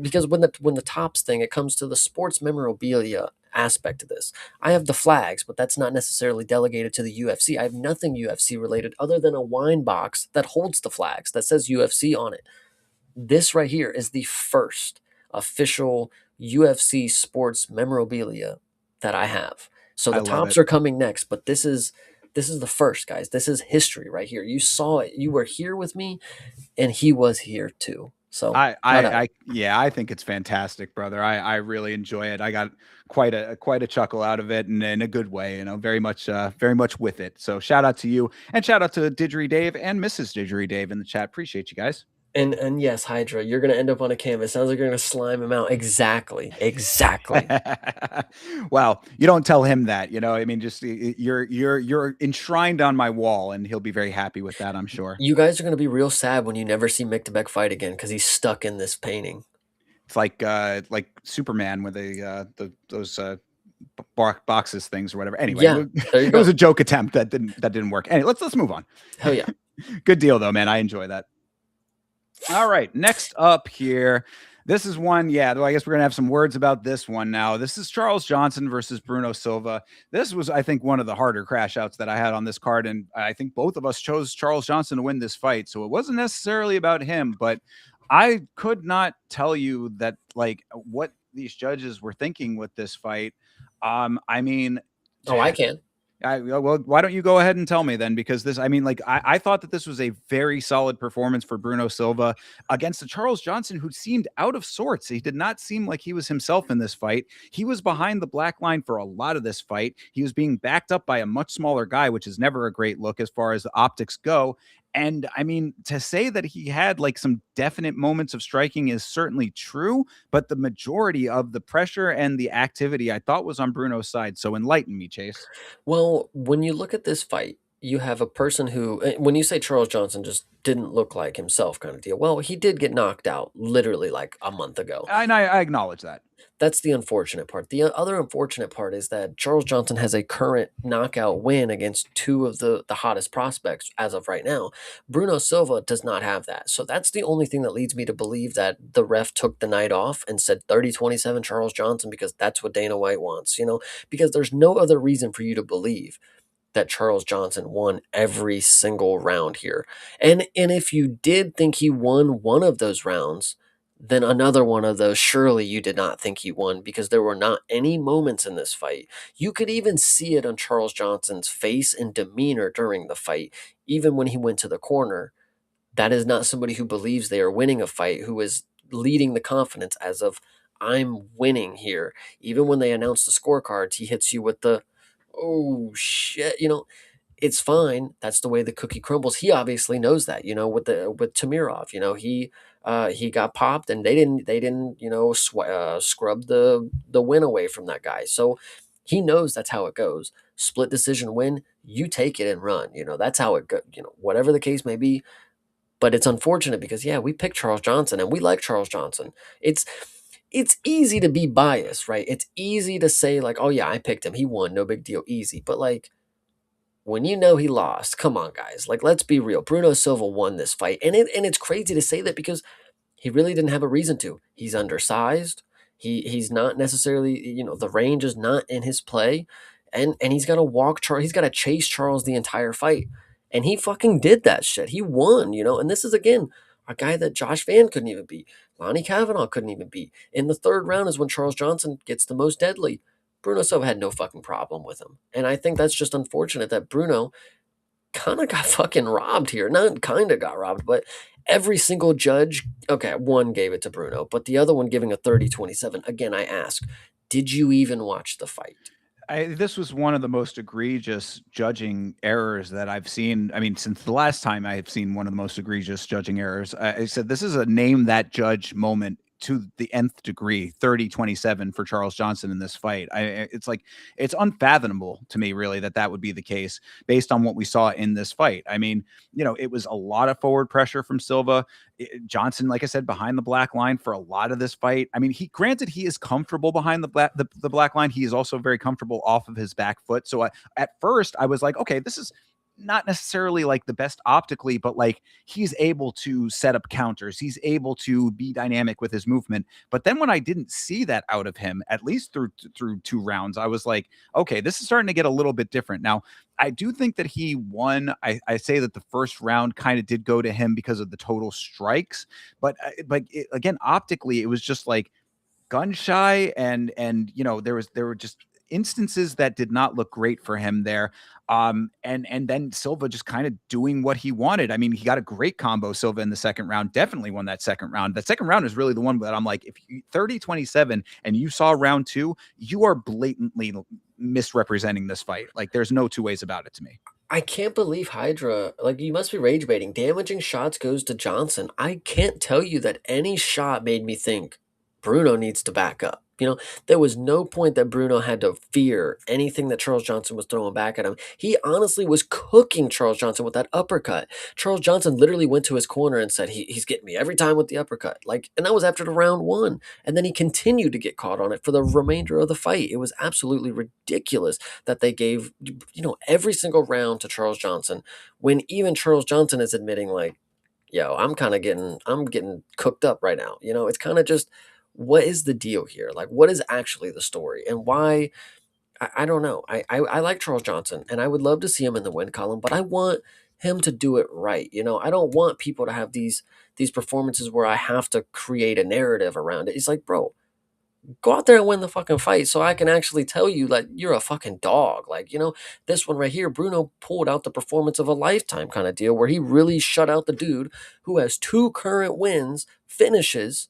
because when the tops thing, it comes to the sports memorabilia aspect of this. I have the flags, but that's not necessarily delegated to the UFC. I have nothing UFC related other than a wine box that holds the flags that says UFC on it. This right here is the first official UFC sports memorabilia that I have. So I the love tops it. are coming next, but this is the first, guys. This is history right here. You saw it. You were here with me, and he was here too. So shout out. Yeah, I think it's fantastic, brother. I really enjoy it. I got quite a chuckle out of it, and in a good way. Very much with it. So shout out to you, and shout out to Didgery Dave and Mrs. Didgery Dave in the chat. Appreciate you guys. And yes, Hydra, you're gonna end up on a canvas. Sounds like you're gonna slime him out. Exactly. Exactly. Well, you don't tell him that, I mean, just you're enshrined on my wall, and he'll be very happy with that, I'm sure. You guys are gonna be real sad when you never see Mick Beck fight again because he's stuck in this painting. It's like Superman with those boxes things or whatever. Anyway, Yeah, there you it was go. a joke attempt that didn't work. Anyway, let's move on. Hell yeah. Good deal though, man. I enjoy that. All right, next up here. This is one, yeah, though I guess we're going to have some words about this one now. This is Charles Johnson versus Bruno Silva. This was, I think, one of the harder crash outs that I had on this card, and I think both of us chose Charles Johnson to win this fight, so it wasn't necessarily about him, but I could not tell you that, like, what these judges were thinking with this fight. I mean, Oh, I can. well, why don't you go ahead and tell me then? Because this, I mean, like, I thought that this was a very solid performance for Bruno Silva against a Charles Johnson who seemed out of sorts. He did not seem like he was himself in this fight. He was behind the black line for a lot of this fight. He was being backed up by a much smaller guy, which is never a great look as far as the optics go. And I mean, to say that he had like some definite moments of striking is certainly true, but the majority of the pressure and the activity I thought was on Bruno's side. So enlighten me, Chase. Well, when you look at this fight, you have a person who, when you say Charles Johnson just didn't look like himself kind of deal, well, he did get knocked out literally like a month ago. And I acknowledge that. That's the unfortunate part. The other unfortunate part is that Charles Johnson has a current knockout win against two of the hottest prospects as of right now. Bruno Silva does not have that. So that's the only thing that leads me to believe that the ref took the night off and said 30-27 Charles Johnson because that's what Dana White wants, because there's no other reason for you to believe that Charles Johnson won every single round here. And if you did think he won one of those rounds, then another one of those surely you did not think he won because there were not any moments in this fight. You could even see it on Charles Johnson's face and demeanor during the fight, even when he went to the corner. That is not somebody who believes they are winning a fight, who is leading the confidence as of I'm winning here. Even when they announce the scorecards, he hits you with the oh shit, it's fine. That's the way the cookie crumbles. He obviously knows that, with Tamirov, he got popped and they didn't scrub the win away from that guy. So he knows that's how it goes. Split decision win, you take it and run. That's how it goes. Whatever the case may be. But it's unfortunate because yeah, we picked Charles Johnson and we like Charles Johnson. It's easy to be biased, right? It's easy to say like, oh yeah, I picked him. He won, no big deal, easy. But like when you know he lost, come on, guys. Like, let's be real. Bruno Silva won this fight. And it's crazy to say that because he really didn't have a reason to. He's undersized. He's not necessarily, the range is not in his play. And he's gotta walk Charles, he's gotta chase Charles the entire fight. And he fucking did that shit. He won, and this is again a guy that Josh Van couldn't even beat. Lonnie Kavanaugh couldn't even beat. In the third round is when Charles Johnson gets the most deadly. Bruno Silva had no fucking problem with him. And I think that's just unfortunate that Bruno kind of got fucking robbed here. Not kind of got robbed, but every single judge, okay, one gave it to Bruno, but the other one giving a 30-27. Again, I ask, did you even watch the fight? This was one of the most egregious judging errors that I've seen. I mean, since the last time I have seen one of the most egregious judging errors, I said this is a name that judge moment to the nth degree, 30-27 for Charles Johnson in this fight. It's like, it's unfathomable to me, really, that that would be the case based on what we saw in this fight. I mean, it was a lot of forward pressure from Silva. Johnson, like I said, behind the black line for a lot of this fight. I mean, he is comfortable behind the black line. He is also very comfortable off of his back foot. So at first I was like, okay, this is not necessarily like the best optically, but like he's able to set up counters. He's able to be dynamic with his movement. But then when I didn't see that out of him, at least through 2 rounds, I was like, okay, this is starting to get a little bit different. Now, I do think that he won. I say that the first round kind of did go to him because of the total strikes, but again, optically, it was just like gun shy, and there were just instances that did not look great for him there. And then Silva just kind of doing what he wanted. I mean, he got a great combo, Silva, in the second round, definitely won that second round. That second round is really the one that I'm like, if you 30-27 and you saw round two, you are blatantly misrepresenting this fight. Like, there's no two ways about it to me. I can't believe Hydra, like, you must be rage baiting. Damaging shots goes to Johnson. I can't tell you that any shot made me think Bruno needs to back up. There was no point that Bruno had to fear anything that Charles Johnson was throwing back at him. He honestly was cooking Charles Johnson with that uppercut. Charles Johnson literally went to his corner and said, he's getting me every time with the uppercut. Like, and that was after the round one. And then he continued to get caught on it for the remainder of the fight. It was absolutely ridiculous that they gave, every single round to Charles Johnson, when even Charles Johnson is admitting, like, yo, I'm getting cooked up right now. It's kind of just, what is the deal here? Like, what is actually the story, and why? I don't know. I like Charles Johnson, and I would love to see him in the win column, but I want him to do it right. I don't want people to have these performances where I have to create a narrative around it. It's like, bro, go out there and win the fucking fight so I can actually tell you like you're a fucking dog. Like, this one right here, Bruno pulled out the performance of a lifetime kind of deal where he really shut out the dude who has 2 current wins, finishes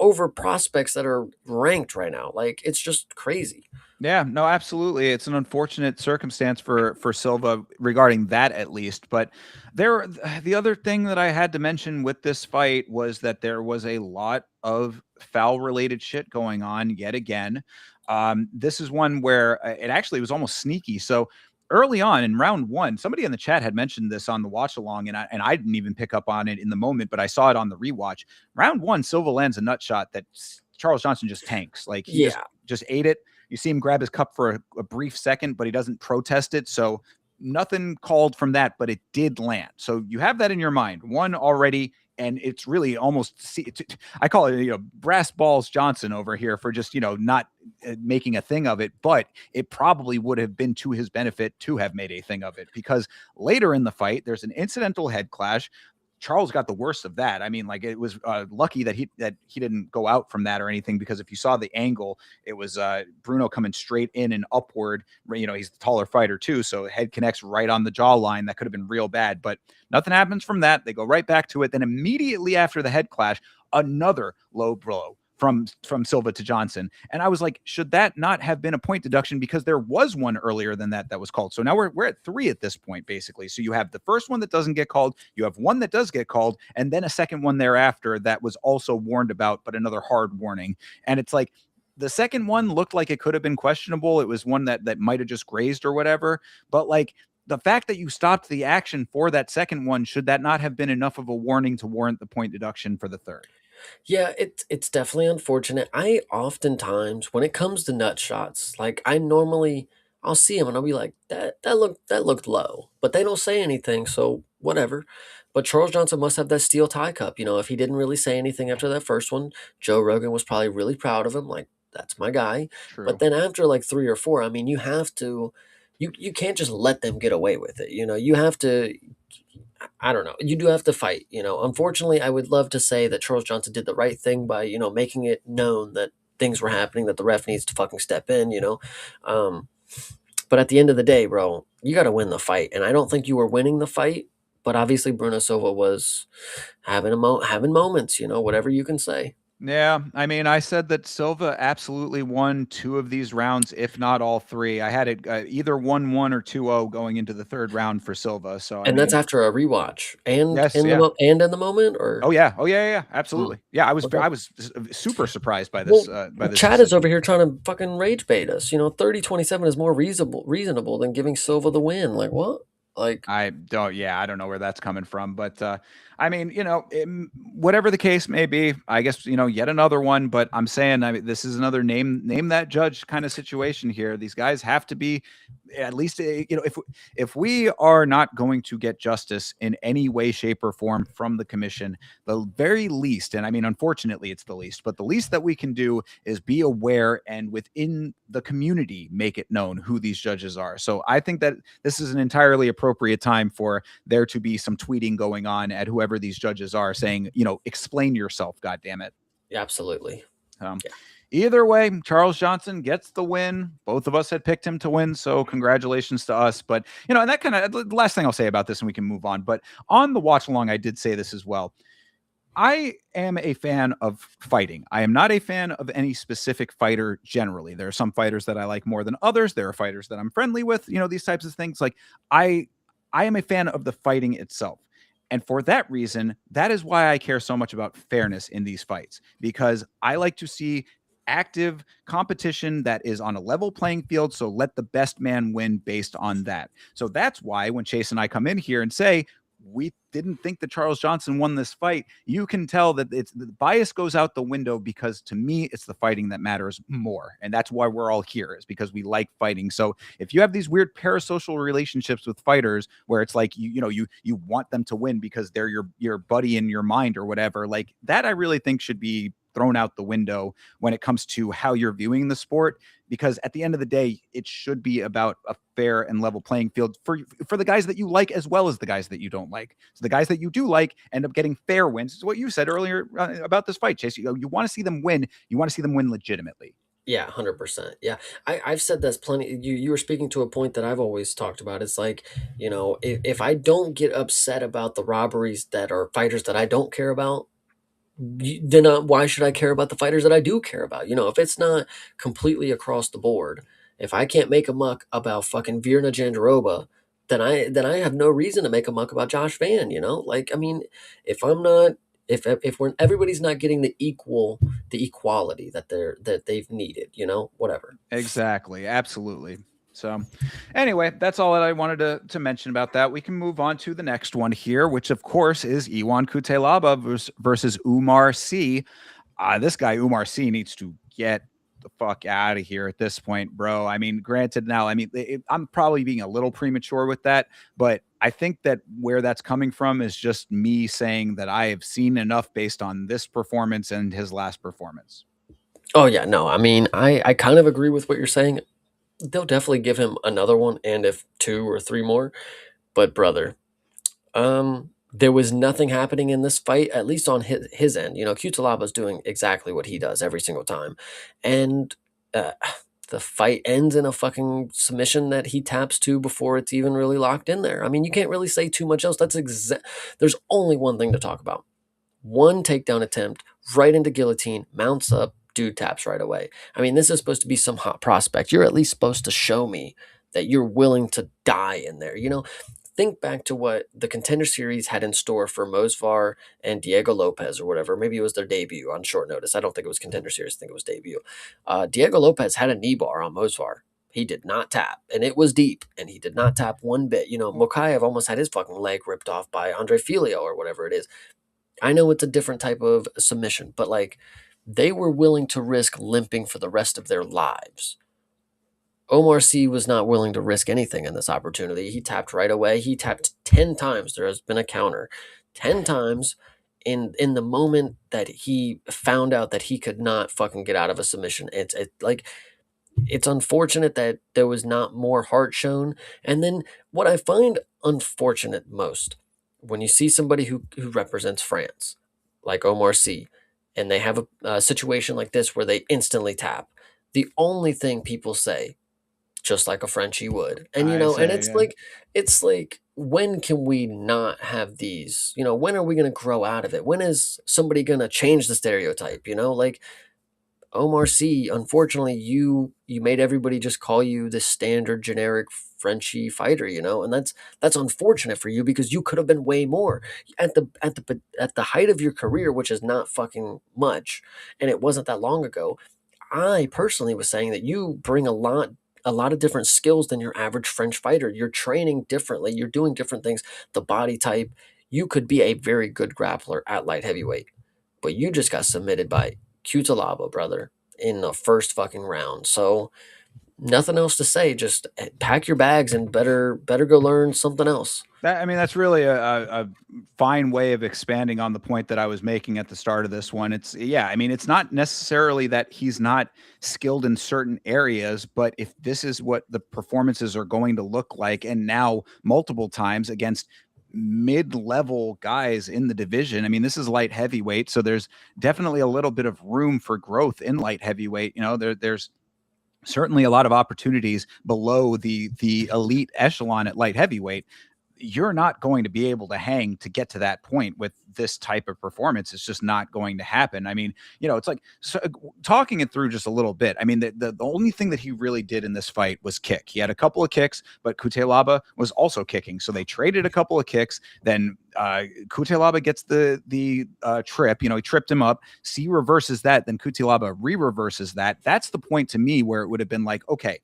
over prospects that are ranked right now. Like, it's just crazy. Yeah, no, absolutely. It's an unfortunate circumstance for Silva regarding that, at least. But the other thing that I had to mention with this fight was that there was a lot of foul related shit going on yet again. This is one where it actually was almost sneaky. So early on in round one, somebody in the chat had mentioned this on the watch along, and I didn't even pick up on it in the moment, but I saw it on the rewatch. Round one, Silva lands a nut shot that Charles Johnson just tanks. Like, he Yeah. just ate it. You see him grab his cup for a brief second, but he doesn't protest it. So nothing called from that, but it did land. So you have that in your mind. One already, and it's really almost, I call it, brass balls Johnson over here for just, not making a thing of it, but it probably would have been to his benefit to have made a thing of it, because later in the fight, there's an incidental head clash. Charles got the worst of that. I mean, like, it was lucky that he didn't go out from that or anything, because if you saw the angle, it was Bruno coming straight in and upward. He's the taller fighter too, so head connects right on the jawline. That could have been real bad, but nothing happens from that. They go right back to it. Then immediately after the head clash, another low blow from Silva to Johnson. And I was like, should that not have been a point deduction? Because there was one earlier than that was called. So now we're at 3 at this point, basically. So you have the first one that doesn't get called, you have one that does get called, and then a second one thereafter that was also warned about, but another hard warning. And it's like, the second one looked like it could have been questionable. It was one that might have just grazed or whatever. But like, the fact that you stopped the action for that second one, should that not have been enough of a warning to warrant the point deduction for the third? Yeah, it's definitely unfortunate. I oftentimes, when it comes to nut shots, like, I'll see them and I'll be like, that looked low, but they don't say anything, so whatever. But Charles Johnson must have that steel tie cup. If he didn't really say anything after that first one, Joe Rogan was probably really proud of him. Like, that's my guy. But True. then after like 3 or 4, I mean, you have to, you can't just let them get away with it. You have to, I don't know. You do have to fight. Unfortunately, I would love to say that Charles Johnson did the right thing by, making it known that things were happening, that the ref needs to fucking step in. Um, but at the end of the day, bro, you got to win the fight. And I don't think you were winning the fight, but obviously Bruno Silva was having moments, whatever you can say. Yeah, I mean, I said that Silva absolutely won two of these rounds, if not all three. I had it either 1-1 or 2-0 going into the third round for Silva. So, I And that's mean, after a rewatch and yes, yeah. in the moment, or Oh yeah. Oh yeah, yeah, yeah. Hmm, Absolutely. Yeah, okay. I was super surprised Well, by this Chad is decision. over here trying to fucking rage bait us. 30-27 is more reasonable than giving Silva the win. Like what? Like I don't, yeah, I don't know where that's coming from, but I mean, whatever the case may be, I guess yet another one. But I'm saying, I mean, this is another name that judge kind of situation here. These guys have to be at least, if we are not going to get justice in any way, shape, or form from the commission, the very least, and I mean, unfortunately, it's the least, but the least that we can do is be aware and within the community make it known who these judges are. So I think that this is an entirely appropriate time for there to be some tweeting going on at whoever these judges are saying, explain yourself, God damn it. absolutely. Um, Yeah. Either way, Charles Johnson gets the win. Both of us had picked him to win, so congratulations to us. But and that kind of the last thing I'll say about this, and we can move on. But on the watch along, I did say this as well. I am a fan of fighting. I am not a fan of any specific fighter generally. There are some fighters that I like more than others. There are fighters that I'm friendly with, these types of things. Like I I am a fan of the fighting itself. And for that reason, that is why I care so much about fairness in these fights because I like to see active competition that is on a level playing field. So let the best man win based on that. So that's why when Chase and I come in here and say, we didn't think that Charles Johnson won this fight. You can tell that it's the bias goes out the window because to me, it's the fighting that matters more. And that's why we're all here is because we like fighting. So if you have these weird parasocial relationships with fighters where it's like you want them to win because they're your buddy in your mind or whatever, like that I really think should be thrown out the window when it comes to how you're viewing the sport because at the end of the day it should be about a fair and level playing field for the guys that you like as well as the guys that you don't like. So the guys that you do like end up getting fair wins. It's what you said earlier about this fight, Chase. You want to see them win. You want to see them win legitimately. Yeah, 100%. Yeah. I've said this plenty. You were speaking to a point that I've always talked about. It's like, if I don't get upset about the robberies that are fighters that I don't care about, then why should I care about the fighters that I do care about? If it's not completely across the board, if I can't make a muck about fucking Virna Jandiroba, then I have no reason to make a muck about Josh Van. Like I mean, if I'm not if we're everybody's not getting the equality that they've needed, whatever. Exactly. Absolutely. So, anyway, that's all that I wanted to mention about that. We can move on to the next one here, which of course is Iwan Kutelaba versus Umar C. This guy Umar C needs to get the fuck out of here at this point, bro. I mean, granted, now I mean I'm probably being a little premature with that, but I think that where that's coming from is just me saying that I have seen enough based on this performance and his last performance. Oh yeah, no, I mean, I kind of agree with what you're saying. They'll definitely give him another one, and if two or three more. But brother, there was nothing happening in this fight, at least on his end. Cutalaba's doing exactly what he does every single time, and uh, the fight ends in a fucking submission that he taps to before it's even really locked in there. I mean, you can't really say too much else. There's only one thing to talk about. One takedown attempt, right into guillotine, mounts up, dude taps right away. I mean, this is supposed to be some hot prospect. You're at least supposed to show me that you're willing to die in there. Think back to what the Contender Series had in store for Mosvar and Diego Lopez or whatever. Maybe it was their debut on short notice. I don't think it was Contender Series. I think it was debut. Diego Lopez had a knee bar on Mosvar. He did not tap, and it was deep, and he did not tap one bit. Mokayev almost had his fucking leg ripped off by Andre Filio or whatever it is. I know it's a different type of submission, but like they were willing to risk limping for the rest of their lives. Omar C was not willing to risk anything in this opportunity. He tapped right away. He tapped 10 times. There has been a counter. 10 times in the moment that he found out that he could not fucking get out of a submission. It's unfortunate that there was not more heart shown. And then what I find unfortunate most when you see somebody who represents France, like Omar C, and they have a situation like this where they instantly tap, the only thing people say, just like a Frenchie would, and I and say, it's yeah. like, when can we not have these? You know, when are we going to grow out of it? When is somebody going to change the stereotype? You know, like Omar C, unfortunately, you made everybody just call you the standard generic Frenchy fighter, you know, and that's unfortunate for you because you could have been way more at the height of your career, which is not fucking much, and it wasn't that long ago. I personally was saying that you bring a lot of different skills than your average French fighter. You're training differently, you're doing different things, the body type. You could be a very good grappler at light heavyweight, but you just got submitted by Cutelaba, brother, in the first fucking round. So nothing else to say. Just pack your bags and better go learn something else. I mean, that's really a fine way of expanding on the point that I was making at the start of this one. It's, yeah, I mean, it's not necessarily that he's not skilled in certain areas, but if this is what the performances are going to look like, and now multiple times against mid-level guys in the division. I mean, this is light heavyweight, so there's definitely a little bit of room for growth in light heavyweight. You know, there's certainly a lot of opportunities below the elite echelon at light heavyweight. You're not going to be able to hang to get to that point with this type of performance. It's just not going to happen. I mean, you know, it's like, so, talking it through just a little bit. I mean, the only thing that he really did in this fight was kick. He had a couple of kicks, but Cutelaba was also kicking. So they traded a couple of kicks. Then Cutelaba gets the trip. You know, he tripped him up. C reverses that. Then Cutelaba re-reverses that. That's the point to me where it would have been like, okay,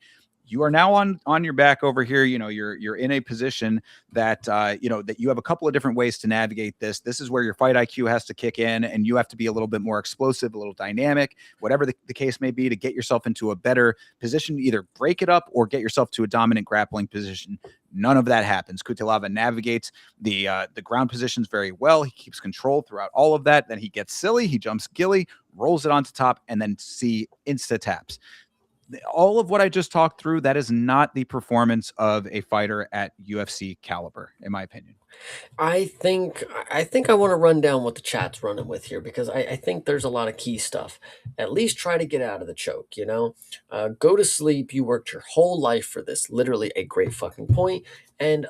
you are now on your back over here. You know, you're in a position that you know, that you have a couple of different ways to navigate this. This is where your fight IQ has to kick in, and you have to be a little bit more explosive, a little dynamic, whatever the case may be, to get yourself into a better position, either break it up or get yourself to a dominant grappling position. None of that happens. Cutelaba navigates the ground positions very well. He keeps control throughout all of that. Then he gets silly. He jumps Gilly, rolls it onto top, and then C insta taps. All of what I just talked through, that is not the performance of a fighter at UFC caliber, in my opinion. I think I want to run down what the chat's running with here because I think there's a lot of key stuff. At least try to get out of the choke, you know? Go to sleep. You worked your whole life for this. Literally a great fucking point. And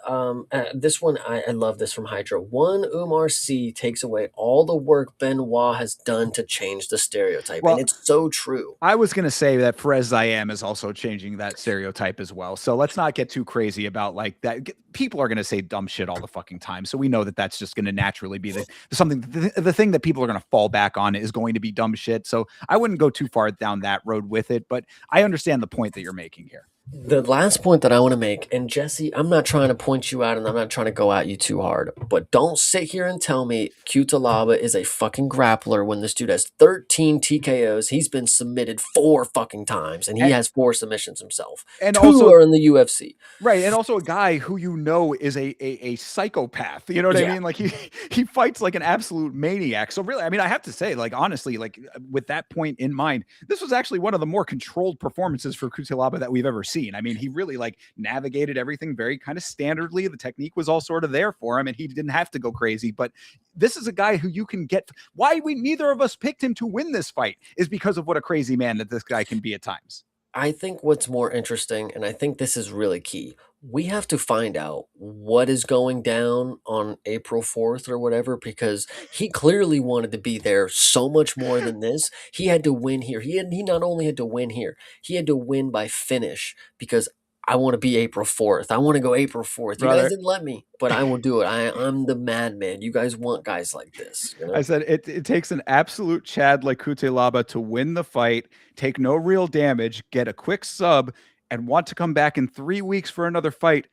this one, I love this from Hydra. One Umar C takes away all the work Benoit has done to change the stereotype. And Well, it's so true. I was going to say that Perez Zayam is also changing that stereotype as well. So let's not get too crazy about like that. People are going to say dumb shit all the fucking time. So we know that that's just going to naturally be the thing that people are going to fall back on is going to be dumb shit. So I wouldn't go too far down that road with it, but I understand the point that you're making here. The last point that I want to make, and Jesse, I'm not trying to point you out and I'm not trying to go at you too hard, but don't sit here and tell me Cutelaba is a fucking grappler when this dude has 13 TKOs. He's been submitted 4 fucking times and he And, has 4 submissions himself. and 2 also, are in the UFC. right, and also a guy who you know is a psychopath. You know what I Yeah. mean? Like he fights like an absolute maniac. So really, I mean, I have to say, like honestly, like with that point in mind, this was actually one of the more controlled performances for Cutelaba that we've ever seen. I mean, he really like navigated everything very kind of standardly. The technique was all sort of there for him, and he didn't have to go crazy. But this is a guy who you can get. Why we neither of us picked him to win this fight is because of what a crazy man that this guy can be at times. I think what's more interesting, and I think this is really key, we have to find out what is going down on April 4th or whatever, because he clearly wanted to be there so much more than this. He had to win here. He not only had to win here, he had to win by finish because I want to be April 4th. I want to go April 4th. You guys Brother, didn't let me, but I will do it. I'm the madman. You guys want guys like this, you I know? said it takes an absolute Chad like Kutelaba to win the fight, take no real damage, get a quick sub, and want to come back in 3 weeks for another fight,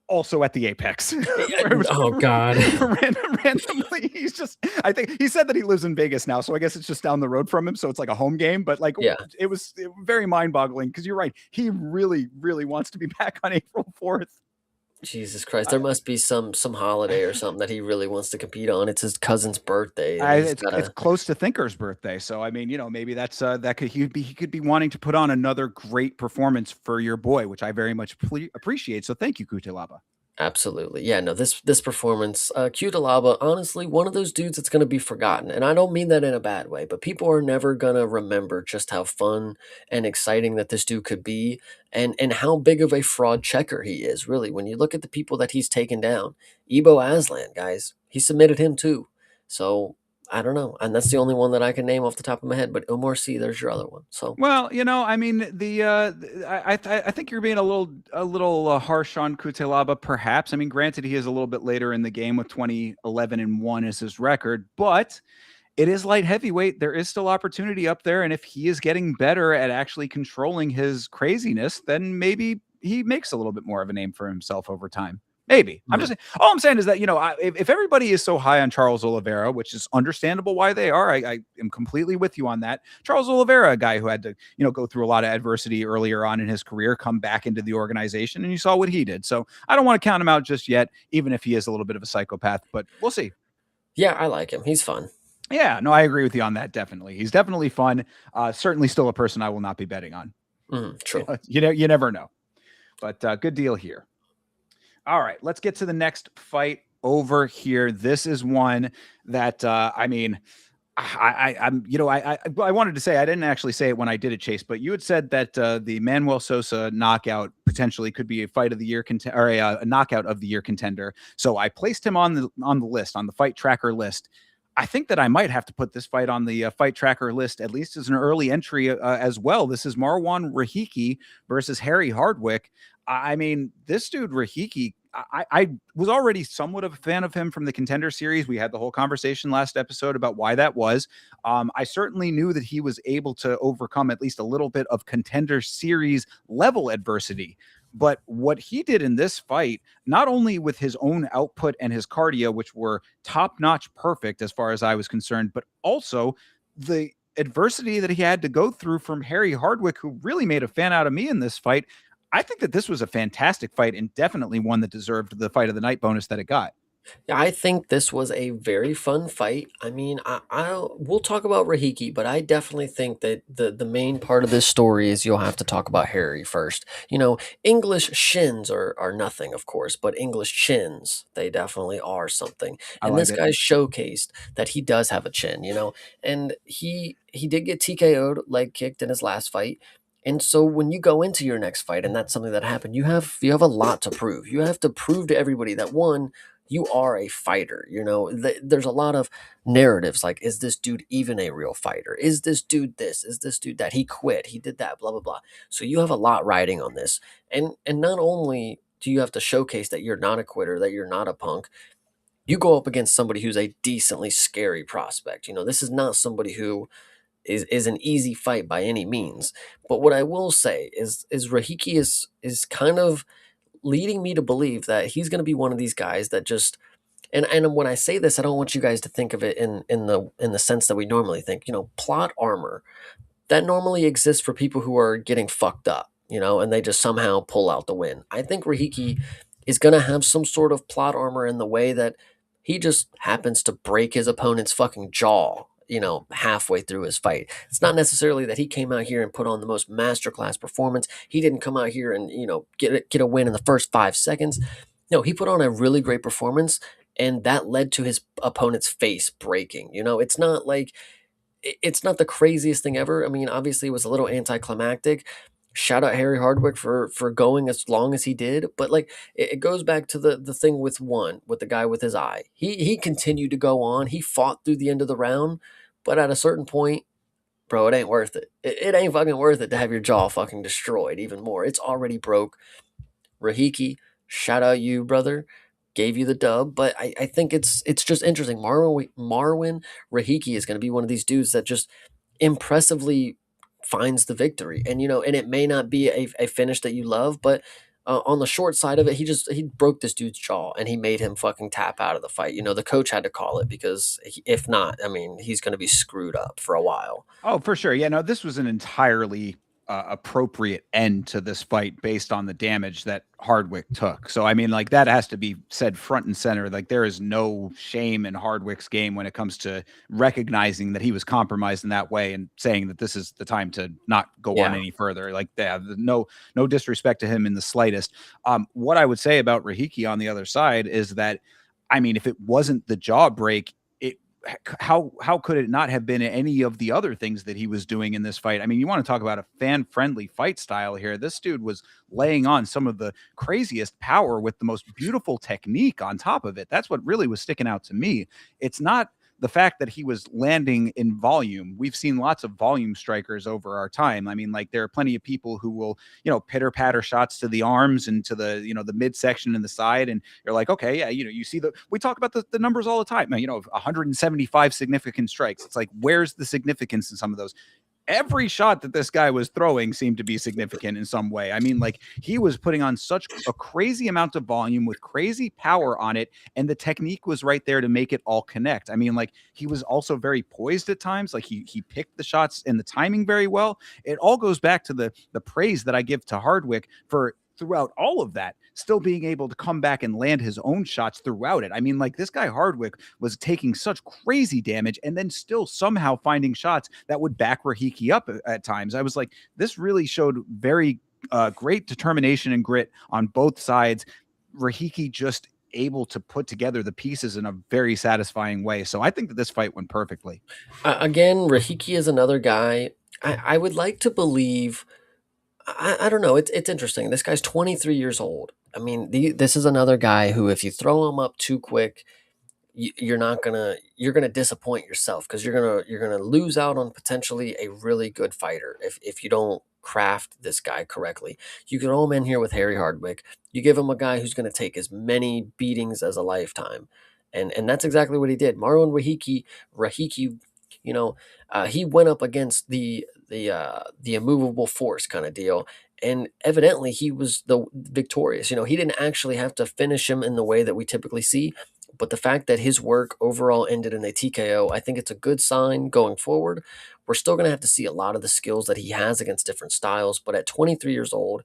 also at the Apex. Where it was Oh God. randomly, he's just, I think he said that he lives in Vegas now, so I guess it's just down the road from him. So it's like a home game, but like Yeah. it was very mind boggling because you're right. He really, really wants to be back on April 4th. Jesus Christ, there must be some holiday or something that he really wants to compete on. It's his cousin's birthday, and he's It's gotta. close to Thinker's birthday, so I mean, you know, maybe that's that could he could be wanting to put on another great performance for your boy, which I very much appreciate. So thank you, Kutelaba. Absolutely. Yeah, no, this performance, Cutelaba, honestly, one of those dudes that's gonna be forgotten. And I don't mean that in a bad way, but people are never gonna remember just how fun and exciting that this dude could be and how big of a fraud checker he is, really. When you look at the people that he's taken down, Ebo Aslan, guys, he submitted him too. So I don't know. And that's the only one that I can name off the top of my head. But Omar C, there's your other one. So Well, I mean, I think you're being a little harsh on Kutelaba, perhaps. I mean, granted, he is a little bit later in the game with 20-11-1 as his record, but it is light heavyweight. There is still opportunity up there, and if he is getting better at actually controlling his craziness, then maybe he makes a little bit more of a name for himself over time. Maybe. I'm yeah. just all I'm saying is that if everybody is so high on Charles Oliveira, which is understandable why they are, I am completely with you on that. Charles Oliveira, a guy who had to go through a lot of adversity earlier on in his career, come back into the organization, and you saw what he did. So I don't want to count him out just yet, even if he is a little bit of a psychopath. But we'll see. Yeah, I like him. He's fun. Yeah, no, I agree with you on that. Definitely, he's definitely fun. Certainly, still a person I will not be betting on. True. You never know. But good deal here. All right, let's get to the next fight over here. This is one that I mean, I'm I wanted to say I didn't actually say it when I did it, Chase, but you had said that the Manuel Sosa knockout potentially could be a fight of the year or a knockout of the year contender. So I placed him on the list, on the fight tracker list. I think that I might have to put this fight on the fight tracker list, at least as an early entry as well. This is Marwan Rahiki versus Harry Hardwick. I mean, this dude Rahiki, I was already somewhat of a fan of him from the Contender Series. We had the whole conversation last episode about why that was. I certainly knew that he was able to overcome at least a little bit of Contender Series level adversity. But what he did in this fight, not only with his own output and his cardio, which were top notch perfect as far as I was concerned, but also the adversity that he had to go through from Harry Hardwick, who really made a fan out of me in this fight. I think that this was a fantastic fight and definitely one that deserved the fight of the night bonus that it got. Yeah, I think this was a very fun fight. I mean, we'll talk about Rahiki, but I definitely think that the main part of this story is you'll have to talk about Harry first. English shins are nothing, of course, but English chins, they definitely are something. I And like this it. guy showcased that he does have a chin, and he did get TKO'd, leg kicked in his last fight. And so when you go into your next fight, and that's something that happened, you have a lot to prove. You have to prove to everybody that one, you are a fighter. There's a lot of narratives like, is this dude even a real fighter? Is this dude this? Is this dude that? He quit, he did that, blah blah blah. So you have a lot riding on this. And not only do you have to showcase that you're not a quitter, that you're not a punk, you go up against somebody who's a decently scary prospect. This is not somebody who is an easy fight by any means. But what I will say is Rahiki is kind of leading me to believe that he's going to be one of these guys that just, and when I say this, I don't want you guys to think of it in the sense that we normally think. Plot armor that normally exists for people who are getting fucked up, and they just somehow pull out the win. I think Rahiki is going to have some sort of plot armor in the way that he just happens to break his opponent's fucking jaw, halfway through his fight. It's not necessarily that he came out here and put on the most masterclass performance. He didn't come out here and, get a win in the first 5 seconds. No, he put on a really great performance, and that led to his opponent's face breaking. It's not like it's not the craziest thing ever. I mean, obviously, it was a little anticlimactic. Shout out Harry Hardwick for going as long as he did, but like it goes back to the thing with the guy with his eye. He continued to go on. He fought through the end of the round, but at a certain point, bro, it ain't worth it. It ain't fucking worth it to have your jaw fucking destroyed even more. It's already broke. Rahiki, shout out you, brother. Gave you the dub, but I think it's just interesting. Marwin Rahiki is going to be one of these dudes that just impressively finds the victory, and it may not be a finish that you love, but on the short side of it, he broke this dude's jaw and he made him fucking tap out of the fight. The coach had to call it because if not, I mean, he's going to be screwed up for a while. Oh, for sure. Yeah, no, this was an entirely appropriate end to this fight based on the damage that Hardwick took. So I mean, like that has to be said front and center. Like there is no shame in Hardwick's game when it comes to recognizing that he was compromised in that way and saying that this is the time to not go on Yeah. any further. Like yeah, no disrespect to him in the slightest. What I would say about Rahiki on the other side is that, I mean, if it wasn't the jaw break, it how could it not have been any of the other things that he was doing in this fight? I mean, you want to talk about a fan-friendly fight style here. This dude was laying on some of the craziest power with the most beautiful technique on top of it. That's what really was sticking out to me. It's not the fact that he was landing in volume. We've seen lots of volume strikers over our time. I mean, like there are plenty of people who will, pitter patter shots to the arms and to the, the midsection and the side. And you're like, okay, yeah, you see we talk about the numbers all the time, 175 significant strikes. It's like, where's the significance in some of those? Every shot that this guy was throwing seemed to be significant in some way. I mean, like he was putting on such a crazy amount of volume with crazy power on it, and the technique was right there to make it all connect. I mean, like he was also very poised at times. Like he picked the shots and the timing very well. It all goes back to the praise that I give to Hardwick for throughout all of that, still being able to come back and land his own shots throughout it. I mean, like this guy Hardwick was taking such crazy damage and then still somehow finding shots that would back Rahiki up at times. I was like, this really showed very great determination and grit on both sides. Rahiki just able to put together the pieces in a very satisfying way. So I think that this fight went perfectly. Again, Rahiki is another guy. I would like to believe. I don't know. It's interesting. This guy's 23 years old. I mean, this is another guy who, if you throw him up too quick, you're gonna disappoint yourself because you're gonna lose out on potentially a really good fighter if you don't craft this guy correctly. You can throw him in here with Harry Hardwick. You give him a guy who's gonna take as many beatings as a lifetime, and that's exactly what he did. Marwan Rahiki, he went up against the immovable force kind of deal. And evidently, he was the victorious. He didn't actually have to finish him in the way that we typically see, but the fact that his work overall ended in a TKO, I think it's a good sign going forward. We're still going to have to see a lot of the skills that he has against different styles, but at 23 years old,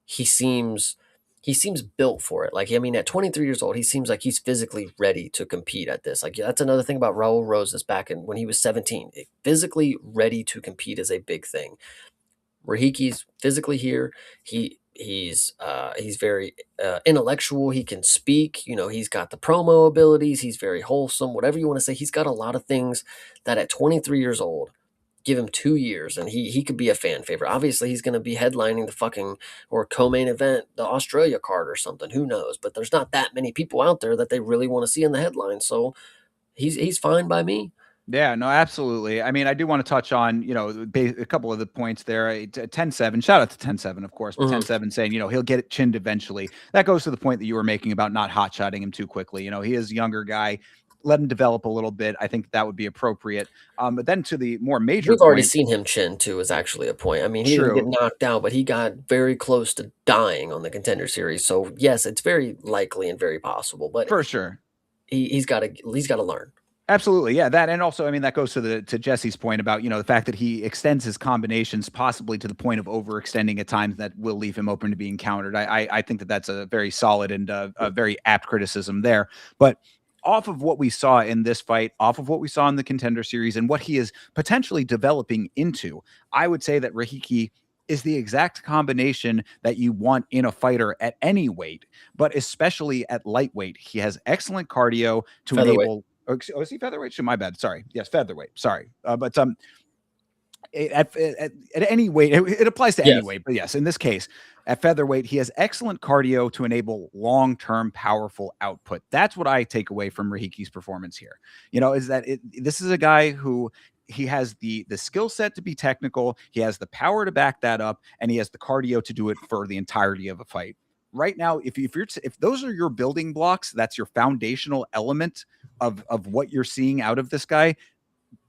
he seems he seems built for it. Like, I mean, at 23 years old, he seems like he's physically ready to compete at this. Like, that's another thing about Raul Rosas back in when he was 17. Physically ready to compete is a big thing. Rahiki's physically here. He's very intellectual. He can speak. He's got the promo abilities. He's very wholesome. Whatever you want to say, he's got a lot of things that at 23 years old, give him 2 years, and he could be a fan favorite. Obviously, he's going to be headlining the fucking or co-main event, the Australia card or something. Who knows? But there's not that many people out there that they really want to see in the headline. So he's fine by me. Yeah, no, absolutely. I mean, I do want to touch on, a couple of the points there. 10-7, shout out to 10-7, of course, but Mhm. 10-7 saying, he'll get it chinned eventually. That goes to the point that you were making about not hot-shotting him too quickly. He is a younger guy. Let him develop a little bit. I think that would be appropriate. But then to the more major We've already point, seen him chin too, is actually a point. I mean, he didn't get true, knocked out, but he got very close to dying on the Contender Series. So yes, it's very likely and very possible. But for sure. he's got to learn. Absolutely. Yeah. That, and also, I mean, that goes to Jesse's point about, the fact that he extends his combinations possibly to the point of overextending at times that will leave him open to being countered. I think that that's a very solid and a very apt criticism there. But off of what we saw in this fight, off of what we saw in the Contender Series and what he is potentially developing into, I would say that Rahiki is the exact combination that you want in a fighter at any weight, but especially at lightweight. He has excellent cardio to Featherweight. enable. Oh, is he featherweight? My bad. Sorry. Yes, featherweight. Sorry. But at any weight, it applies to any Yes. weight. But yes, in this case, at featherweight, he has excellent cardio to enable long-term powerful output. That's what I take away from Rahiki's performance here. Is that this is a guy who he has the skill set to be technical, he has the power to back that up, and he has the cardio to do it for the entirety of a fight. Right now, if those are your building blocks, that's your foundational element of what you're seeing out of this guy.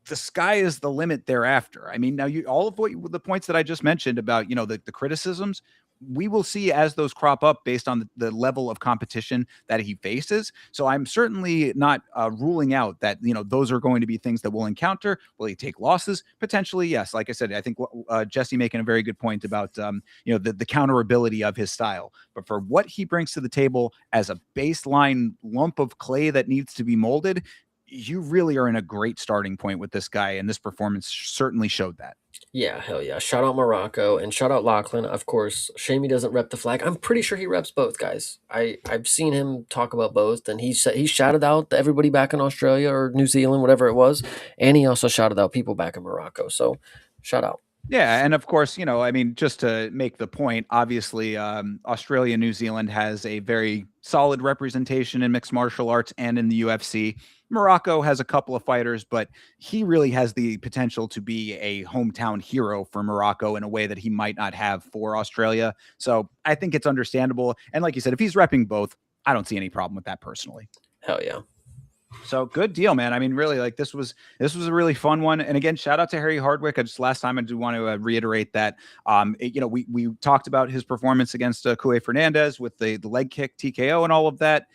The sky is the limit thereafter. I mean, now all of the points that I just mentioned about, the criticisms, we will see as those crop up based on the level of competition that he faces. So I'm certainly not ruling out that, those are going to be things that we'll encounter. Will he take losses? Potentially, yes. Like I said, I think Jesse making a very good point about the counterability of his style. But for what he brings to the table as a baseline lump of clay that needs to be molded, you really are in a great starting point with this guy, and this performance certainly showed that. Yeah, hell yeah. Shout out Morocco and shout out Lachlan. Of course, shame he doesn't rep the flag. I'm pretty sure he reps both guys. I've seen him talk about both, and he said he shouted out everybody back in Australia or New Zealand, whatever it was, and he also shouted out people back in Morocco. So, shout out. Yeah, and of course, I mean, just to make the point, obviously, Australia, New Zealand has a very solid representation in mixed martial arts and in the UFC. Morocco has a couple of fighters, but he really has the potential to be a hometown hero for Morocco in a way that he might not have for Australia. So I think it's understandable. And like you said, if he's repping both, I don't see any problem with that personally. Hell yeah. So good deal, man. I mean, really, like this was a really fun one. And again, shout out to Harry Hardwick. I just last time I do want to reiterate that we talked about his performance against Kue Fernandez with the leg kick TKO and all of that.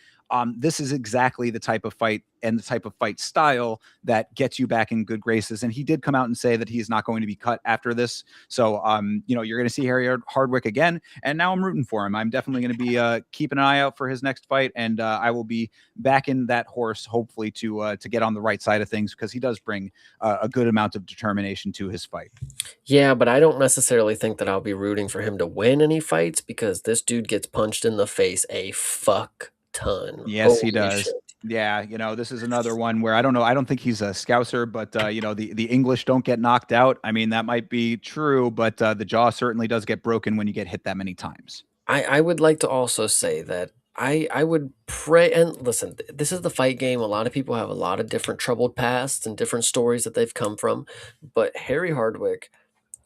This is exactly the type of fight and the type of fight style that gets you back in good graces. And he did come out and say that he's not going to be cut after this. So, you're going to see Harry Hardwick again. And now I'm rooting for him. I'm definitely going to be keeping an eye out for his next fight. And I will be back in that horse, hopefully, to get on the right side of things, because he does bring a good amount of determination to his fight. Yeah, but I don't necessarily think that I'll be rooting for him to win any fights because this dude gets punched in the face a fuck ton. Yes, he Holy does. shit. Yeah, this is another one where I don't know. I don't think he's a scouser, but the English don't get knocked out. I mean, that might be true, but the jaw certainly does get broken when you get hit that many times. I would like to also say that I would pray and listen, this is the fight game. A lot of people have a lot of different troubled pasts and different stories that they've come from. But Harry Hardwick,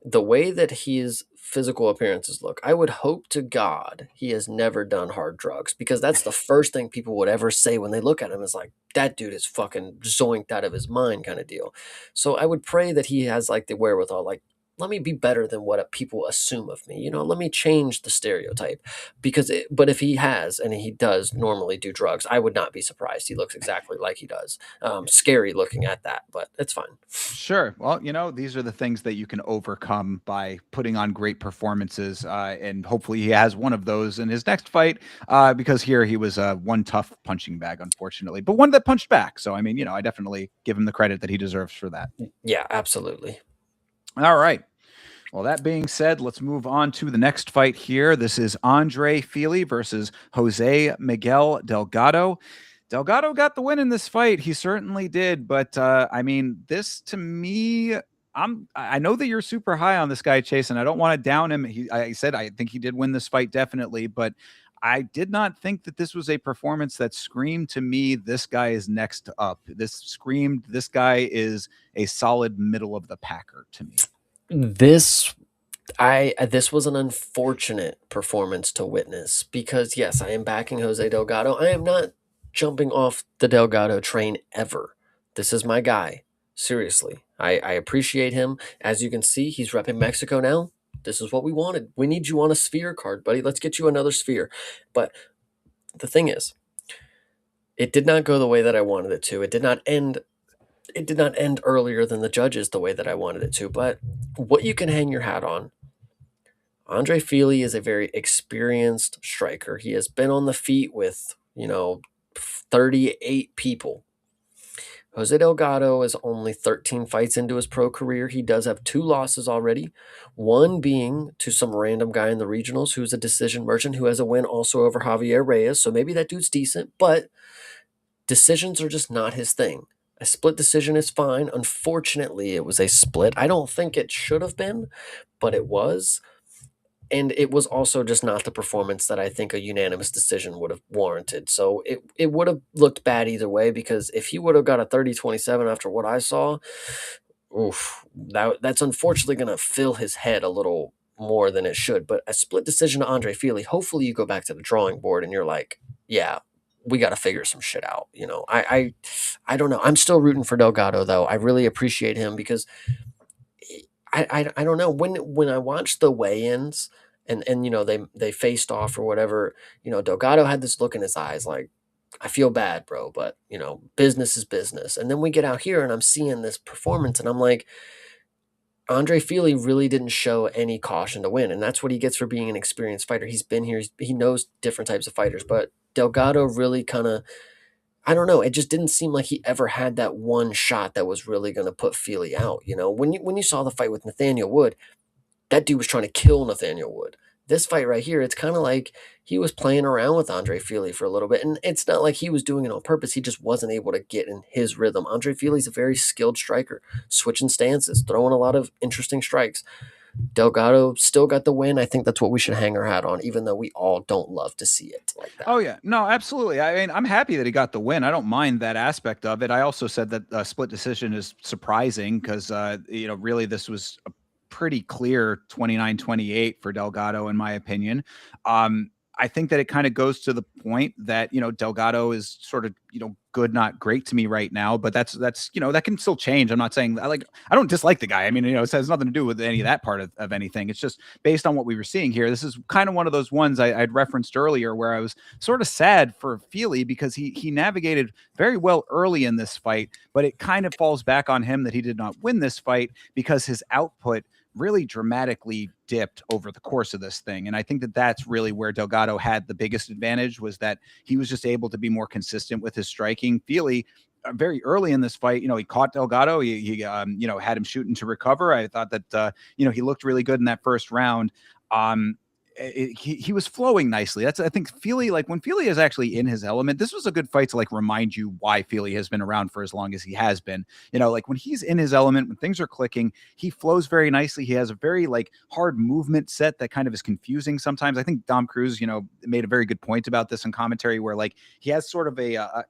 the way that his physical appearances look, I would hope to God he has never done hard drugs because that's the first thing people would ever say when they look at him is like, that dude is fucking zoinked out of his mind kind of deal. So I would pray that he has like the wherewithal, like, let me be better than what people assume of me. Let me change the stereotype but if he has, and he does normally do drugs, I would not be surprised. He looks exactly like he does. Scary looking at that, but it's fine. Sure. Well, these are the things that you can overcome by putting on great performances, and hopefully he has one of those in his next fight. Because here he was one tough punching bag, unfortunately, but one that punched back. So I mean, I definitely give him the credit that he deserves for that. Yeah, absolutely. All right. Well, that being said, let's move on to the next fight here. This is Andre Fili versus Jose Miguel Delgado. Delgado got the win in this fight. He certainly did. But I mean, this to me, I know that you're super high on this guy, Chase, and I don't want to down him. I said I think he did win this fight definitely, but I did not think that this was a performance that screamed to me, this guy is next up. This screamed, this guy is a solid middle of the packer to me. This was an unfortunate performance to witness because yes, I am backing Jose Delgado. I am not jumping off the Delgado train ever. This is my guy. Seriously. I appreciate him. As you can see, he's repping Mexico now. This is what we wanted. We need you on a sphere card, buddy. Let's get you another sphere. But the thing is, it did not go the way that I wanted it to. It did not end earlier than the judges the way that I wanted it to, but what you can hang your hat on, Andre Fili is a very experienced striker. He has been on the feet with, 38 people. Jose Delgado is only 13 fights into his pro career. He does have 2 losses already, one being to some random guy in the regionals who's a decision merchant who has a win also over Javier Reyes. So maybe that dude's decent, but decisions are just not his thing. A split decision is fine. Unfortunately, it was a split. I don't think it should have been, but it was. And it was also just not the performance that I think a unanimous decision would have warranted. So it would have looked bad either way because if he would have got a 30-27 after what I saw, that's unfortunately going to fill his head a little more than it should. But a split decision to Andre Fili, hopefully you go back to the drawing board and you're like, yeah, we got to figure some shit out. I don't know. I'm still rooting for Delgado though. I really appreciate him because I don't know when I watch the weigh-ins and they faced off or whatever. Delgado had this look in his eyes like, I feel bad, bro, but business is business. And then we get out here and I'm seeing this performance and I'm like, Andre Fili really didn't show any caution to win, and that's what he gets for being an experienced fighter. He's been here, he knows different types of fighters, but Delgado really kind of, I don't know, it just didn't seem like he ever had that one shot that was really going to put Fili out. When you saw the fight with Nathaniel Wood, that dude was trying to kill Nathaniel Wood. This fight right here, it's kind of like he was playing around with Andre Fili for a little bit. And it's not like he was doing it on purpose. He just wasn't able to get in his rhythm. Andre Fili's a very skilled striker, switching stances, throwing a lot of interesting strikes. Delgado still got the win. I think that's what we should hang our hat on, even though we all don't love to see it like that. Oh yeah, no, absolutely. I mean, I'm happy that he got the win. I don't mind that aspect of it. I also said that a split decision is surprising because really this was a pretty clear 29-28 for Delgado, in my opinion. I think that it kind of goes to the point that Delgado is sort of good, not great to me right now, but that's that can still change. I'm not saying I don't dislike the guy. I mean, it has nothing to do with any of that part of anything. It's just based on what we were seeing here. This is kind of one of those ones I'd referenced earlier where I was sort of sad for Fili because he navigated very well early in this fight, but it kind of falls back on him that he did not win this fight because his output really dramatically dipped over the course of this thing. And I think that that's really where Delgado had the biggest advantage, was that he was just able to be more consistent with his striking. Fili, very early in this fight, he caught Delgado. He had him shooting to recover. I thought that, he looked really good in that first round. He was flowing nicely. That's, I think, Fili, like when Fili is actually in his element, this was a good fight to like remind you why Fili has been around for as long as he has been. Like when he's in his element, when things are clicking, he flows very nicely. He has a very like hard movement set that kind of is confusing sometimes. I think Dom Cruz, made a very good point about this in commentary, where like he has sort of a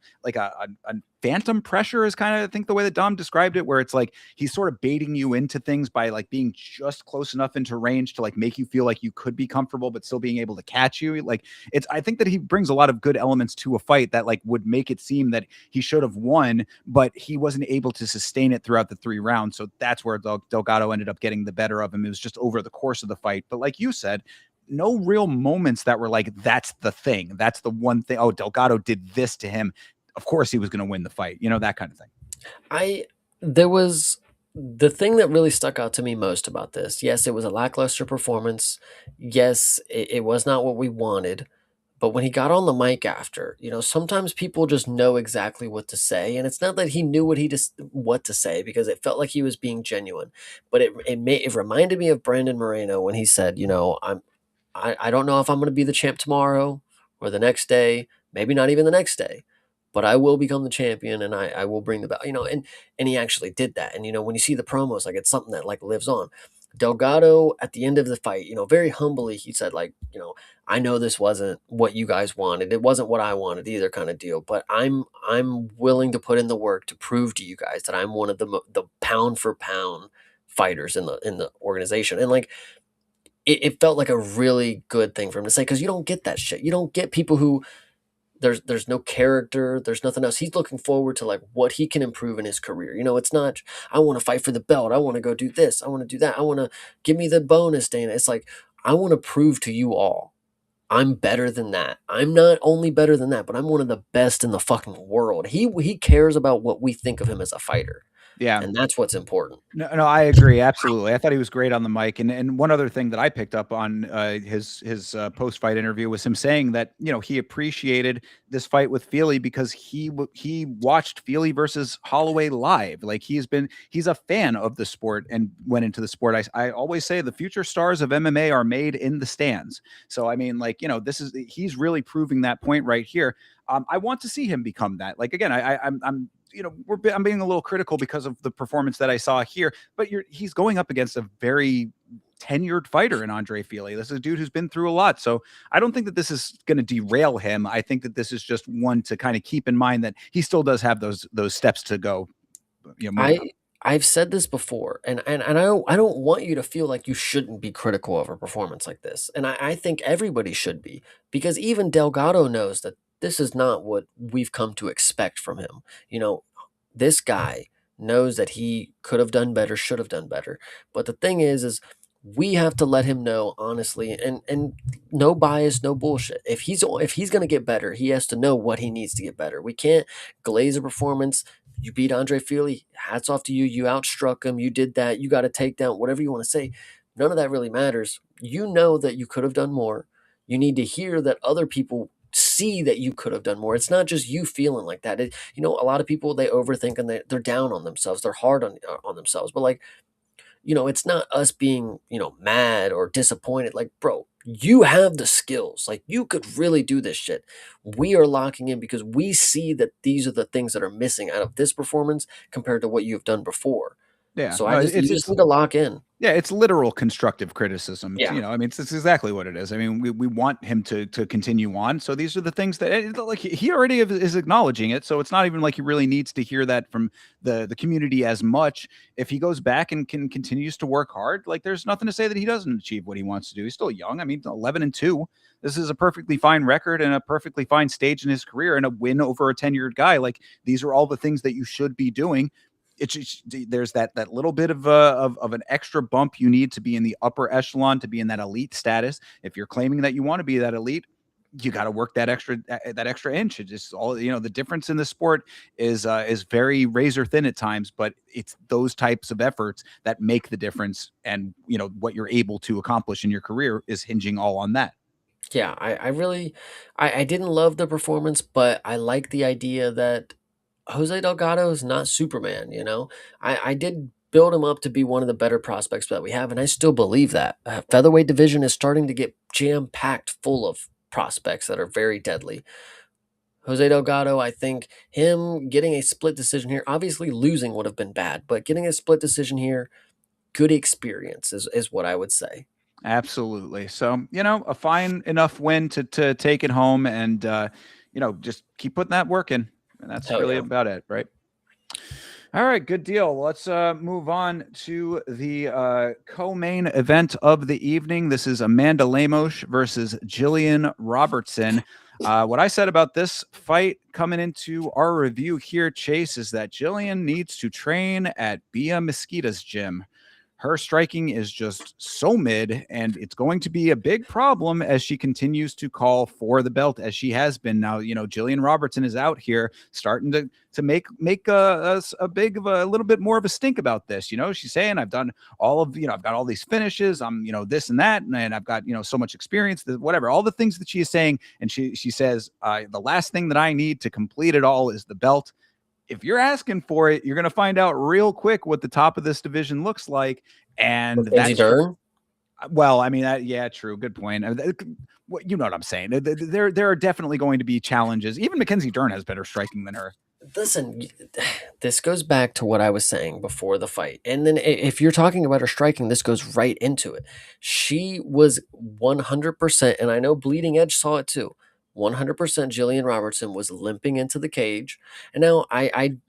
phantom pressure is kind of, I think, the way that Dom described it, where it's like he's sort of baiting you into things by like being just close enough into range to like make you feel like you could be comfortable but still being able to catch you. Like I think that he brings a lot of good elements to a fight that like would make it seem that he should have won, but he wasn't able to sustain it throughout the 3 rounds. So that's where Delgado ended up getting the better of him. It was just over the course of the fight. But like you said, no real moments that were like, that's the thing. That's the one thing. Oh, Delgado did this to him. Of course he was going to win the fight, that kind of thing. There was the thing that really stuck out to me most about this. Yes, it was a lackluster performance. Yes, it was not what we wanted. But when he got on the mic after, sometimes people just know exactly what to say, and it's not that he knew what to say, because it felt like he was being genuine. But it reminded me of Brandon Moreno when he said, I don't know if I'm going to be the champ tomorrow or the next day, maybe not even the next day, but I will become the champion and I will bring the belt, and he actually did that. And, when you see the promos, like it's something that like lives on. Delgado at the end of the fight, very humbly, he said like, I know this wasn't what you guys wanted. It wasn't what I wanted either, kind of deal, but I'm willing to put in the work to prove to you guys that I'm one of the pound for pound fighters in the organization. And like, it felt like a really good thing for him to say, because you don't get that shit. You don't get people who there's no character, there's nothing else. He's looking forward to like what he can improve in his career. It's not, I want to fight for the belt, I want to go do this, I want to do that, I want to give me the bonus, Dana. It's like, I want to prove to you all I'm better than that. I'm not only better than that, but I'm one of the best in the fucking world. He cares about what we think of him as a fighter. Yeah. And that's what's important. No, I agree. Absolutely. I thought he was great on the mic. And one other thing that I picked up on his post-fight interview was him saying that, he appreciated this fight with Fili because he watched Fili versus Holloway live. Like he's a fan of the sport and went into the sport. I always say the future stars of MMA are made in the stands. So, I mean, like, he's really proving that point right here. I want to see him become that. Like, again, I'm I'm being a little critical because of the performance that I saw here, but he's going up against a very tenured fighter in Andre Fili. This is a dude who's been through a lot. So I don't think that this is going to derail him. I think that this is just one to kind of keep in mind that he still does have those steps to go. I've said this before, and I don't want you to feel like you shouldn't be critical of a performance like this. And I think everybody should be, because even Delgado knows that this is not what we've come to expect from him. This guy knows that he could have done better, should have done better. But the thing is We have to let him know honestly, and no bias, no bullshit. If he's going to get better, he has to know what he needs to get better. We can't glaze a performance. You beat Andre Feely, hats off to you. You outstruck him. You did that. You got a takedown. Whatever you want to say, none of that really matters. You know that you could have done more. You need to hear that other people see that you could have done more. It's not just you feeling like that. A lot of people, they overthink and they're down on themselves. They're hard on themselves. But like, it's not us being, mad or disappointed. Like, bro, you have the skills. Like, you could really do this shit. We are locking in because we see that these are the things that are missing out of this performance compared to what you've done before. Yeah, So no, you just need to lock in. yeah, it's literal constructive criticism. Yeah. I mean, it's exactly what it is. I mean, we want him to continue on. So these are the things that like he already is acknowledging it. So it's not even like he really needs to hear that from the community as much. If he goes back and continues to work hard, like there's nothing to say that he doesn't achieve what he wants to do. He's still young. I mean, 11-2. This is a perfectly fine record and a perfectly fine stage in his career and a win over a tenured guy. Like these are all the things that you should be doing. It's just, there's that little bit of an extra bump you need to be in the upper echelon, to be in that elite status. If you're claiming that you want to be that elite, you got to work that extra inch. It's just all, the difference in the sport is very razor thin at times, but it's those types of efforts that make the difference. And what you're able to accomplish in your career is hinging all on that. Yeah, I really, I didn't love the performance, but I like the idea that Jose Delgado is not Superman. I did build him up to be one of the better prospects that we have, and I still believe that. Featherweight division is starting to get jam packed full of prospects that are very deadly. Jose Delgado, I think him getting a split decision here, obviously losing would have been bad, but getting a split decision here, good experience is what I would say. Absolutely. So, a fine enough win to take it home and, just keep putting that work in. And that's Hell really yeah. about it, right? All right, good deal. Let's move on to the co-main event of the evening. This is Amanda Lemos versus Jillian Robertson. What I said about this fight coming into our review here, Chase, is that Jillian needs to train at Bia Mesquita's gym. Her striking is just so mid, and it's going to be a big problem as she continues to call for the belt, as she has been. Now, Jillian Robertson is out here starting to make a big of a little bit more of a stink about this. She's saying, I've done all of, I've got all these finishes. I'm, this and that, and I've got, so much experience, whatever, all the things that she is saying. And she says, the last thing that I need to complete it all is the belt. If you're asking for it, you're going to find out real quick what the top of this division looks like. And Mackenzie that's, Dern. well, I mean, yeah, true. Good point. You know what I'm saying? There are definitely going to be challenges. Even Mackenzie Dern has better striking than her. Listen, this goes back to what I was saying before the fight. And then if you're talking about her striking, this goes right into it. She was 100%, and I know Bleeding Edge saw it too. 100% Jillian Robertson was limping into the cage. And now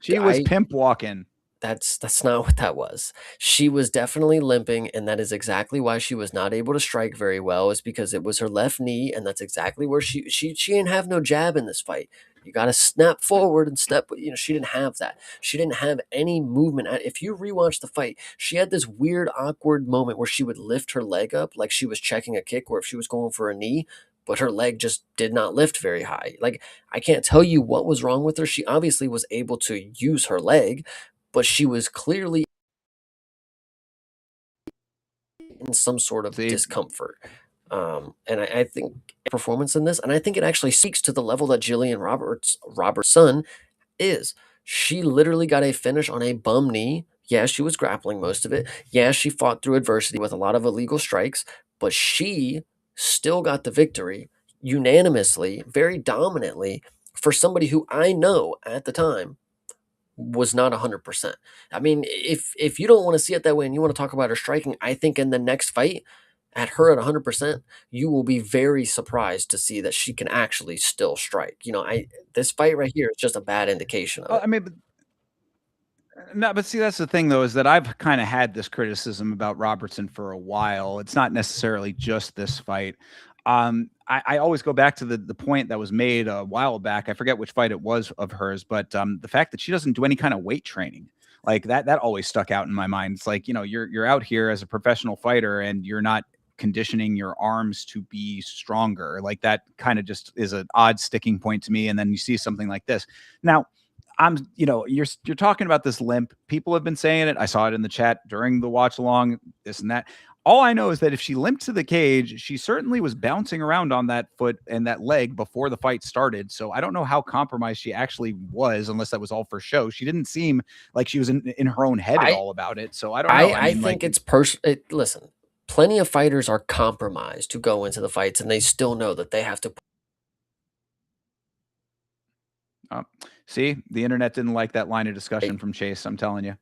She was pimp walking. that's not what that was. She was definitely limping, and that is exactly why she was not able to strike very well. Is because it was her left knee, and that's exactly where she didn't have no jab in this fight. You got to snap forward and step. She didn't have that. She didn't have any movement. If you rewatch the fight, she had this weird, awkward moment where she would lift her leg up like she was checking a kick, or if she was going for a knee, but her leg just did not lift very high. Like, I can't tell you what was wrong with her. She obviously was able to use her leg, but she was clearly in some sort of See, discomfort. And I think performance in this, and I think it actually speaks to the level that Jillian Robertson is. She literally got a finish on a bum knee. Yeah, she was grappling most of it. Yeah, she fought through adversity with a lot of illegal strikes, but she still got the victory unanimously, very dominantly, for somebody who I know at the time was not 100%. I mean, if you don't want to see it that way and you want to talk about her striking, I think in the next fight, at her at 100%, you will be very surprised to see that she can actually still strike. I this fight right here is just a bad indication of it. I mean, no, but see, that's the thing, though, is that I've kind of had this criticism about Robertson for a while. It's not necessarily just this fight. I always go back to the point that was made a while back. I forget which fight it was of hers, but the fact that she doesn't do any kind of weight training. Like that always stuck out in my mind. It's like, you're out here as a professional fighter and you're not conditioning your arms to be stronger. Like that kind of just is an odd sticking point to me. And then you see something like this. Now, you're talking about this limp. People have been saying it. I saw it in the chat during the watch along, this and that. All I know is that if she limped to the cage, she certainly was bouncing around on that foot and that leg before the fight started. So I don't know how compromised she actually was, unless that was all for show. She didn't seem like she was in her own head at I all about it. So I don't know. I I I mean, like, think it's listen, plenty of fighters are compromised to go into the fights, and they still know that they have to. uh, see, the internet didn't like that line of discussion Right? from Chase. I'm telling you.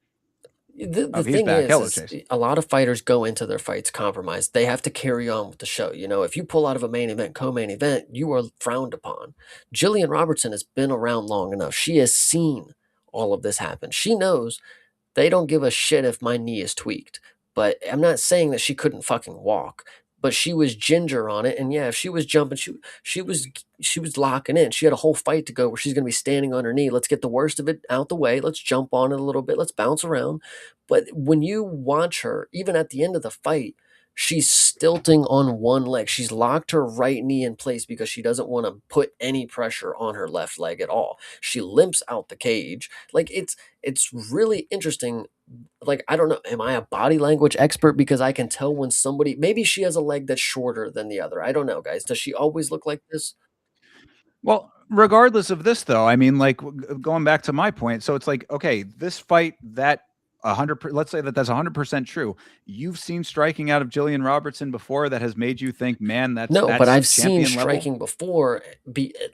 The Oh, he's thing back. Hello, is Chase. a lot of fighters go into their fights compromised. They have to carry on with the show. You know, if you pull out of a main event, co-main event, you are frowned upon. Jillian Robertson has been around long enough. She has seen all of this happen. She knows they don't give a shit if my knee is tweaked. But I'm not saying that she couldn't fucking walk. But she was ginger on it, and yeah, if she was jumping, she was locking in. She had a whole fight to go where she's gonna be standing on her knee. Let's get the worst of it out the way. Let's jump on it a little bit. Let's bounce around. But when you watch her, even at the end of the fight, she's stilting on one leg. She's locked her right knee in place because she doesn't want to put any pressure on her left leg at all. She limps out the cage. Like it's really interesting. Like I don't know, am I a body language expert because I can tell when somebody maybe she has a leg that's shorter than the other. I don't know, guys. Does she always look like this? Well, regardless of this, though, I mean, like going back to my point, so it's like, okay, this fight that 100, let's say that that's 100% true. You've seen striking out of Jillian Robertson before that has made you think, man, that's No, but that's I've seen champion level. striking before.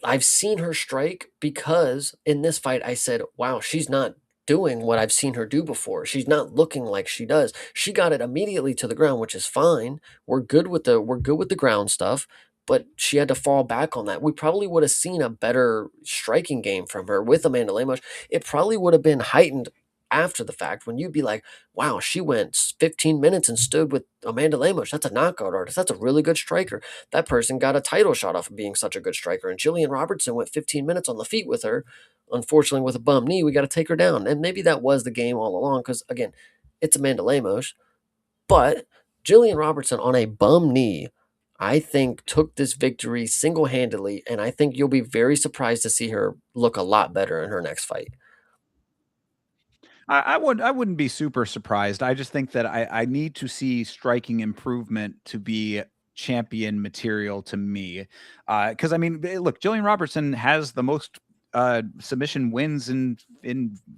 I've seen her strike because in this fight I said, "Wow, she's not doing what I've seen her do before. She's not looking like she does." She got it immediately to the ground, which is fine. We're good with the ground stuff, but she had to fall back on that. We probably would have seen a better striking game from her with Amanda Lemos. It probably would have been heightened after the fact when you'd be like, wow, she went 15 minutes and stood with Amanda Lemos. That's a knockout artist. That's a really good striker. That person got a title shot off of being such a good striker. And Jillian Robertson went 15 minutes on the feet with her. Unfortunately, with a bum knee, we got to take her down. And maybe that was the game all along because, again, it's Amanda Lemos. But Jillian Robertson on a bum knee, I think, took this victory single handedly. And I think you'll be very surprised to see her look a lot better in her next fight. I wouldn't be super surprised. I just think that I need to see striking improvement to be champion material to me. Because I mean, look, Jillian Robertson has the most submission wins in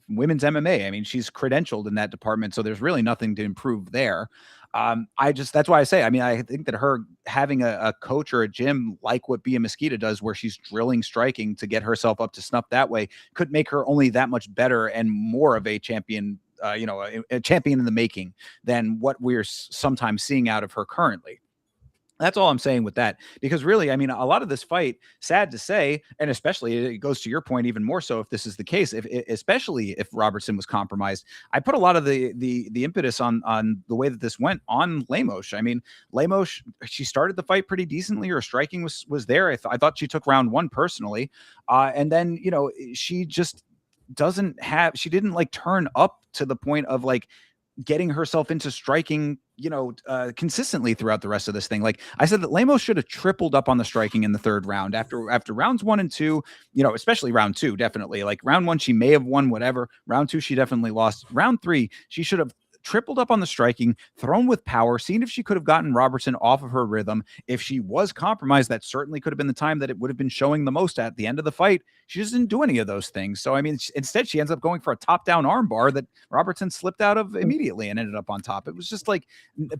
women's MMA. I mean, she's credentialed in that department, so there's really nothing to improve there. I just that's why I say, I mean, I think that her having a coach or a gym like what Bia Mosquita does, where she's drilling striking to get herself up to snuff that way, could make her only that much better and more of a champion, a champion in the making than what we're sometimes seeing out of her currently. That's all I'm saying with that. Because really, I mean, a lot of this fight, sad to say, and especially it goes to your point even more so if this is the case, if especially if Robertson was compromised, I put a lot of the impetus on the way that this went on Lemos. I mean, Lemos, she started the fight pretty decently. Her striking was there. I thought she took round one personally, and then she just she didn't like turn up to the point of like getting herself into striking, consistently throughout the rest of this thing. Like I said, that Lemos should have tripled up on the striking in the third round after rounds 1 and 2, especially round 2, definitely. Like round 1, she may have won, whatever. Round 2, she definitely lost. Round 3, she should have tripled up on the striking, thrown with power, seen if she could have gotten Robertson off of her rhythm. If she was compromised, that certainly could have been the time that it would have been showing the most at the end of the fight. She just didn't do any of those things. So, I mean, instead, she ends up going for a top-down armbar that Robertson slipped out of immediately and ended up on top. It was just like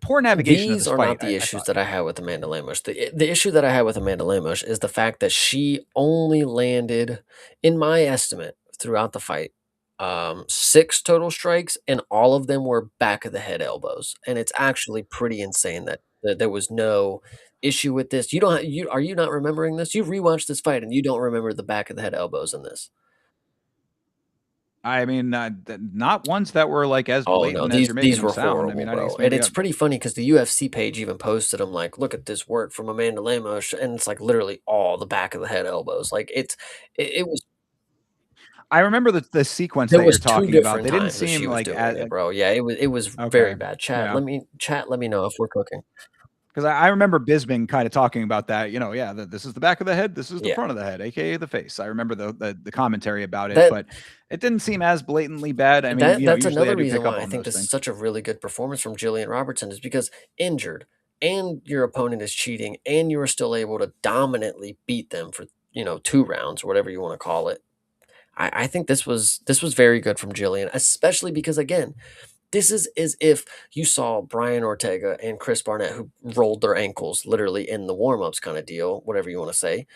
poor navigation of These this are fight, not the I issues thought. that I had with Amanda Lemos. The issue that I had with Amanda Lemos is the fact that she only landed, in my estimate, throughout the fight, 6 total strikes, and all of them were back of the head elbows. And it's actually pretty insane that there was no issue with this. You don't you are you not remembering this? You rewatched this fight and you don't remember the back of the head elbows in this. I mean, not ones that were like as Oh no, blatant as these you're making these them were sound. I mean, horrible, I bro. guess And maybe it's pretty funny because the UFC page even posted them like, look at this work from Amanda Lemos, and it's like literally all the back of the head elbows. Like it was I remember the sequence There that you're was 2 talking about. different They didn't times that seem she was like doing it, bro. Yeah, it was very okay. bad. Yeah. Chat, let me know if we're cooking. Because I remember Bisbing kind of talking about that, yeah, this is the back of the head, this is the Yeah. front of the head, aka the face. I remember the commentary about it, That but it didn't seem as blatantly bad. I mean, that's usually I another do reason pick up why I on think those this is things. such a really good performance from Jillian Robertson is because injured and your opponent is cheating and you are still able to dominantly beat them for, 2 rounds or whatever you wanna call it. I think this was very good from Jillian, especially because, again, this is as if you saw Brian Ortega and Chris Barnett who rolled their ankles literally in the warm-ups kinda deal, whatever you wanna say.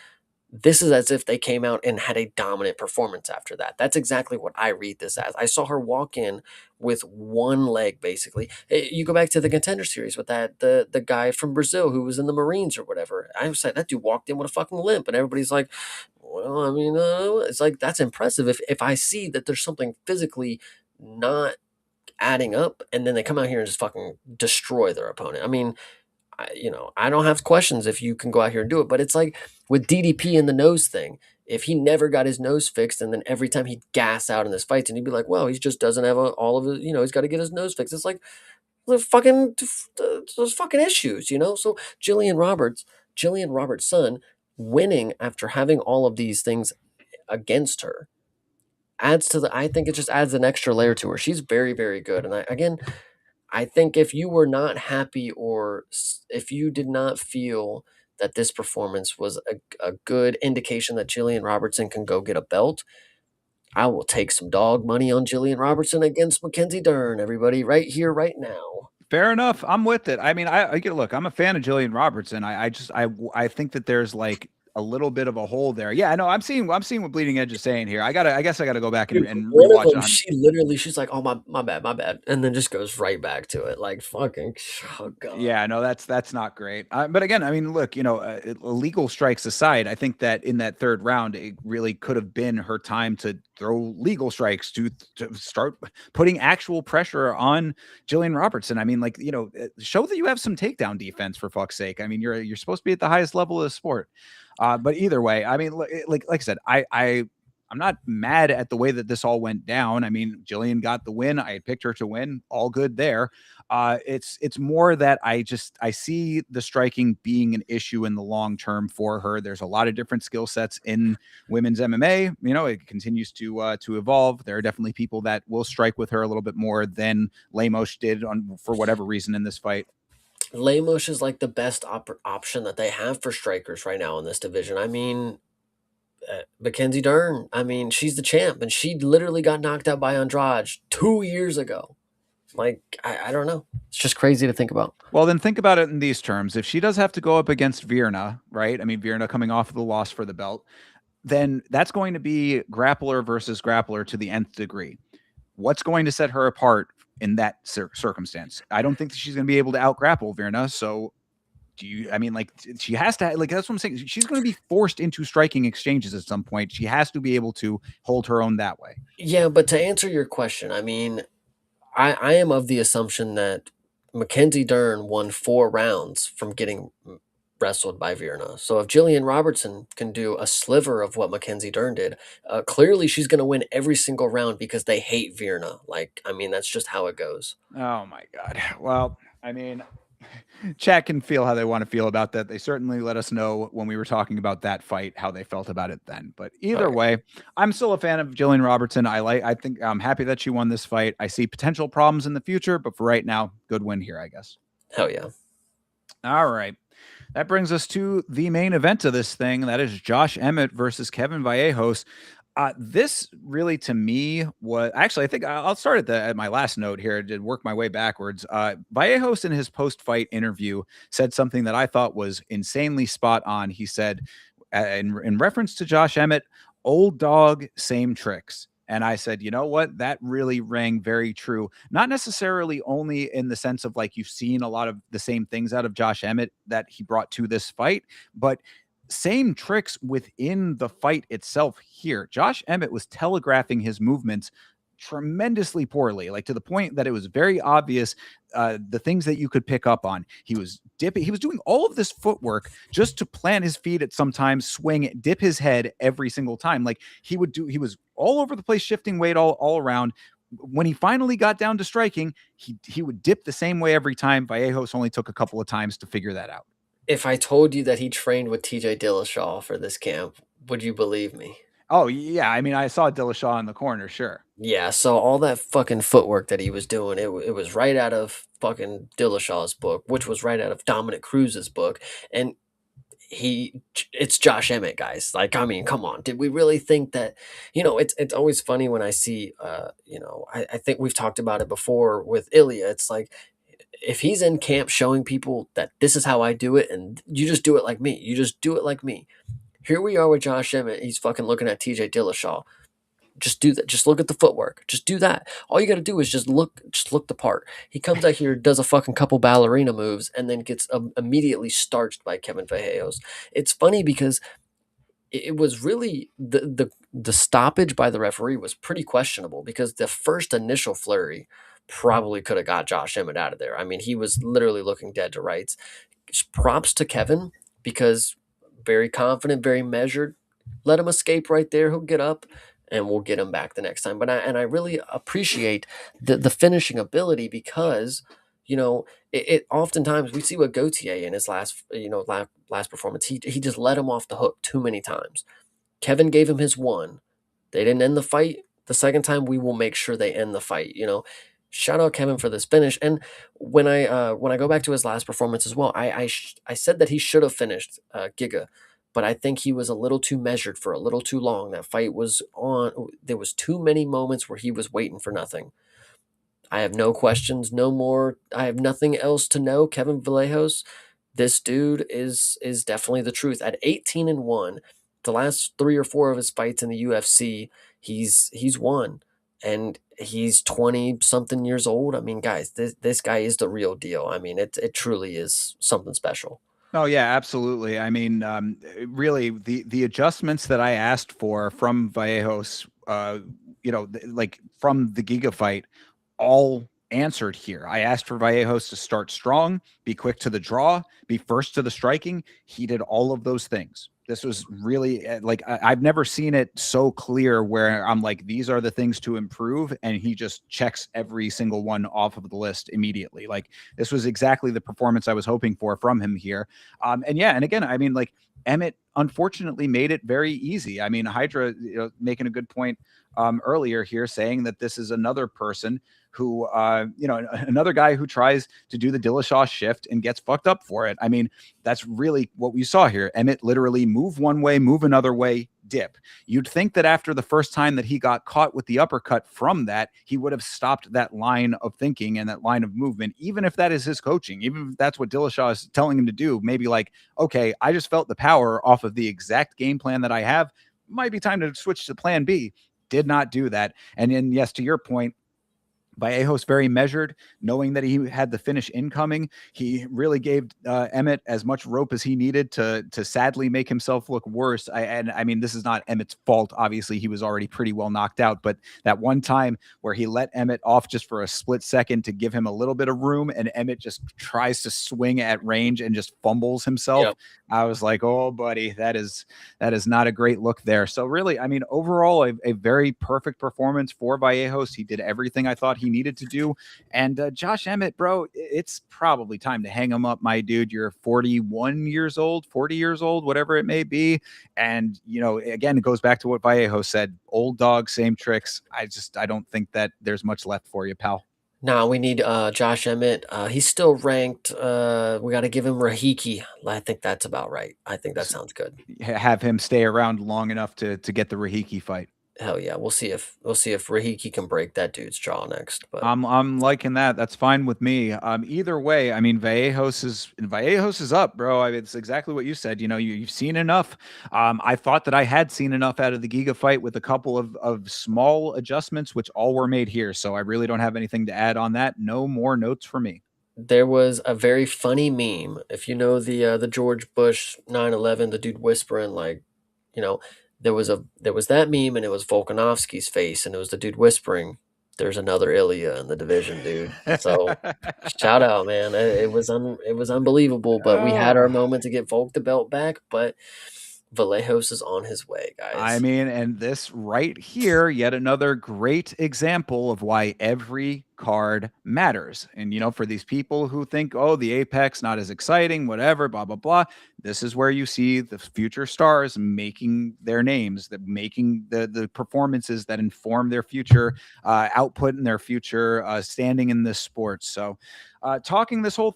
This is as if they came out and had a dominant performance after that. That's exactly what I read this as. I saw her walk in with one leg, basically. You go back to the Contender Series with the guy from Brazil who was in the Marines or whatever. I was like, that dude walked in with a fucking limp, and everybody's like, well, I mean, it's like that's impressive. If I see that there's something physically not adding up, and then they come out here and just fucking destroy their opponent. I mean, I don't have questions if you can go out here and do it, but it's like with DDP and the nose thing. If he never got his nose fixed, and then every time he'd gas out in his fights, and he'd be like, "Well, he just doesn't have all of his, he's got to get his nose fixed." It's like the fucking those fucking issues. So Jillian Roberts' son, winning after having all of these things against her adds to the. I think it just adds an extra layer to her. She's very, very good, and I think if you were not happy or if you did not feel that this performance was a good indication that Jillian Robertson can go get a belt, I will take some dog money on Jillian Robertson against Mackenzie Dern, everybody, right here, right now. Fair enough. I'm with it. I mean, look. I'm a fan of Jillian Robertson. I think that there's like a little bit of a hole there. Yeah, I know. I'm seeing what Bleeding Edge is saying here. I guess I gotta go back Dude, and one of rewatch it them, on. she's like, "Oh my bad, my bad," and then just goes right back to it, like fucking, oh god. Yeah, no, that's not great. But again, I mean, look, illegal strikes aside, I think that in that third round, it really could have been her time to throw legal strikes to start putting actual pressure on Jillian Robertson. I mean, like, show that you have some takedown defense for fuck's sake. I mean, you're supposed to be at the highest level of the sport. But either way, I mean, like I said, I'm not mad at the way that this all went down. I mean, Jillian got the win. I had picked her to win. All good there. It's more that I see the striking being an issue in the long term for her. There's a lot of different skill sets in women's MMA. It continues to evolve. There are definitely people that will strike with her a little bit more than Lemos did for whatever reason in this fight. Lemos is like the best option that they have for strikers right now in this division. I mean, Mackenzie Dern, I mean, she's the champ, and she literally got knocked out by Andrade 2 years ago. Like, I don't know. It's just crazy to think about. Well, then think about it in these terms. If she does have to go up against Virna, right? I mean, Virna coming off of the loss for the belt, then that's going to be grappler versus grappler to the nth degree. What's going to set her apart in that circumstance? I don't think that she's going to be able to out grapple Virna. So I mean, like, she has to, like, that's what I'm saying. She's going to be forced into striking exchanges at some point. She has to be able to hold her own that way. Yeah, but to answer your question, I mean, I am of the assumption that Mackenzie Dern won 4 rounds from getting wrestled by Virna. So if Jillian Robertson can do a sliver of what Mackenzie Dern did, clearly she's going to win every single round because they hate Virna. Like, I mean, that's just how it goes. Oh my God. Well, I mean, chat can feel how they want to feel about that. They certainly let us know when we were talking about that fight how they felt about it then. But All either right. way, I'm still a fan of Jillian Robertson. I think I'm happy that she won this fight. I see potential problems in the future, but for right now, good win here, I guess. Hell yeah. All right. That brings us to the main event of this thing. That is Josh Emmett versus Kevin Vallejos. This really, to me, was actually, I think I'll start at my last note here. I did work my way backwards. Vallejos in his post-fight interview said something that I thought was insanely spot on. He said, in reference to Josh Emmett, old dog, same tricks. And I said, you know what? That really rang very true. Not necessarily only in the sense of like you've seen a lot of the same things out of Josh Emmett that he brought to this fight, but same tricks within the fight itself here. Josh Emmett was telegraphing his movements tremendously poorly, like to the point that it was very obvious the things that you could pick up on. He was dipping, he was doing all of this footwork just to plant his feet at sometimes, swing, dip his head every single time. Like he was all over the place, shifting weight all around. When he finally got down to striking, he would dip the same way every time. Vallejos only took a couple of times to figure that out. If I told you that he trained with TJ Dillashaw for this camp, would you believe me? Oh yeah, I mean, I saw Dillashaw in the corner, sure. Yeah, so all that fucking footwork that he was doing, it was right out of fucking Dillashaw's book, which was right out of Dominic Cruz's book, and it's Josh Emmett, guys. Like, I mean, come on, did we really think that? It's always funny when I see, I think we've talked about it before with Ilya. It's like if he's in camp showing people that this is how I do it, and you just do it like me, you just do it like me. Here we are with Josh Emmett. He's fucking looking at TJ Dillashaw. Just do that. Just look at the footwork. Just do that. All you got to do is just look the part. He comes out here, does a fucking couple ballerina moves, and then gets immediately starched by Kevin Vallejos. It's funny because it was really the stoppage by the referee was pretty questionable because the first initial flurry probably could have got Josh Emmett out of there. I mean, he was literally looking dead to rights. Props to Kevin because very confident, very measured. Let him escape right there. He'll get up and we'll get him back the next time. But I really appreciate the finishing ability because it oftentimes we see what Gautier in his last performance. He just let him off the hook too many times. Kevin gave him his one. They didn't end the fight. The second time we will make sure they end the fight. Shout out Kevin for this finish. And when I go back to his last performance as well, I said that he should have finished Giga, but I think he was a little too measured for a little too long. That fight was on. There was too many moments where he was waiting for nothing. I have no questions, no more. I have nothing else to know. Kevin Vallejos, this dude is definitely the truth. At 18-1, the last 3 or 4 of his fights in the UFC, he's won, and he's 20 something years old. I mean, guys, this guy is the real deal. I mean, it truly is something special. Oh yeah, absolutely. I mean, really, the adjustments that I asked for from Vallejos, like from the Giga fight, all answered here. I asked for Vallejos to start strong, be quick to the draw, be first to the striking. He did all of those things. This was really like I've never seen it so clear where I'm like, these are the things to improve, and he just checks every single one off of the list immediately. Like this was exactly the performance I was hoping for from him here. And yeah, and again, I mean, like Emmett unfortunately made it very easy. I mean, Hydra, making a good point earlier here, saying that this is another person who, another guy who tries to do the Dillashaw shift and gets fucked up for it. I mean, that's really what we saw here. Emmett literally move one way, move another way, dip. You'd think that after the first time that he got caught with the uppercut from that, he would have stopped that line of thinking and that line of movement, even if that is his coaching, even if that's what Dillashaw is telling him to do. Maybe like, okay, I just felt the power off of the exact game plan that I have. Might be time to switch to plan B. Did not do that. And then, yes, to your point, Vallejos very measured, knowing that he had the finish incoming. He really gave Emmett as much rope as he needed to sadly make himself look worse. I mean, this is not Emmett's fault. Obviously, he was already pretty well knocked out. But that one time where he let Emmett off just for a split second to give him a little bit of room, and Emmett just tries to swing at range and just fumbles himself. Yep. I was like, oh, buddy, that is not a great look there. So really, I mean, overall, a very perfect performance for Vallejos. He did everything I thought he needed to do. And Josh Emmett, bro, it's probably time to hang him up, my dude. You're 41 years old, 40 years old, whatever it may be. And, again, it goes back to what Vallejos said, old dog, same tricks. I don't think that there's much left for you, pal. Now we need Josh Emmett. He's still ranked. We got to give him Rahiki. I think that's about right. I think that sounds good. Have him stay around long enough to get the Rahiki fight. Hell yeah, we'll see if Rahiki can break that dude's jaw next. But I'm liking that. That's fine with me. Either way, I mean, Vallejos is up, bro. I mean, it's exactly what you said. You've seen enough. I thought that I had seen enough out of the Giga fight with a couple of small adjustments, which all were made here. So I really don't have anything to add on that. No more notes for me. there was a very funny meme. If you know the George Bush 9/11, the dude whispering like, you know, there was that meme and it was Volkanovski's face and it was the dude whispering. there's another Ilya in the division, dude. So shout out, man. It was unbelievable, but we had our Oh. moment to get Volk the belt back, but Vallejos is on his way, I guys. mean, and this right here, yet another great example of why every card matters. And, for these people who think, oh, the Apex, not as exciting, whatever, blah, blah, blah. This is where you see the future stars making their names, that making the performances that inform their future output and their future standing in this sport. So, talking this whole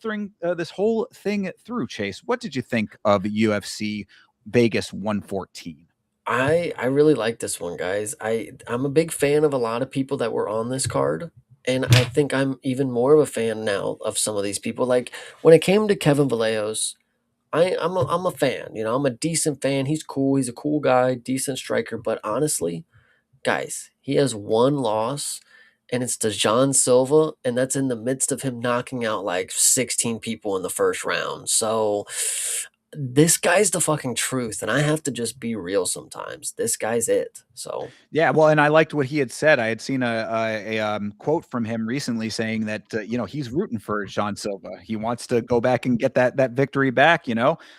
thing through, Chase, what did you think of UFC Vegas 114? I really like this one, guys. I'm a big fan of a lot of people that were on this card, and I think I'm even more of a fan now of some of these people. Like when it came to Kevin Vallejos, I'm a fan. You know, I'm a decent fan. He's cool. He's a cool guy, decent striker. But honestly, guys, he has one loss, and it's to John Silva, and that's in the midst of him knocking out like 16 people in the first round. So this guy's the fucking truth, and I have to just be real sometimes. This guy's it. So Yeah, well, and I liked what he had said. I had seen quote from him recently saying that he's rooting for Jean Silva. He wants to go back and get that victory back.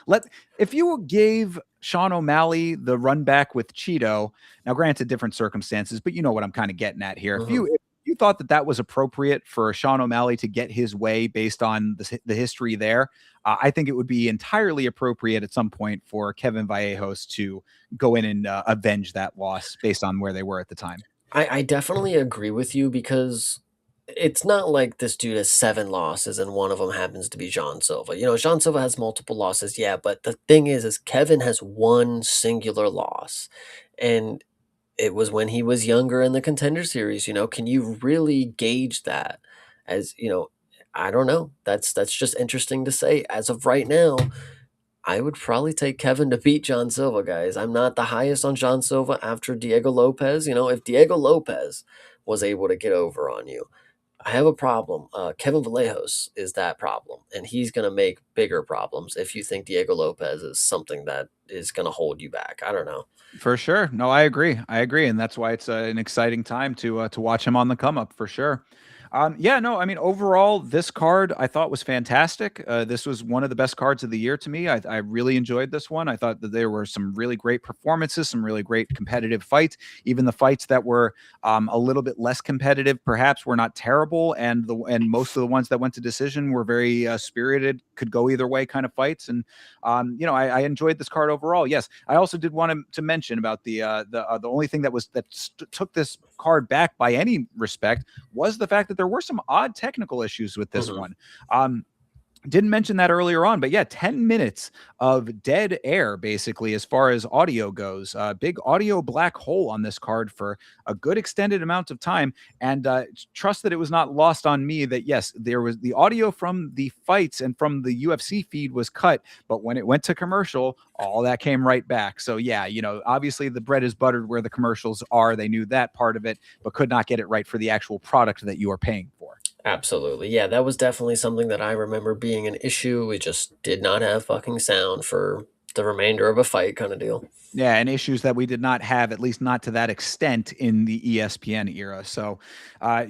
Let if you gave Sean O'Malley the run back with Cheeto. Now, granted, different circumstances, but you know what I'm kind of getting at here. If mhm. you thought that was appropriate for Sean O'Malley to get his way based on the history there, I think it would be entirely appropriate at some point for Kevin Vallejos to go in and avenge that loss based on where they were at the time. I definitely agree with you because it's not like this dude has 7 losses and one of them happens to be Jean Silva. You know, Jean Silva has multiple losses, yeah, but the thing is Kevin has one singular loss, and it was when he was younger in the Contender Series. You know, can you really gauge that? As you know, I don't know. That's just interesting to say. As of right now, I would probably take Kevin to beat John Silva, guys. I'm not the highest on John Silva after Diego Lopez. You know, if Diego Lopez was able to get over on you, I have a problem. Kevin Vallejos is that problem, and he's going to make bigger problems if you think Diego Lopez is something that is going to hold you back. I don't know. For sure. No, I agree. I agree, and that's why it's an exciting time to watch him on the come up for sure. Yeah, no, I mean overall, this card I thought was fantastic. This was one of the best cards of the year to me. I really enjoyed this one. I thought that there were some really great performances, some really great competitive fights. Even the fights that were a little bit less competitive, perhaps, were not terrible, and most of the ones that went to decision were very spirited, could go either way kind of fights. And I enjoyed this card overall. Yes, I also did want to mention about the only thing took this card back by any respect was the fact that there were some odd technical issues with this Mhm. one. Didn't mention that earlier on, but yeah, 10 minutes of dead air, basically, as far as audio goes. Big audio black hole on this card for a good extended amount of time. And trust that it was not lost on me that, yes, there was the audio from the fights and from the UFC feed was cut, but when it went to commercial, all that came right back. So, yeah, obviously the bread is buttered where the commercials are. They knew that part of it, but could not get it right for the actual product that you are paying for. Absolutely. Yeah, that was definitely something that I remember being an issue. It just did not have fucking sound for the remainder of a fight kind of deal. Yeah, and issues that we did not have, at least not to that extent, in the ESPN era. So, I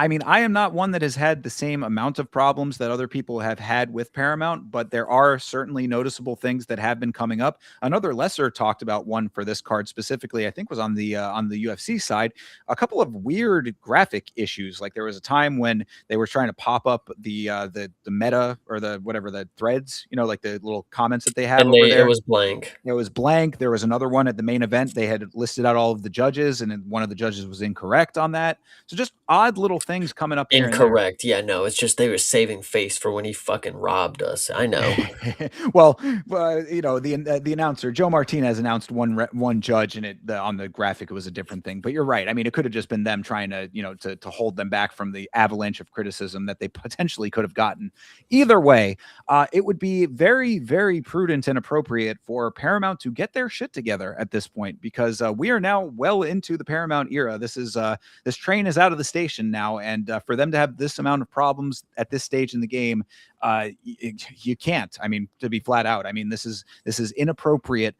mean, I am not one that has had the same amount of problems that other people have had with Paramount, but there are certainly noticeable things that have been coming up. Another lesser talked about one for this card specifically, I think, was on the UFC side. A couple of weird graphic issues. Like there was a time when they were trying to pop up the meta or the whatever the threads, like the little comments that they have And over it there. was blank. It was blank. There was another one at the main event. They had listed out all of the judges, and then one of the judges was incorrect on that. So just odd little things coming up here and there. Incorrect. Yeah, no, it's just they were saving face for when he fucking robbed us. I know. Well, the announcer Joe Martinez announced one judge, and on the graphic it was a different thing. But you're right. I mean, it could have just been them trying to to hold them back from the avalanche of criticism that they potentially could have gotten. Either way, it would be very, very prudent and appropriate appropriate for Paramount to get their shit together at this point, because we are now well into the Paramount era. This train is out of the station now, and for them to have this amount of problems at this stage in the game, you can't. I mean, to be flat out, I mean, this is inappropriate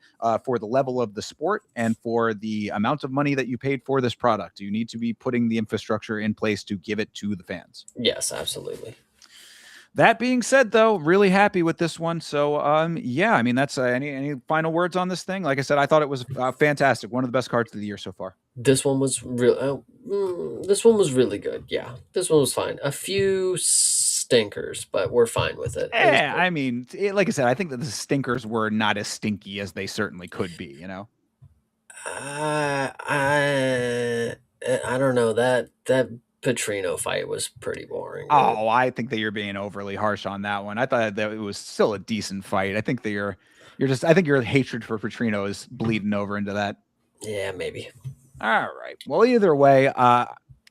for the level of the sport and for the amount of money that you paid for this product. You need to be putting the infrastructure in place to give it to the fans. Yes, absolutely. That being said, though, really happy with this one. So, yeah, I mean, that's any final words on this thing. Like I said, I thought it was fantastic. One of the best cards of the year so far. This one was real. This one was really good. Yeah, this one was fine. A few stinkers, but we're fine with it. It was good. I mean, like I said, I think that the stinkers were not as stinky as they certainly could be. You know. I don't know that Petrino fight was pretty boring. Oh, I think that you're being overly harsh on that one. I thought that it was still a decent fight. I think that you're just. I think your hatred for Petrino is bleeding over into that. Yeah, maybe. All right. Well, either way,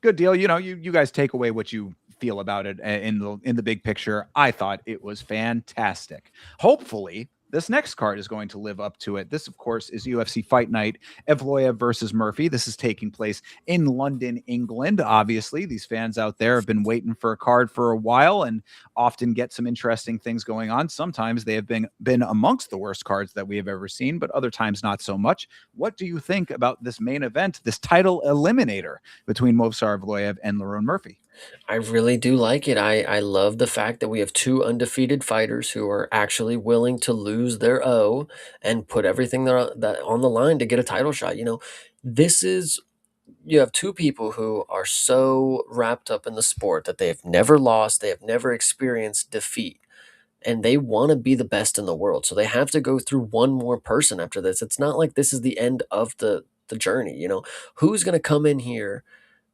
good deal. You know, you guys take away what you feel about it in the big picture. I thought it was fantastic. Hopefully, this next card is going to live up to it. This, of course, is UFC Fight Night, Evloev versus Murphy. This is taking place in London, England. Obviously, these fans out there have been waiting for a card for a while and often get some interesting things going on. Sometimes they have been amongst the worst cards that we have ever seen, but other times not so much. What do you think about this main event, this title eliminator between Movsar Evloev and Lerone Murphy? I really do like it. I love the fact that we have two undefeated fighters who are actually willing to lose their O and put everything that on the line to get a title shot. This is you have two people who are so wrapped up in the sport that they have never lost, they have never experienced defeat, and they want to be the best in the world. So they have to go through one more person after this. It's not like this is the end of the journey. Who's going to come in here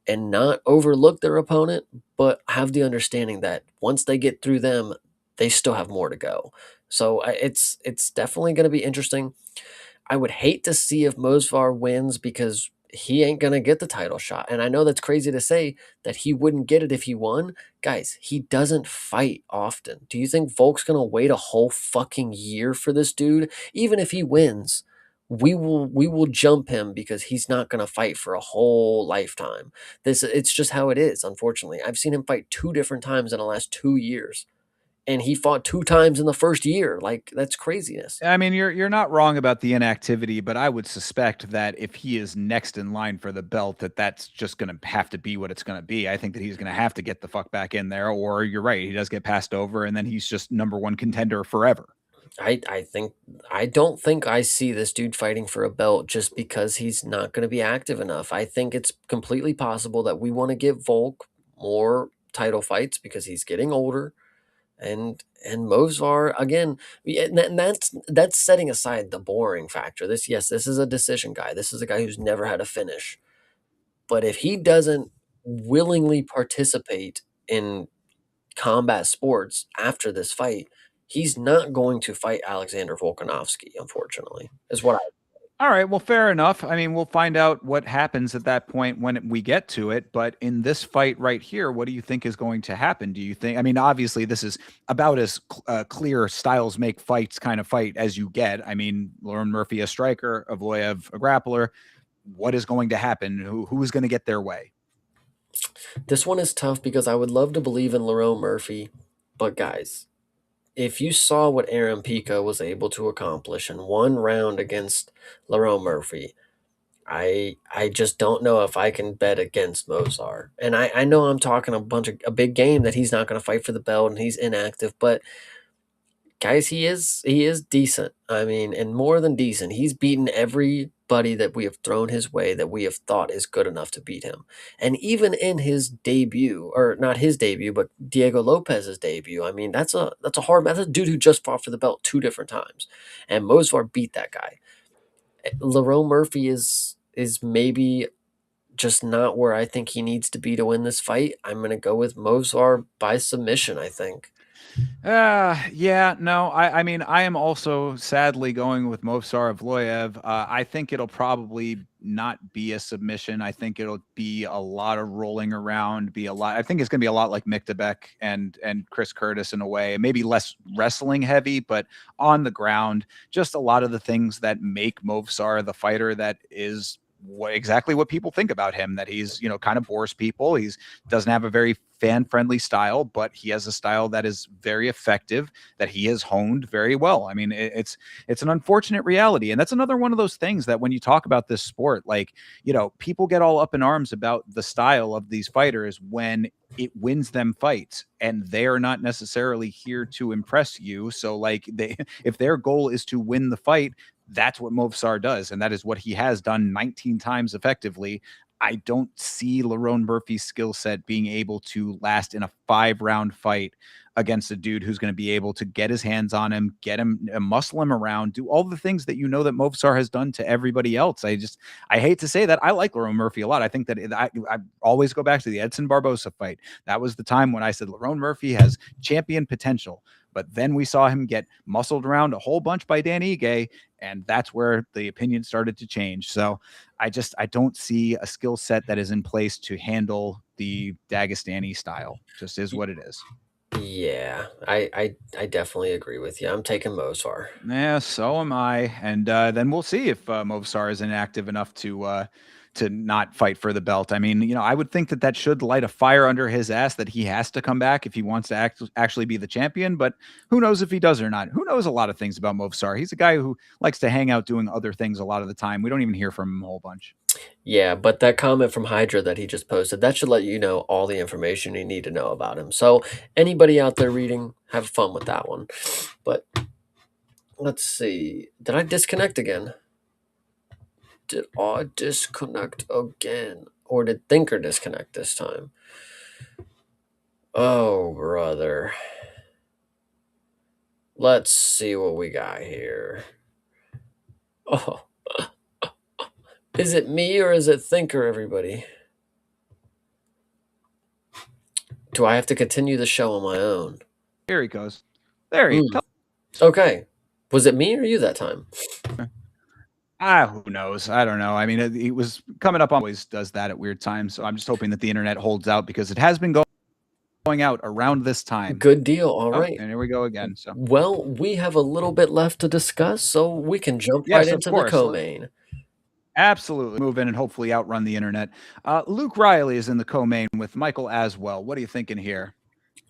and not overlook their opponent, but have the understanding that once they get through them, they still have more to go. So it's definitely going to be interesting. I would hate to see if Mosvar wins because he ain't going to get the title shot. And I know that's crazy to say that he wouldn't get it if he won. Guys, he doesn't fight often. Do you think Volk's going to wait a whole fucking year for this dude? Even if he wins, we will jump him because he's not going to fight for a whole lifetime. It's just how it is, unfortunately. I've seen him fight two different times in the last 2 years, and he fought two times in the first year. Like, that's craziness. I mean, you're not wrong about the inactivity, but I would suspect that if he is next in line for the belt, that's just going to have to be what it's going to be. I think that he's going to have to get the fuck back in there, or you're right, he does get passed over, and then he's just number one contender forever. I don't think I see this dude fighting for a belt just because he's not going to be active enough. I think it's completely possible that we want to give Volk more title fights because he's getting older, and Movsar again, and that's setting aside the boring factor. This is a decision guy. This is a guy who's never had a finish. But if he doesn't willingly participate in combat sports after this fight, he's not going to fight Alexander Volkanovski, unfortunately, is what I. All right, well, fair enough. I mean, we'll find out what happens at that point when we get to it. But in this fight right here, what do you think is going to happen? Do you think? I mean, obviously, this is about as clear styles make fights kind of fight as you get. I mean, Lauren Murphy a striker, Avoyev a grappler. What is going to happen? Who is going to get their way? This one is tough because I would love to believe in Lerone Murphy, but guys, if you saw what Aaron Pico was able to accomplish in one round against Lerone Murphy, I just don't know if I can bet against Mozart. And I know I'm talking a big game that he's not going to fight for the belt and he's inactive, but guys, he is decent. I mean, and more than decent. He's beaten everybody that we have thrown his way that we have thought is good enough to beat him. And even in his debut, or not his debut, but Diego Lopez's debut, I mean, that's a dude who just fought for the belt two different times. And Mosvar beat that guy. Lerone Murphy is maybe just not where I think he needs to be to win this fight. I'm gonna go with Mosvar by submission, I think. Yeah, no, I mean, I am also sadly going with Movsar Evloev. I think it'll probably not be a submission. I think it'll be a lot of rolling around, be a lot. I think it's going to be a lot like Miktabek and Chris Curtis in a way, maybe less wrestling heavy, but on the ground, just a lot of the things that make Movsar the fighter that is exactly what people think about him, that he's, kind of bores people. He's doesn't have a very fan friendly style, but he has a style that is very effective, that he has honed very well. I mean, it's an unfortunate reality, and that's another one of those things that when you talk about this sport, like, people get all up in arms about the style of these fighters when it wins them fights, and they are not necessarily here to impress you. So like, they if their goal is to win the fight, that's what Movsar does, and that is what he has done 19 times effectively. I don't see Lerone Murphy's skill set being able to last in a 5-round fight against a dude who's going to be able to get his hands on him, get him, muscle him around, do all the things that that Movsar has done to everybody else. I hate to say that. I like Lerone Murphy a lot. I think that I always go back to the Edson Barbosa fight. That was the time when I said Lerone Murphy has champion potential. But then we saw him get muscled around a whole bunch by Dan Ige, and that's where the opinion started to change. So I don't see a skill set that is in place to handle the Dagestani style. Just is what it is. Yeah, I definitely agree with you. I'm taking Mozart. Yeah, so am I. And then we'll see if Movsar is inactive enough to not fight for the belt. I mean, I would think that should light a fire under his ass that he has to come back if he wants to actually be the champion. But who knows if he does or not? Who knows a lot of things about Movsar? He's a guy who likes to hang out doing other things a lot of the time. We don't even hear from him a whole bunch. Yeah, but that comment from Hydra that he just posted, that should let you know all the information you need to know about him. So anybody out there reading, have fun with that one. But let's see. Did I disconnect again? Did I disconnect again? Or did Thinker disconnect this time? Oh, brother. Let's see what we got here. Oh, is it me or is it Thinker, everybody? Do I have to continue the show on my own? Here he goes. There he. Mm. Okay. Was it me or you that time? Who knows? I don't know. I mean, it was coming up. Always does that at weird times. So I'm just hoping that the internet holds out because it has been going out around this time. Good deal. All Oh, right. and here we go again. So, Well, we have a little bit left to discuss, so we can jump right yes, of into the course. co-main. Absolutely. Move in and hopefully outrun the internet. Luke Riley is in the co-main with Michael Aswell. What are you thinking here?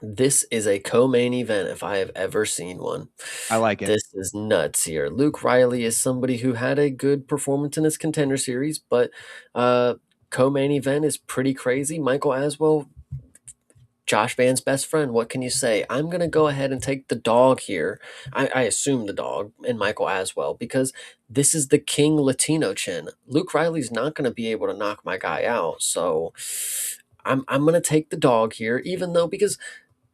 This is a co-main event if I have ever seen one. I like it. This is nuts here. Luke Riley is somebody who had a good performance in his contender series, but co-main event is pretty crazy. Michael Aswell, Josh Van's best friend. What can you say? I'm going to go ahead and take the dog here. I assume the dog and Michael Aswell because this is the King Latino chin. Luke Riley's not going to be able to knock my guy out. So I'm going to take the dog here, even though because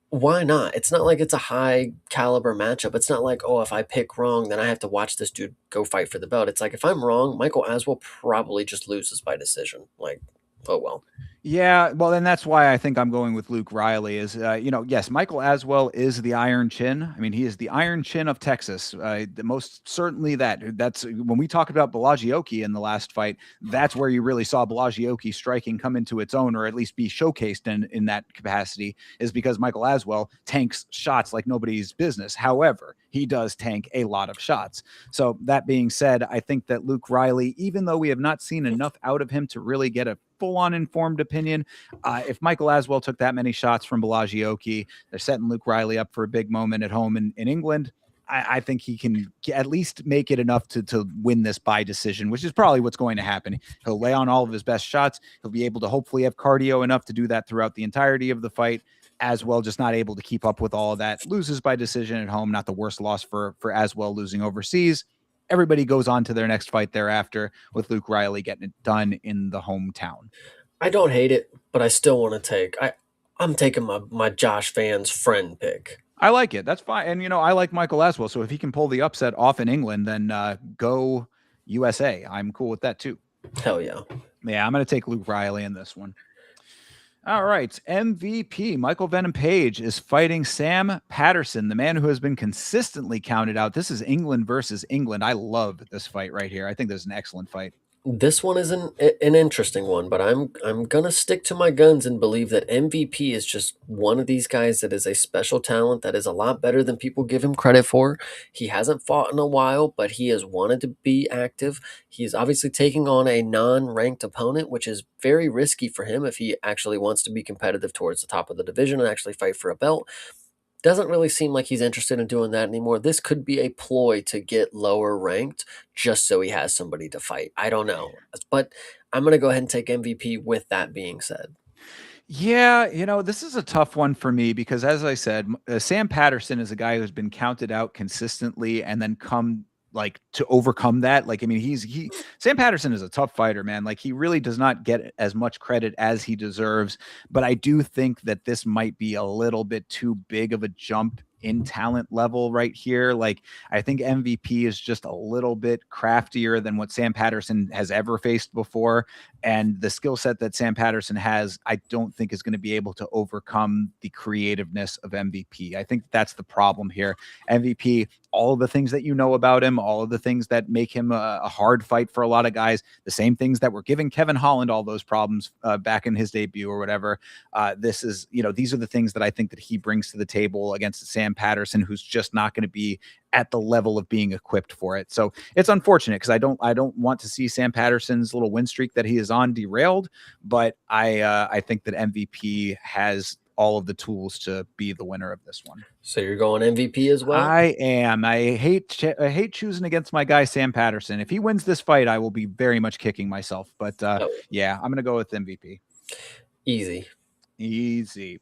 why not? It's not like it's a high caliber matchup. It's not like, oh, if I pick wrong, then I have to watch this dude go fight for the belt. It's like if I'm wrong, Michael Aswell probably just loses by decision. Like, oh well. Yeah, well, and that's why I think I'm going with Luke Riley. Is yes, Michael Aswell is the Iron Chin. I mean, he is the Iron Chin of Texas. The most certainly that's when we talked about Belagioki in the last fight. That's where you really saw Belagioki striking come into its own, or at least be showcased in that capacity. Is because Michael Aswell tanks shots like nobody's business. However, he does tank a lot of shots. So that being said, I think that Luke Riley, even though we have not seen enough out of him to really get a full-on informed opinion, if Michael Aswell took that many shots from Belagioki, they're setting Luke Riley up for a big moment at home in England. I think he can at least make it enough to win this by decision, which is probably what's going to happen. He'll lay on all of his best shots. He'll be able to hopefully have cardio enough to do that throughout the entirety of the fight. Aswell just not able to keep up with all of that. Loses by decision at home. Not the worst loss for Aswell losing overseas. Everybody goes on to their next fight thereafter with Luke Riley getting it done in the hometown. I don't hate it, but I still want to take. I'm taking my Josh Van's friend pick. I like it. That's fine. And, I like Michael Aswell. So if he can pull the upset off in England, then go USA. I'm cool with that too. Hell yeah. Yeah, I'm going to take Luke Riley in this one. All right. MVP Michael Venom Page is fighting Sam Patterson, the man who has been consistently counted out. This is England versus England. I love this fight right here. I think this is an excellent fight. This one is an interesting one, but I'm gonna stick to my guns and believe that MVP is just one of these guys that is a special talent that is a lot better than people give him credit for. He hasn't fought in a while, but he has wanted to be active. He's obviously taking on a non-ranked opponent, which is very risky for him if he actually wants to be competitive towards the top of the division and actually fight for a belt. Doesn't really seem like he's interested in doing that anymore. This could be a ploy to get lower ranked just so he has somebody to fight. I don't know. But I'm going to go ahead and take MVP with that being said. Yeah, this is a tough one for me because, as I said, Sam Patterson is a guy who's been counted out consistently and then come like to overcome that. Like, I mean, Sam Patterson is a tough fighter, man. Like, he really does not get as much credit as he deserves. But I do think that this might be a little bit too big of a jump in talent level right here. Like, I think MVP is just a little bit craftier than what Sam Patterson has ever faced before. And the skill set that Sam Patterson has, I don't think is going to be able to overcome the creativeness of MVP. I think that's the problem here. MVP, all of the things that you know about him, all of the things that make him a hard fight for a lot of guys, the same things that were giving Kevin Holland all those problems back in his debut or whatever. These are the things that I think that he brings to the table against Sam Patterson, who's just not going to be at the level of being equipped for it. So it's unfortunate because I don't want to see Sam Patterson's little win streak that he is on derailed, but I think that MVP has all of the tools to be the winner of this one. So you're going MVP as well? I am. I hate choosing against my guy Sam Patterson. If he wins this fight, I will be very much kicking myself. But Oh, yeah, I'm gonna go with MVP. easy. Easy.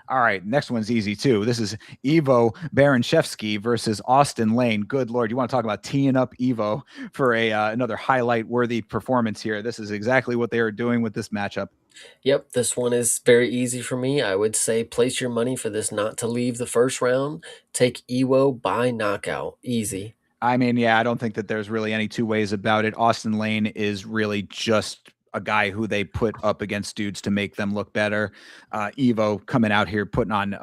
All right, next one's easy too. This is Ivo Baranchevsky versus Austin Lane. Good Lord, you want to talk about teeing up Ivo for another highlight-worthy performance here. This is exactly what they are doing with this matchup. Yep, this one is very easy for me. I would say place your money for this not to leave the first round. Take Ewo by knockout. Easy. I mean, yeah, I don't think that there's really any two ways about it. Austin Lane is really just a guy who they put up against dudes to make them look better. Evo coming out here, putting on,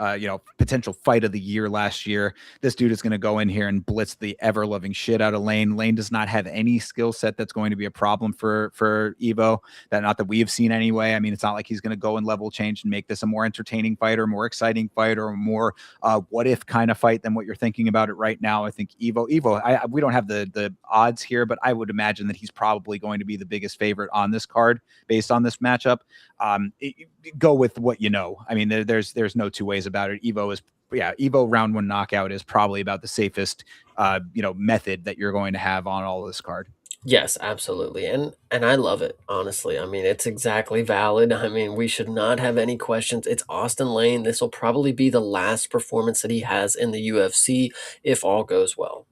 potential fight of the year last year. This dude is going to go in here and blitz the ever loving shit out of Lane. Lane does not have any skill set that's going to be a problem for Evo. Not that we have seen anyway. I mean, it's not like he's going to go and level change and make this a more entertaining fight or more exciting fight or a more what if kind of fight than what you're thinking about it right now. I think Evo, we don't have the odds here, but I would imagine that he's probably going to be the biggest favorite on this card based on this matchup. Go with what you know. I mean, there's no two ways about it. Evo round one knockout is probably about the safest method that you're going to have on all of this card. Yes, absolutely. And I love it, honestly. I mean, it's exactly valid. I mean, we should not have any questions. It's Austin Lane. This will probably be the last performance that he has in the UFC if all goes well.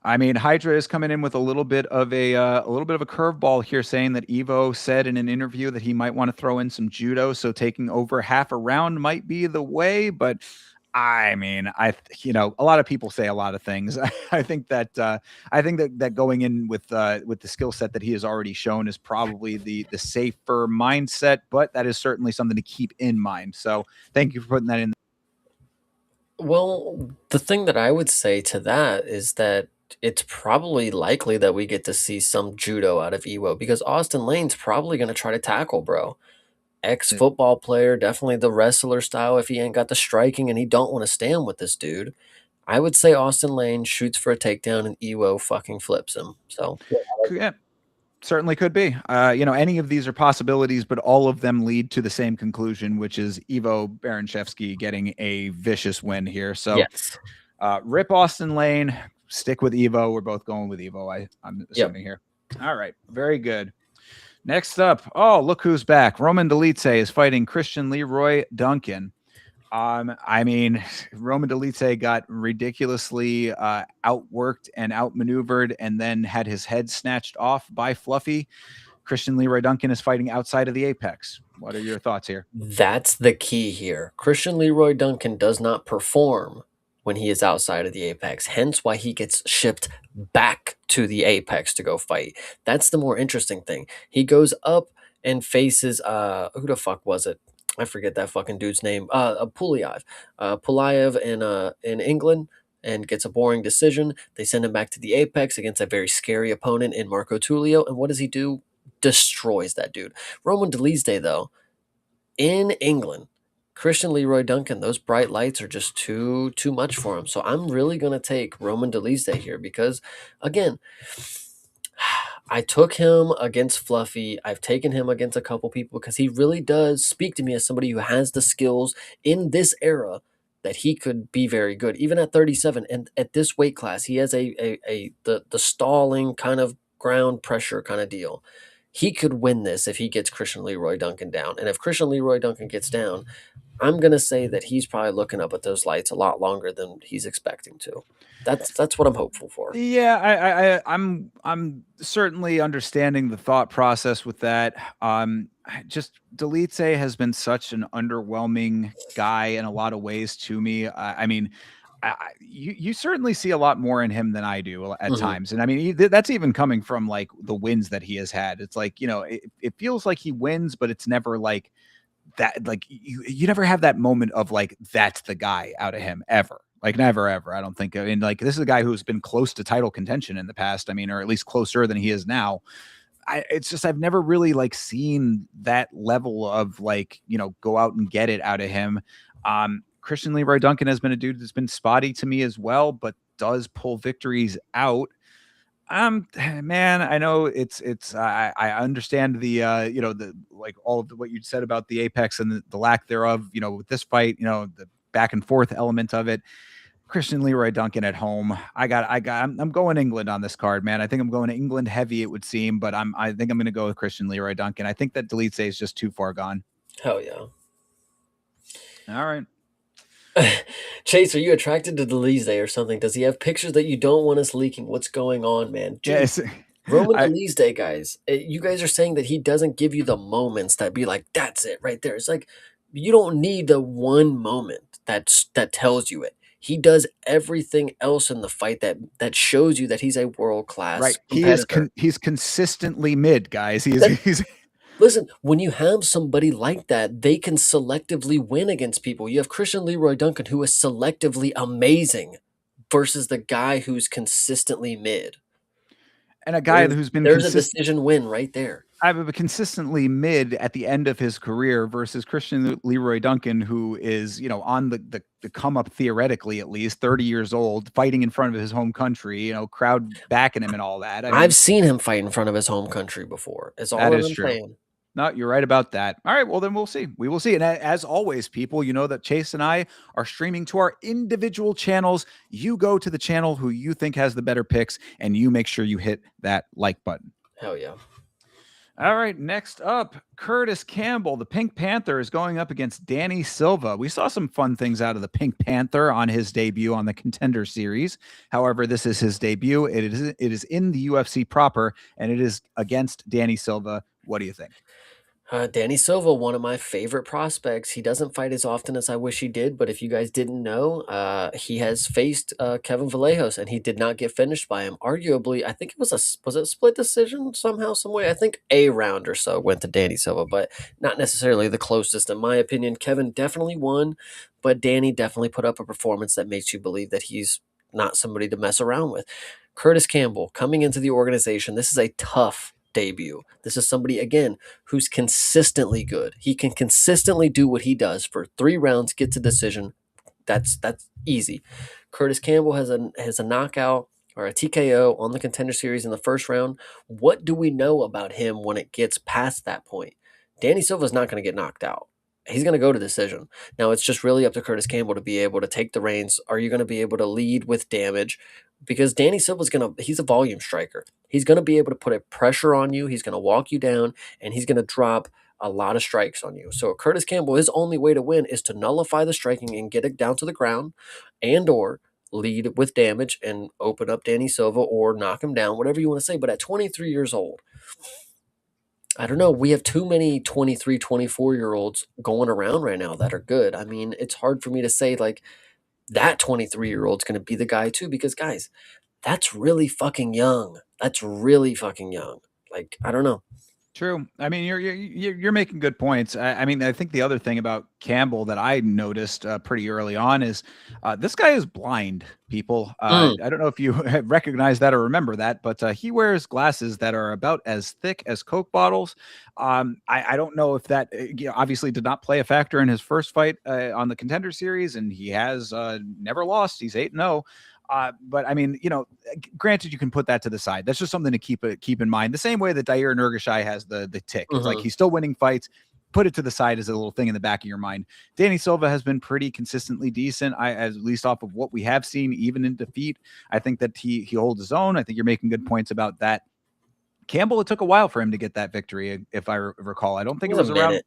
I mean, Hydra is coming in with a little bit of a curveball here, saying that Evo said in an interview that he might want to throw in some judo, so taking over half a round might be the way. But I mean, a lot of people say a lot of things. I think that going in with the skill set that he has already shown is probably the safer mindset, but that is certainly something to keep in mind. So thank you for putting that in. Well, the thing that I would say to that is that it's probably likely that we get to see some judo out of Ewo because Austin Lane's probably going to try to tackle, bro. Ex football player, definitely the wrestler style. If he ain't got the striking and he don't want to stand with this dude, I would say Austin Lane shoots for a takedown and Ewo fucking flips him. So Yeah, certainly could be. Any of these are possibilities, but all of them lead to the same conclusion, which is Ivo Baranchevsky getting a vicious win here. So, yes, rip Austin Lane, stick with Evo. We're both going with Evo, I'm yep. assuming here. All right, very good. Next up, oh, look who's back. Roman Dolidze is fighting Christian Leroy Duncan. I mean, Roman Dolidze got ridiculously outworked and outmaneuvered and then had his head snatched off by Fluffy. Christian Leroy Duncan is fighting outside of the apex. What are your thoughts here? That's the key here. Christian Leroy Duncan does not perform when he is outside of the apex, hence why he gets shipped back to the apex to go fight. That's the more interesting thing. He goes up and faces who the fuck was it? I forget that fucking dude's name. Pulayev in England, and gets a boring decision. They send him back to the Apex against a very scary opponent in Marco Tulio, and what does he do? Destroys that dude. Roman Dolidze, though, in England, Christian Leroy Duncan, those bright lights are just too much for him. So I'm really gonna take Roman Dolidze here because, again, I took him against Fluffy. I've taken him against a couple people because he really does speak to me as somebody who has the skills in this era that he could be very good, even at 37. And at this weight class, he has the stalling kind of ground pressure kind of deal. He could win this if he gets Christian Leroy Duncan down. And if Christian Leroy Duncan gets down, I'm gonna say that he's probably looking up at those lights a lot longer than he's expecting to. That's what I'm hopeful for. Yeah, I'm certainly understanding the thought process with that. Just Delete has been such an underwhelming guy in a lot of ways to me. I mean, you certainly see a lot more in him than I do at Mhm. times, and I mean that's even coming from like the wins that he has had. It's like it feels like he wins, but it's never like that. Like you never have that moment of like that's the guy out of him ever. Like never ever. I don't think. I mean, like this is a guy who's been close to title contention in the past. I mean, or at least closer than he is now. It's just I've never really like seen that level of like go out and get it out of him. Christian Leroy Duncan has been a dude that's been spotty to me as well, but does pull victories out. Man, I know I understand the the like all of what you said about the apex and the lack thereof. With this fight, the back and forth element of it. Christian Leroy Duncan at home. I'm going England on this card, man. I think I'm going to England heavy, it would seem, but I think I'm going to go with Christian Leroy Duncan. I think that Delete is just too far gone. Hell yeah. All right. Chase, are you attracted to Delise or something? Does he have pictures that you don't want us leaking? What's going on, man? Dude, Yes. Roman I Delise, guys, you guys are saying that he doesn't give you the moments that be like, that's it right there. It's like you don't need the one moment that tells you it. He does everything else in the fight that shows you that he's a world class right. competitor. He's consistently mid, guys. That He's Listen, when you have somebody like that, they can selectively win against people. You have Christian Leroy Duncan, who is selectively amazing, versus the guy who's consistently mid. and a guy There's who's been there's a consistent. decision win right there. I've consistently mid at the end of his career versus Christian Leroy Duncan, who is, on the come up theoretically, at least 30 years old, fighting in front of his home country, crowd backing him and all that. I I've mean, seen him fight in front of his home country before. Is all that that is I'm true. saying. No, you're right about that. All right, well then we'll see. We will see. And as always, people, you know that Chase and I are streaming to our individual channels. You go to the channel who you think has the better picks, and you make sure you hit that like button. Hell yeah. All right, next up, Curtis Campbell, the Pink Panther, is going up against Danny Silva. We saw some fun things out of the Pink Panther on his debut on the Contender Series. However, this is his debut. It is in the UFC proper, and it is against Danny Silva. What do you think? Danny Silva, one of my favorite prospects. He doesn't fight as often as I wish he did, but if you guys didn't know, he has faced Kevin Vallejos, and he did not get finished by him. Arguably, I think was it a split decision somehow, some way. I think a round or so went to Danny Silva, but not necessarily the closest in my opinion. Kevin definitely won, but Danny definitely put up a performance that makes you believe that he's not somebody to mess around with. Curtis Campbell coming into the organization. This is a tough debut. This is somebody again who's consistently good. He can consistently do what he does for 3 rounds, gets a decision. That's easy. Curtis Campbell has a knockout or a TKO on the Contender Series in the first round. What do we know about him when it gets past that point? Danny Silva's not going to get knocked out. He's going to go to decision. Now it's just really up to Curtis Campbell to be able to take the reins. Are you going to be able to lead with damage? Because Danny Silva's he's a volume striker. He's going to be able to put a pressure on you. He's going to walk you down, and he's going to drop a lot of strikes on you. So Curtis Campbell, his only way to win is to nullify the striking and get it down to the ground, and or lead with damage and open up Danny Silva or knock him down, whatever you want to say. But at 23 years old, I don't know. We have too many 23, 24 year olds going around right now that are good. I mean, it's hard for me to say like that 23-year-old's going to be the guy too, because guys, that's really fucking young. That's really fucking young. Like, I don't know. True. I mean, you're making good points. I mean, I think the other thing about Campbell that I noticed pretty early on is this guy is blind. People, Mm, I don't know if you recognize that or remember that, but he wears glasses that are about as thick as Coke bottles. I don't know if that obviously did not play a factor in his first fight on the Contender Series, and he has never lost. He's 8-0. But I mean, granted, you can put that to the side. That's just something to keep in mind. The same way that Dair Nurgashai has the tick. It's like mhm. he's still winning fights. Put it to the side as a little thing in the back of your mind. Danny Silva has been pretty consistently decent. At least off of what we have seen, even in defeat. I think that he holds his own. I think you're making good points about that. Campbell, it took a while for him to get that victory, if I recall. I don't It think it was a was around. minute,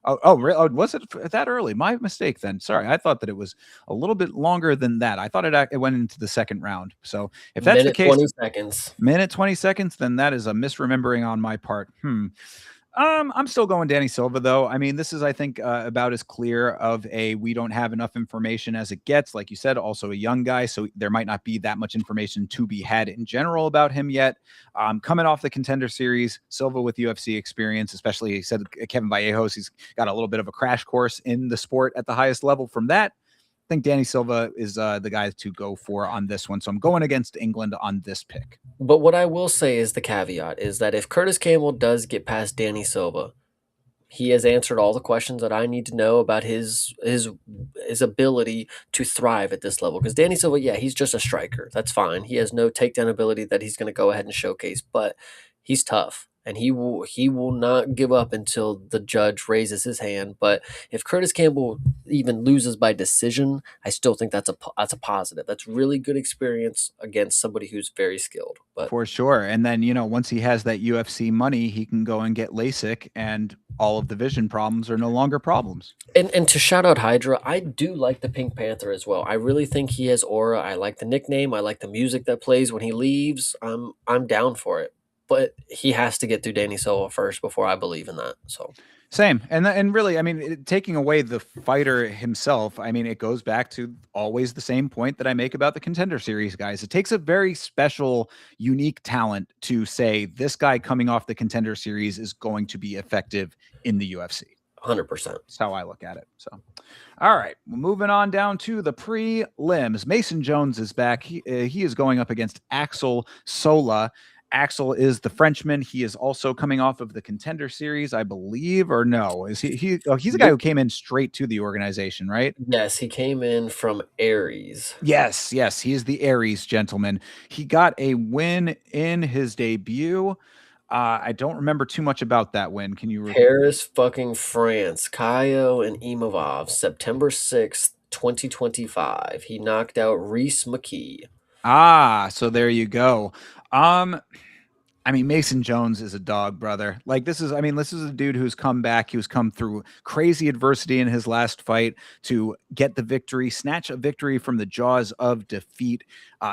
Oh, was it that early? My mistake then. Sorry, I thought that it was a little bit longer than that. I thought it went into the second round. So if that's the minute case, 20 seconds. minute 20 seconds, then that is a misremembering on my part. I'm still going Danny Silva though. I mean, this is I think about as clear of a we don't have enough information as it gets. Like you said, also a young guy, so there might not be that much information to be had in general about him yet. Coming off the Contender Series, Silva with UFC experience, especially he said Kevin Vallejos, he's got a little bit of a crash course in the sport at the highest level from that. I think Danny Silva is the guy to go for on this one. So I'm going against England on this pick. But what I will say is the caveat is that if Curtis Campbell does get past Danny Silva, he has answered all the questions that I need to know about his ability to thrive at this level. Because Danny Silva, yeah, he's just a striker. That's fine. He has no takedown ability that he's going to go ahead and showcase, but he's tough. And he will not give up until the judge raises his hand. But if Curtis Campbell even loses by decision, I still think that's a positive. That's really good experience against somebody who's very skilled. But For sure. And then, once he has that UFC money, he can go and get LASIK and all of the vision problems are no longer problems. And to shout out Hydra, I do like the Pink Panther as well. I really think he has aura. I like the nickname. I like the music that plays when he leaves. I'm down for it. But he has to get through Danny Silva first before I believe in that. So Same. And really, I mean, taking away the fighter himself, I mean, it goes back to always the same point that I make about the Contender Series guys. It takes a very special, unique talent to say this guy coming off the Contender Series is going to be effective in the UFC. 100%. That's how I look at it. So, all right, well, moving on down to the prelims. Mason Jones is back. He is going up against Axel Sola. Axel is the Frenchman. He is also coming off of the Contender Series, I believe, or no? Is he? He's a guy who came in straight to the organization, right? Yes, he came in from Aries. Yes, he is the Aries gentleman. He got a win in his debut. I don't remember too much about that win. Can you? Paris, fucking France. Kaio and Imavov, September 6th, 2025. He knocked out Reese McKee. So there you go. I mean, Mason Jones is a dog, brother. Like this is a dude who's come back, who's come through crazy adversity in his last fight to get the victory, snatch a victory from the jaws of defeat.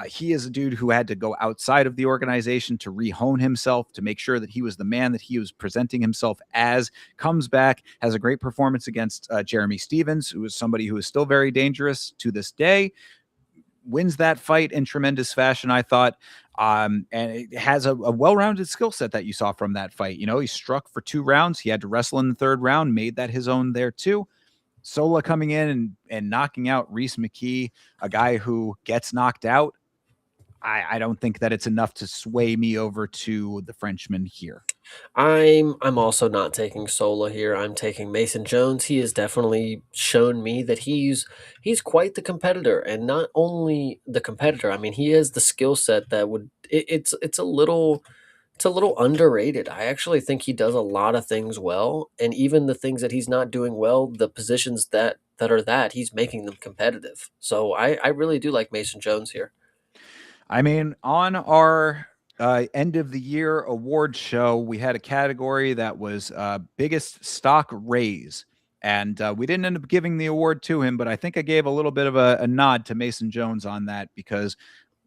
He is a dude who had to go outside of the organization to rehone himself, to make sure that he was the man that he was presenting himself as. Comes back, has a great performance against Jeremy Stevens, who is somebody who is still very dangerous to this day. Wins that fight in tremendous fashion, I thought. And it has a well-rounded skill set that you saw from that fight. He struck for 2 rounds. He had to wrestle in the third round, made that his own there too. Sola coming in and knocking out Reese McKee, a guy who gets knocked out. I don't think that it's enough to sway me over to the Frenchman here. I'm also not taking Sola here. I'm taking Mason Jones. He has definitely shown me that he's quite the competitor, and not only the competitor. I mean, he has the skill set that it's a little underrated. I actually think he does a lot of things well, and even the things that he's not doing well, the positions that he's making them competitive. So I really do like Mason Jones here. I mean, on our end of the year award show, we had a category that was biggest stock raise. And we didn't end up giving the award to him, but I think I gave a little bit of a nod to Mason Jones on that because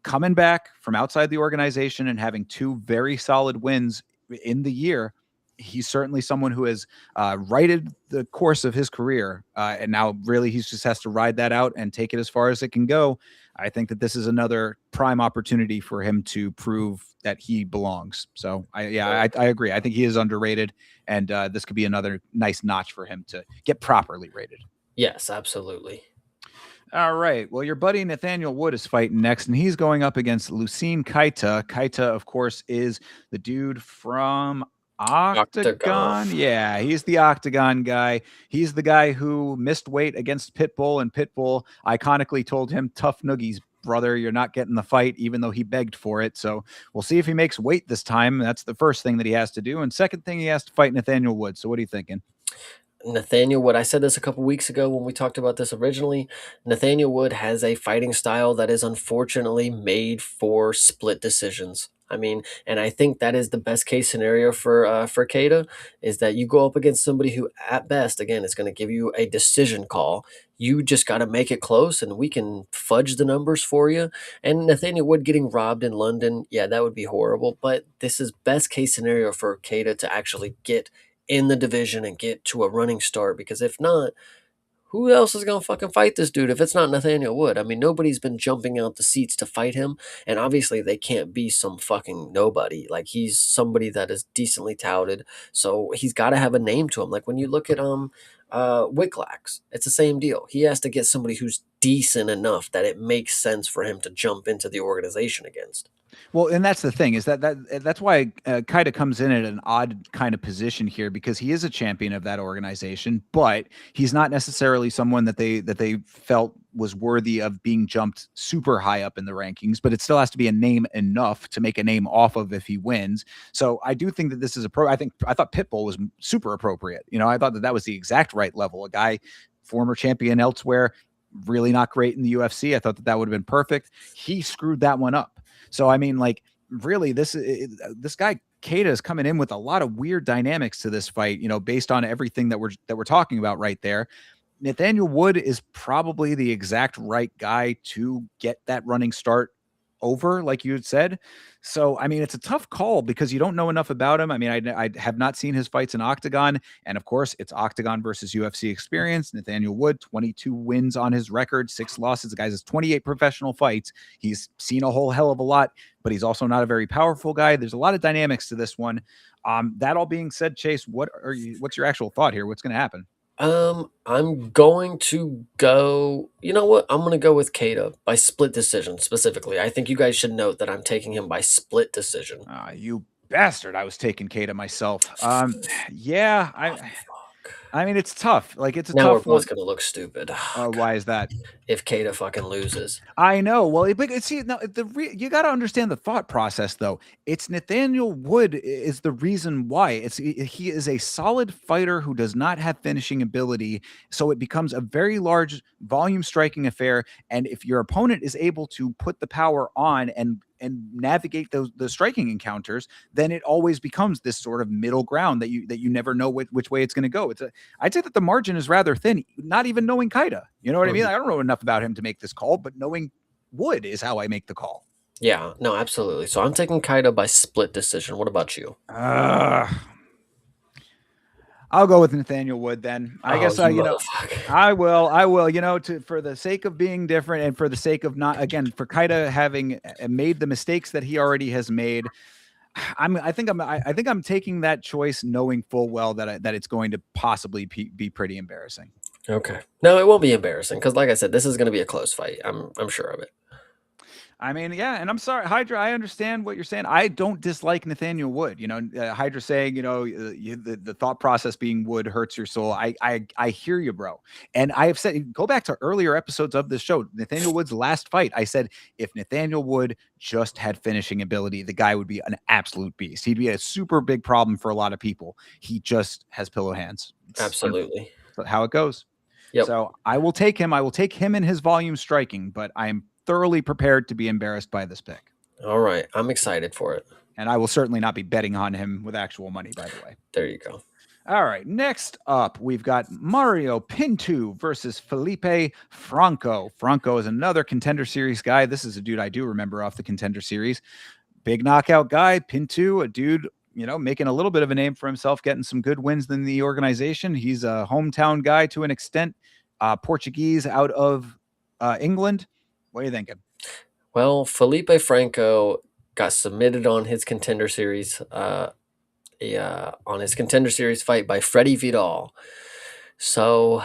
coming back from outside the organization and having 2 very solid wins in the year, he's certainly someone who has righted the course of his career, and now really he just has to ride that out and take it as far as it can go. I think that this is another prime opportunity for him to prove that he belongs. So I agree. I think he is underrated, and this could be another nice notch for him to get properly rated. Yes, absolutely. All right. Well, your buddy Nathaniel Wood is fighting next, and he's going up against Lucene Kaita. Kaita, of course, is the dude from Octagon. Octagon. Yeah, he's the Octagon guy. He's the guy who missed weight against Pitbull, and Pitbull iconically told him, "Tough noogies, brother. You're not getting the fight," even though he begged for it. So we'll see if he makes weight this time. That's the first thing that he has to do. And second thing, he has to fight Nathaniel Wood. So what are you thinking? Nathaniel Wood, I said this a couple weeks ago when we talked about this originally. Nathaniel Wood has a fighting style that is unfortunately made for split decisions. I mean, and I think that is the best case scenario for Keita, is that you go up against somebody who, at best, again, is going to give you a decision call. You just got to make it close, and we can fudge the numbers for you. And Nathaniel Wood getting robbed in London, yeah, that would be horrible. But this is best case scenario for Keita to actually get in the division and get to a running start, because if not, who else is going to fucking fight this dude if it's not Nathaniel Wood? I mean, nobody's been jumping out the seats to fight him, and obviously they can't be some fucking nobody. Like, he's somebody that is decently touted, so he's got to have a name to him. Like when you look at Wicklax, it's the same deal. He has to get somebody who's decent enough that it makes sense for him to jump into the organization against. Well, and that's the thing is that's why Kaida comes in at an odd kind of position here, because he is a champion of that organization, but he's not necessarily someone that they felt was worthy of being jumped super high up in the rankings. But it still has to be a name enough to make a name off of if he wins. So I do think that this is I thought Pitbull was super appropriate. You know, I thought that was the exact right level. A guy, former champion elsewhere, really not great in the UFC. I thought that would have been perfect. He screwed that one up. So I mean, like, really, this guy Keita is coming in with a lot of weird dynamics to this fight. You know, based on everything that we're talking about right there. Nathaniel Wood is probably the exact right guy to get that running start over, like you had said. So, I mean, it's a tough call because you don't know enough about him. I mean, I have not seen his fights in Octagon. And of course, it's Octagon versus UFC experience. Nathaniel Wood, 22 wins on his record, 6 losses. The guy has 28 professional fights. He's seen a whole hell of a lot, but he's also not a very powerful guy. There's a lot of dynamics to this one. That all being said, Chase, what's your actual thought here? What's going to happen? I'm going to go. You know what? I'm going to go with Keita by split decision specifically. I think you guys should note that I'm taking him by split decision. You bastard! I was taking Keita myself. Yeah, I mean, it's tough. Like, it's a Now we're tough one. both going to look stupid. Why is that? If Keita fucking loses. I know. Well, but see, now you got to understand the thought process, though. It's Nathaniel Wood is the reason why. He is a solid fighter who does not have finishing ability, so it becomes a very large volume striking affair. And if your opponent is able to put the power on and navigate the striking encounters, then it always becomes this sort of middle ground that you never know which way it's going to go. I'd say that the margin is rather thin, not even knowing Kaida. You know what I mean? I don't know enough about him to make this call, but knowing Wood is how I make the call. Yeah, no, absolutely. So I'm taking Keita by split decision. What about you? I'll go with Nathaniel Wood then. I guess I will, for the sake of being different and for the sake of not, again, for Kaida having made the mistakes that he already has made. I think I'm taking that choice knowing full well that it's going to possibly be pretty embarrassing. Okay. No, it won't be embarrassing because, like I said, this is going to be a close fight. I'm sure of it. I mean, yeah, and I'm sorry, Hydra. I understand what you're saying. I don't dislike Nathaniel Wood. You know, Hydra saying, the thought process being Wood hurts your soul. I hear you, bro. And I have said, go back to earlier episodes of this show. Nathaniel Wood's last fight, I said, if Nathaniel Wood just had finishing ability, the guy would be an absolute beast. He'd be a super big problem for a lot of people. He just has pillow hands. Absolutely. That's how it goes. Yep. So I will take him. I will take him in his volume striking, but I'm thoroughly prepared to be embarrassed by this pick. All right. I'm excited for it. And I will certainly not be betting on him with actual money, by the way. There you go. All right. Next up, we've got Mario Pinto versus Felipe Franco. Franco is another Contender Series guy. This is a dude I do remember off the Contender Series. Big knockout guy. Pinto, a dude, making a little bit of a name for himself, getting some good wins in the organization. He's a hometown guy to an extent, Portuguese out of England. What are you thinking? Well, Felipe Franco got submitted on his contender series, on his contender series fight by Freddie Vidal. So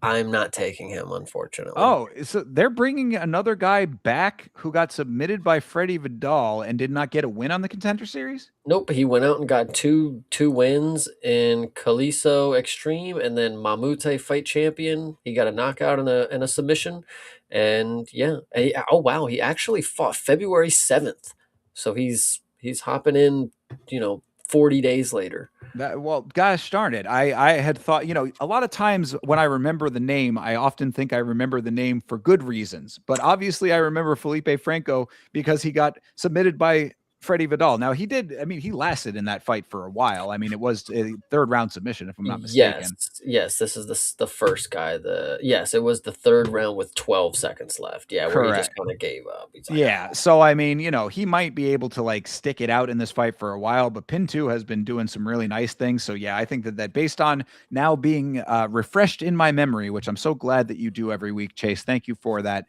I'm not taking him, unfortunately. Oh, so they're bringing another guy back who got submitted by Freddie Vidal and did not get a win on the contender series? Nope, he went out and got two wins in Kaliso Extreme and then Mamute Fight Champion. He got a knockout and a submission, and yeah, oh wow, he actually fought February 7th, so he's hopping in, 40 days later. Well, gosh darn it. I had thought, a lot of times when I remember the name, I often think I remember the name for good reasons. But obviously, I remember Felipe Franco because he got submitted by Freddie Vidal. Now, he lasted in that fight for a while. I mean, it was a third round submission, if I'm not Yes, mistaken. yes, this is the first guy. Yes, it was the third round with 12 seconds left. Yeah, where he just Correct. kind of gave up. He's like, Yeah. So I mean, he might be able to like stick it out in this fight for a while, but Pin 2 has been doing some really nice things. So yeah, I think that based on now being refreshed in my memory, which I'm so glad that you do every week, Chase. Thank you for that.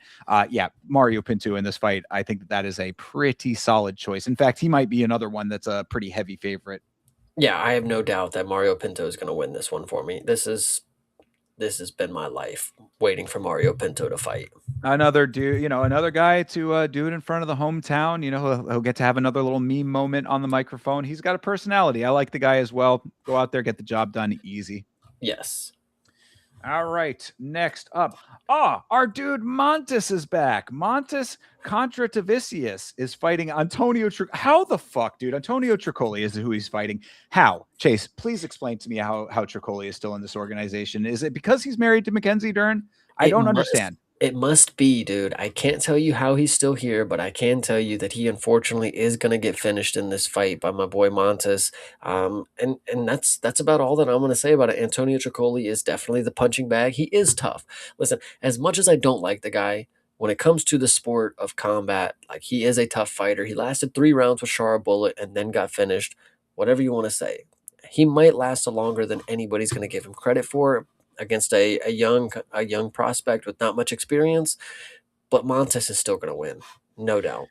Yeah, Mario Pinto in this fight, I think that is a pretty solid choice. In fact, he might be another one that's a pretty heavy favorite. yeah, I have no doubt that Mario Pinto is going to win this one for me. This has been my life waiting for Mario Pinto to fight. Another dude, another guy to do it in front of the hometown. He'll get to have another little meme moment on the microphone. He's got a personality. I like the guy as well. Go out there, get the job done easy. Yes. All right, next up. Our dude Montes is back. Montes contra Tavicius is fighting Antonio. How the fuck, dude? Antonio Tricoli is who he's fighting. How? Chase, please explain to me how Tricoli is still in this organization. Is it because he's married to Mackenzie Dern? I It don't must understand. it must be, dude. I can't tell you how he's still here, but I can tell you that he unfortunately is gonna get finished in this fight by my boy Montes. And that's about all that I'm gonna say about it. Antonio Tricoli is definitely the punching bag. He is tough. Listen, as much as I don't like the guy, when it comes to the sport of combat, like he is a tough fighter. He lasted 3 rounds with Shara Bullet and then got finished. Whatever you want to say. He might last a longer than anybody's gonna give him credit for against a young prospect with not much experience, but Montes is still going to win, no doubt.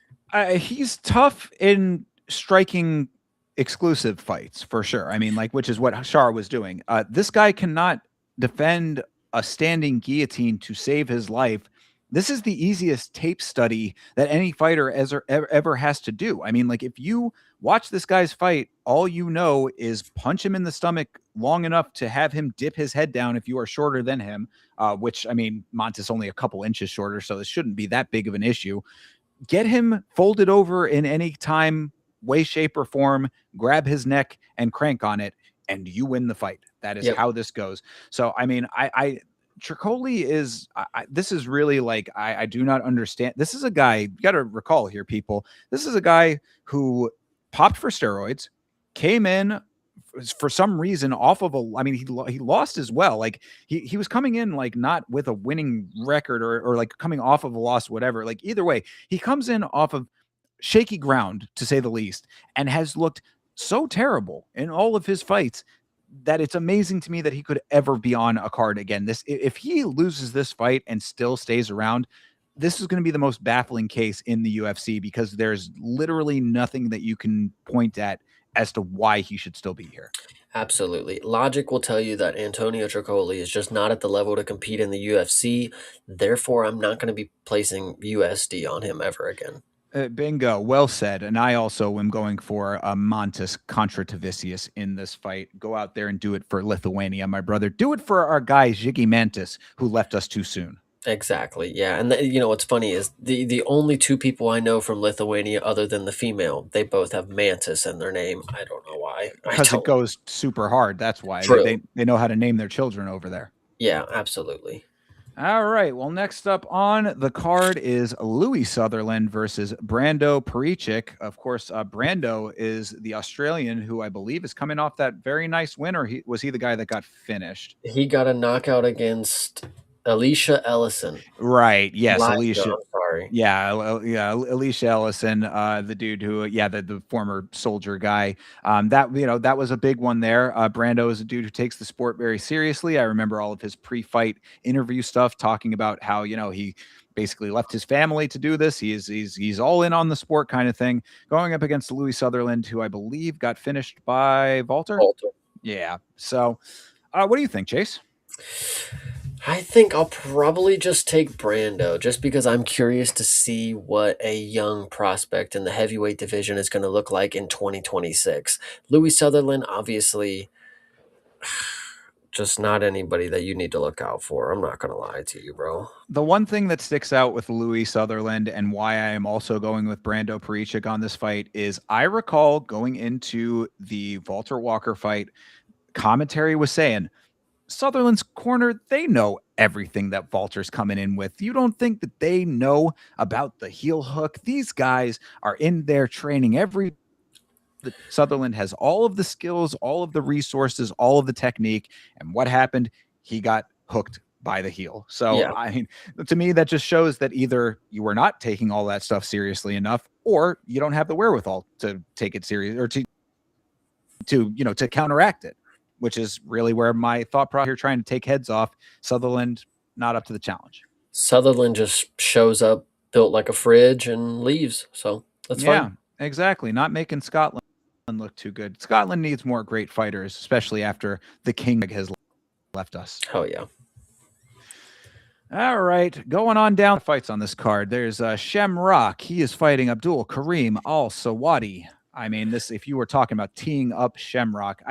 He's tough in striking exclusive fights for sure. I mean, like, which is what Shar was doing. This guy cannot defend a standing guillotine to save his life. This is the easiest tape study that any fighter ever has to do. I mean, like, if you watch this guy's fight, all you know is punch him in the stomach long enough to have him dip his head down if you are shorter than him, which, I mean, Montes only a couple inches shorter, so this shouldn't be that big of an issue. Get him folded over in any time, way, shape, or form, grab his neck and crank on it, and you win the fight. That is Yep. how this goes. So, I mean, Tricoli is, this is really like, I do not understand. This is a guy, you got to recall here, people. This is a guy who popped for steroids, came in for some reason off of I mean, he lost as well. Like he was coming in like not with a winning record or like coming off of a loss, whatever. Like either way, he comes in off of shaky ground to say the least, and has looked so terrible in all of his fights that it's amazing to me that he could ever be on a card again. This if he loses this fight and still stays around, this is going to be the most baffling case in the UFC because there's literally nothing that you can point at as to why he should still be here. Absolutely. Logic will tell you that Antonio Tricoli is just not at the level to compete in the UFC. Therefore, I'm not going to be placing USD on him ever again. Bingo. Well said. And I also am going for Montes contra Tavicius in this fight. Go out there and do it for Lithuania, my brother. Do it for our guy, Ziggy Mantis, who left us too soon. Exactly. Yeah. And what's funny is the only two people I know from Lithuania other than the female, they both have Mantis in their name. I don't know why. I Because it don't. goes super hard. That's why True. they know how to name their children over there. Yeah, absolutely. All right. Well, next up on the card is Louis Sutherland versus Brando Perichik. Of course, Brando is the Australian who I believe is coming off that very nice win, or was he the guy that got finished? He got a knockout against Alicia Ellison. Right. Yes, Elijah, Alicia. I'm sorry. Yeah, yeah, Alicia Ellison, the dude who, yeah, the former soldier guy. That that was a big one there. Brando is a dude who takes the sport very seriously. I remember all of his pre-fight interview stuff, talking about how he basically left his family to do this. He's all in on the sport kind of thing. Going up against Louis Sutherland, who I believe got finished by Walter. Walter. Yeah. So, what do you think, Chase? I think I'll probably just take Brando just because I'm curious to see what a young prospect in the heavyweight division is going to look like in 2026. Louis Sutherland, obviously, just not anybody that you need to look out for. I'm not going to lie to you, bro. The one thing that sticks out with Louis Sutherland and why I am also going with Brando Perichik on this fight is I recall going into the Walter Walker fight, commentary was saying Sutherland's corner, they know everything that Walter's coming in with. You don't think that they know about the heel hook? These guys are in there training every that Sutherland has all of the skills, all of the resources, all of the technique. And what happened? He got hooked by the heel. So, Yeah. I mean, to me, that just shows that either you were not taking all that stuff seriously enough, or you don't have the wherewithal to take it serious or to counteract it, which is really where my thought process here, trying to take heads off. Sutherland, not up to the challenge. Sutherland just shows up built like a fridge and leaves. So that's Yeah, fine. exactly. Not making Scotland look too good. Scotland needs more great fighters, especially after the king has left us. Hell yeah. All right, going on down fights on this card. There's Shamrock. He is fighting Abdul Karim Al Sawadi. I mean, this if you were talking about teeing up Shamrock,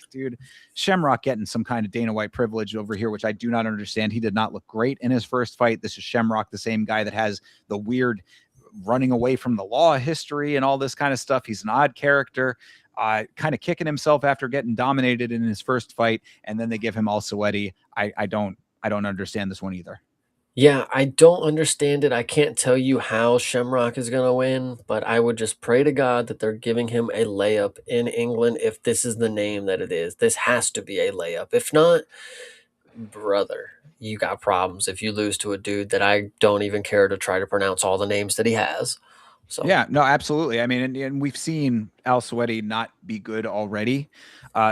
dude, Shamrock getting some kind of Dana White privilege over here, which I do not understand. He did not look great in his first fight. This is Shamrock, the same guy that has the weird running away from the law history and all this kind of stuff. He's an odd character, kind of kicking himself after getting dominated in his first fight, and then they give him Al Sawadi. I don't understand this one either. Yeah, I don't understand it. I can't tell you how Shamrock is going to win, but I would just pray to God that they're giving him a layup in England if this is the name that it is. This has to be a layup. If not, brother, you got problems if you lose to a dude that I don't even care to try to pronounce all the names that he has. So, Yeah, no, absolutely. I mean, and we've seen Al Sweaty not be good already.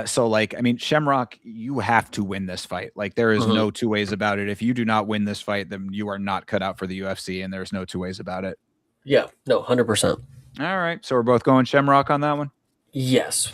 So, like, I mean, Shamrock, you have to win this fight. Like, there is mhm. no two ways about it. If you do not win this fight, then you are not cut out for the UFC, and there's no two ways about it. Yeah, no, 100%. All right, so we're both going Shamrock on that one. Yes.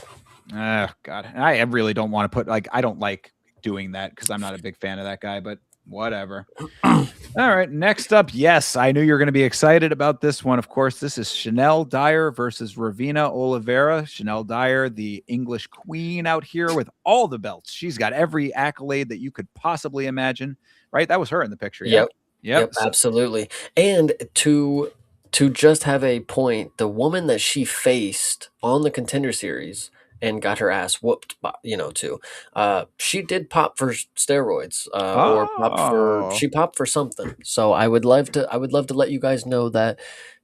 Oh God, I really don't want to put I don't like doing that because I'm not a big fan of that guy, but whatever. All right, next up, yes, I knew you were going to be excited about this one. Of course, this is Chanel Dyer versus Ravina Oliveira. Chanel Dyer, the English queen out here with all the belts. She's got every accolade that you could possibly imagine, right? That was her in the picture, yeah? Yep. Yep. Yep, absolutely. And to just have a point, the woman that she faced on the Contender Series and got her ass whooped by, too. She did pop for steroids, or Oh, she popped for something. So I would love to let you guys know that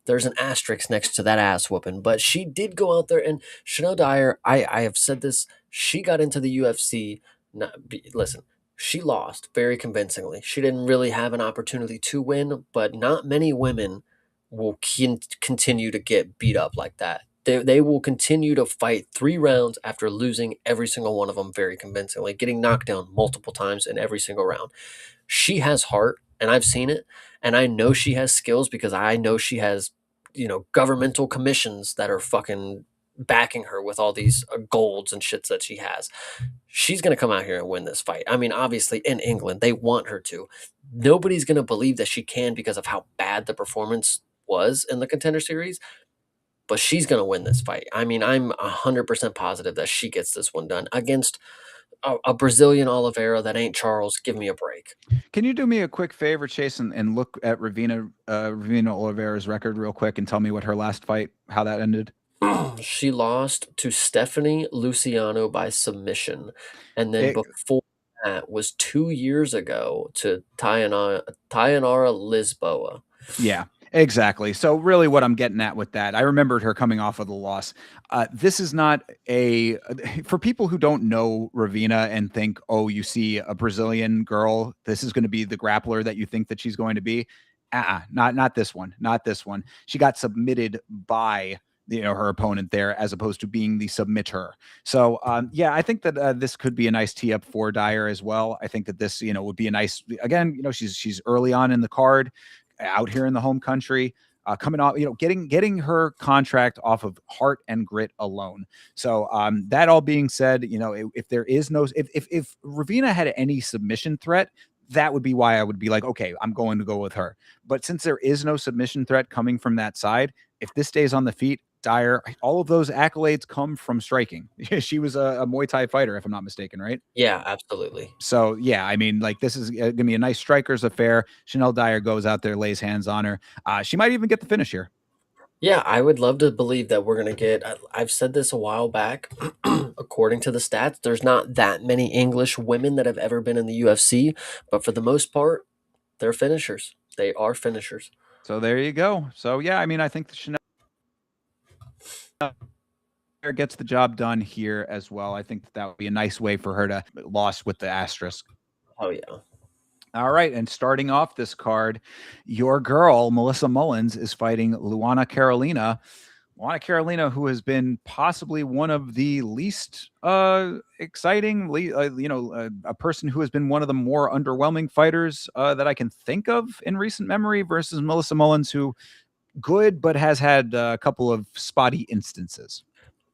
there's an asterisk next to that ass whooping. But she did go out there and Chanel Dyer, I have said this, she got into the UFC. Listen, she lost very convincingly. She didn't really have an opportunity to win, but not many women will continue to get beat up like that. They will continue to fight 3 rounds after losing every single one of them very convincingly, getting knocked down multiple times in every single round. She has heart, and I've seen it, and I know she has skills because I know she has, governmental commissions that are fucking backing her with all these golds and shits that she has. She's going to come out here and win this fight. I mean, obviously, in England, they want her to. Nobody's going to believe that she can because of how bad the performance was in the Contender Series, but she's going to win this fight. I mean, I'm 100% positive that she gets this one done against a Brazilian Oliveira that ain't Charles. Give me a break. can you do me a quick favor, Chase, and look at Ravina Oliveira's record real quick and tell me what her last fight, how that ended? She lost to Stephanie Luciano by submission. And then It, before that was 2 years ago to Tayanara Lisboa. yeah. Exactly. So really what I'm getting at with that, I remembered her coming off of the loss. This is not a for people who don't know Ravina and think, oh, you see a Brazilian girl, this is going to be the grappler that you think that she's going to be. Not this one. Not this one. She got submitted by her opponent there as opposed to being the submitter. So yeah, I think that this could be a nice tee up for Dyer as well. I think that this would be a nice, again, she's early on in the card, out here in the home country, coming off, getting her contract off of heart and grit alone. So that all being said, if there is no, if Ravina had any submission threat, that would be why I would be like, okay, I'm going to go with her. But since there is no submission threat coming from that side, if this stays on the feet, Dyer, all of those accolades come from striking. She was a Muay Thai fighter, if I'm not mistaken, right? Yeah, absolutely. So yeah, I mean, like this is gonna be a nice strikers affair. Chanel Dyer goes out there, lays hands on her. She might even get the finish here. Yeah, I would love to believe that we're going to get. I've said this a while back. According to the stats, there's not that many English women that have ever been in the UFC, but for the most part, they're finishers. They are finishers. So there you go. So yeah, I mean, I think the Chanel gets the job done here as well. I think that would be a nice way for her to loss with the asterisk. Oh, yeah. All right, and starting off this card, your girl Melissa Mullins is fighting Luana Carolina. Luana Carolina, who has been possibly one of the least exciting, a person who has been one of the more underwhelming fighters that I can think of in recent memory, versus Melissa Mullins, who good but has had a couple of spotty instances.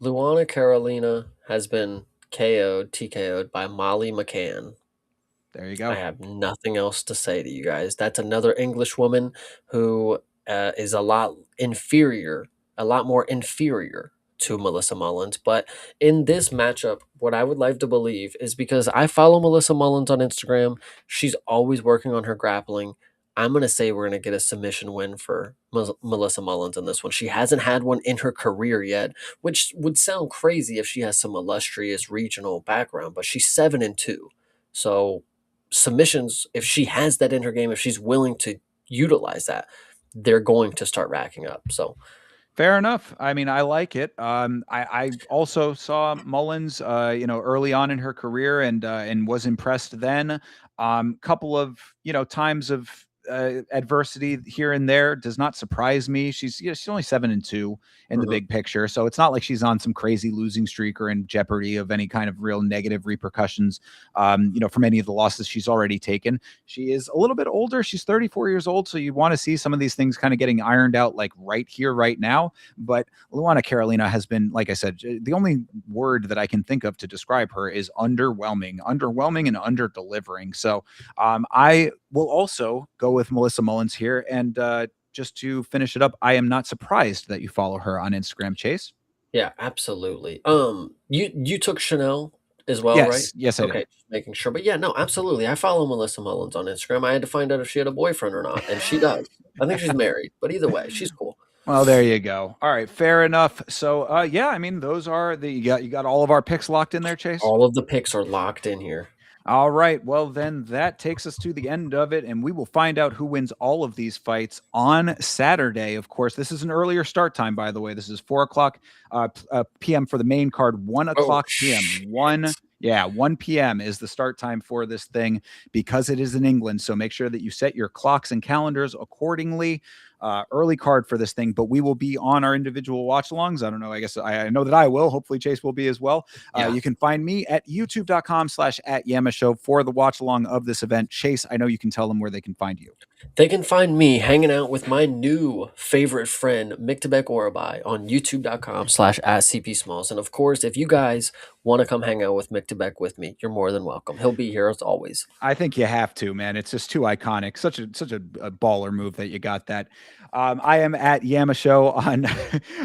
Luana Carolina has been KO'd, TKO'd by Molly McCann. There you I go. have nothing else to say to you guys. That's another English woman who is a lot inferior, a lot more inferior to Melissa Mullins. But in this matchup, what I would like to believe is, because I follow Melissa Mullins on Instagram, she's always working on her grappling. I'm going to say we're going to get a submission win for Melissa Mullins in this one. She hasn't had one in her career yet, which would sound crazy if she has some illustrious regional background, but she's 7-2. So submissions, if she has that in her game, if she's willing to utilize that, they're going to start racking up. So Fair enough. I mean, I like it. I also saw Mullins, early on in her career, and was impressed then. Couple of times of adversity here and there does not surprise me. She's only 7-2 in the mhm. big picture, so it's not like she's on some crazy losing streak or in jeopardy of any kind of real negative repercussions. From any of the losses she's already taken. She is a little bit older. She's 34 years old, so you want to see some of these things kind of getting ironed out, like right here, right now. But Luana Carolina has been, like I said, the only word that I can think of to describe her is underwhelming and under delivering. So I will also go with Melissa Mullins here. And just to finish it up, I am not surprised that you follow her on Instagram, Chase. Yeah, absolutely. You took Chanel as well, right? Yes, I did. Okay, just making sure. But yeah, no, absolutely. I follow Melissa Mullins on Instagram. I had to find out if she had a boyfriend or not, and she does. I think she's married, but either way, she's cool. Well, there you go. All right, fair enough. So, yeah, I mean, those are the you got all of our picks locked in there, Chase. All of the picks are locked in here. All right. Well, then that takes us to the end of it, and we will find out who wins all of these fights on Saturday. Of course, this is an earlier start time, by the way. This is 4 o'clock p.m. for the main card, 1 Oh, o'clock p.m. 1 p.m. is the start time for this thing because it is in England. So make sure that you set your clocks and calendars accordingly. Early card for this thing, but we will be on our individual watch alongs. I don't know. I guess I know that I will. Hopefully Chase will be as well. yeah. You can find me at youtube.com/@YamaShow for the watch along of this event. Chase, I know you can tell them where they can find you. They can find me hanging out with my new favorite friend, Miktabek Orabai, on youtube.com/@CPSmalls. And of course, if you guys want to come hang out with Miktabek with me, you're more than welcome. He'll be here as always. I think you have to, man. It's just too iconic. Such a baller move that you got that. I am at Yamashow on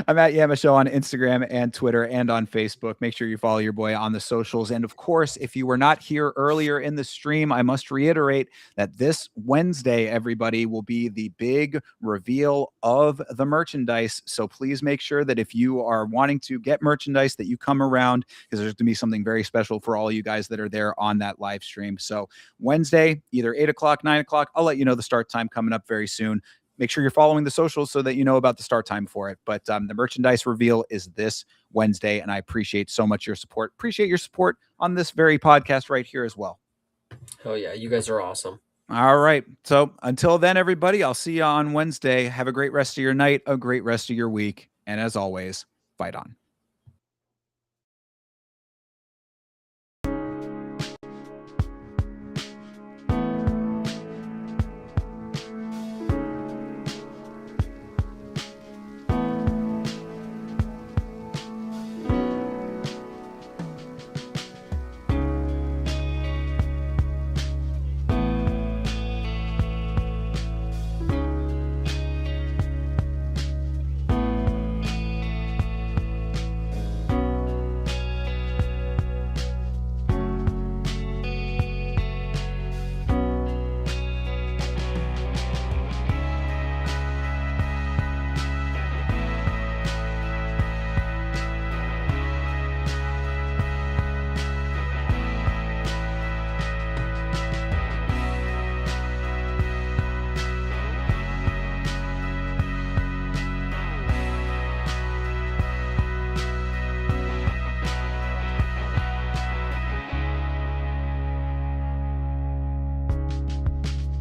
I'm at Yamashow on Instagram and Twitter and on Facebook. Make sure you follow your boy on the socials. And of course, if you were not here earlier in the stream, I must reiterate that this Wednesday, everybody, will be the big reveal of the merchandise. So please make sure that if you are wanting to get merchandise, that you come around, because there's going to be something very special for all you guys that are there on that live stream. So Wednesday, either 8 o'clock, 9 o'clock. I'll let you know the start time coming up very soon. make sure you're following the socials so that you know about the start time for it. But the merchandise reveal is this Wednesday, and I appreciate so much your support. Appreciate your support on this very podcast right here as well. Oh yeah, you guys are awesome. All right. So until then, everybody, I'll see you on Wednesday. Have a great rest of your night, a great rest of your week. And as always, fight on.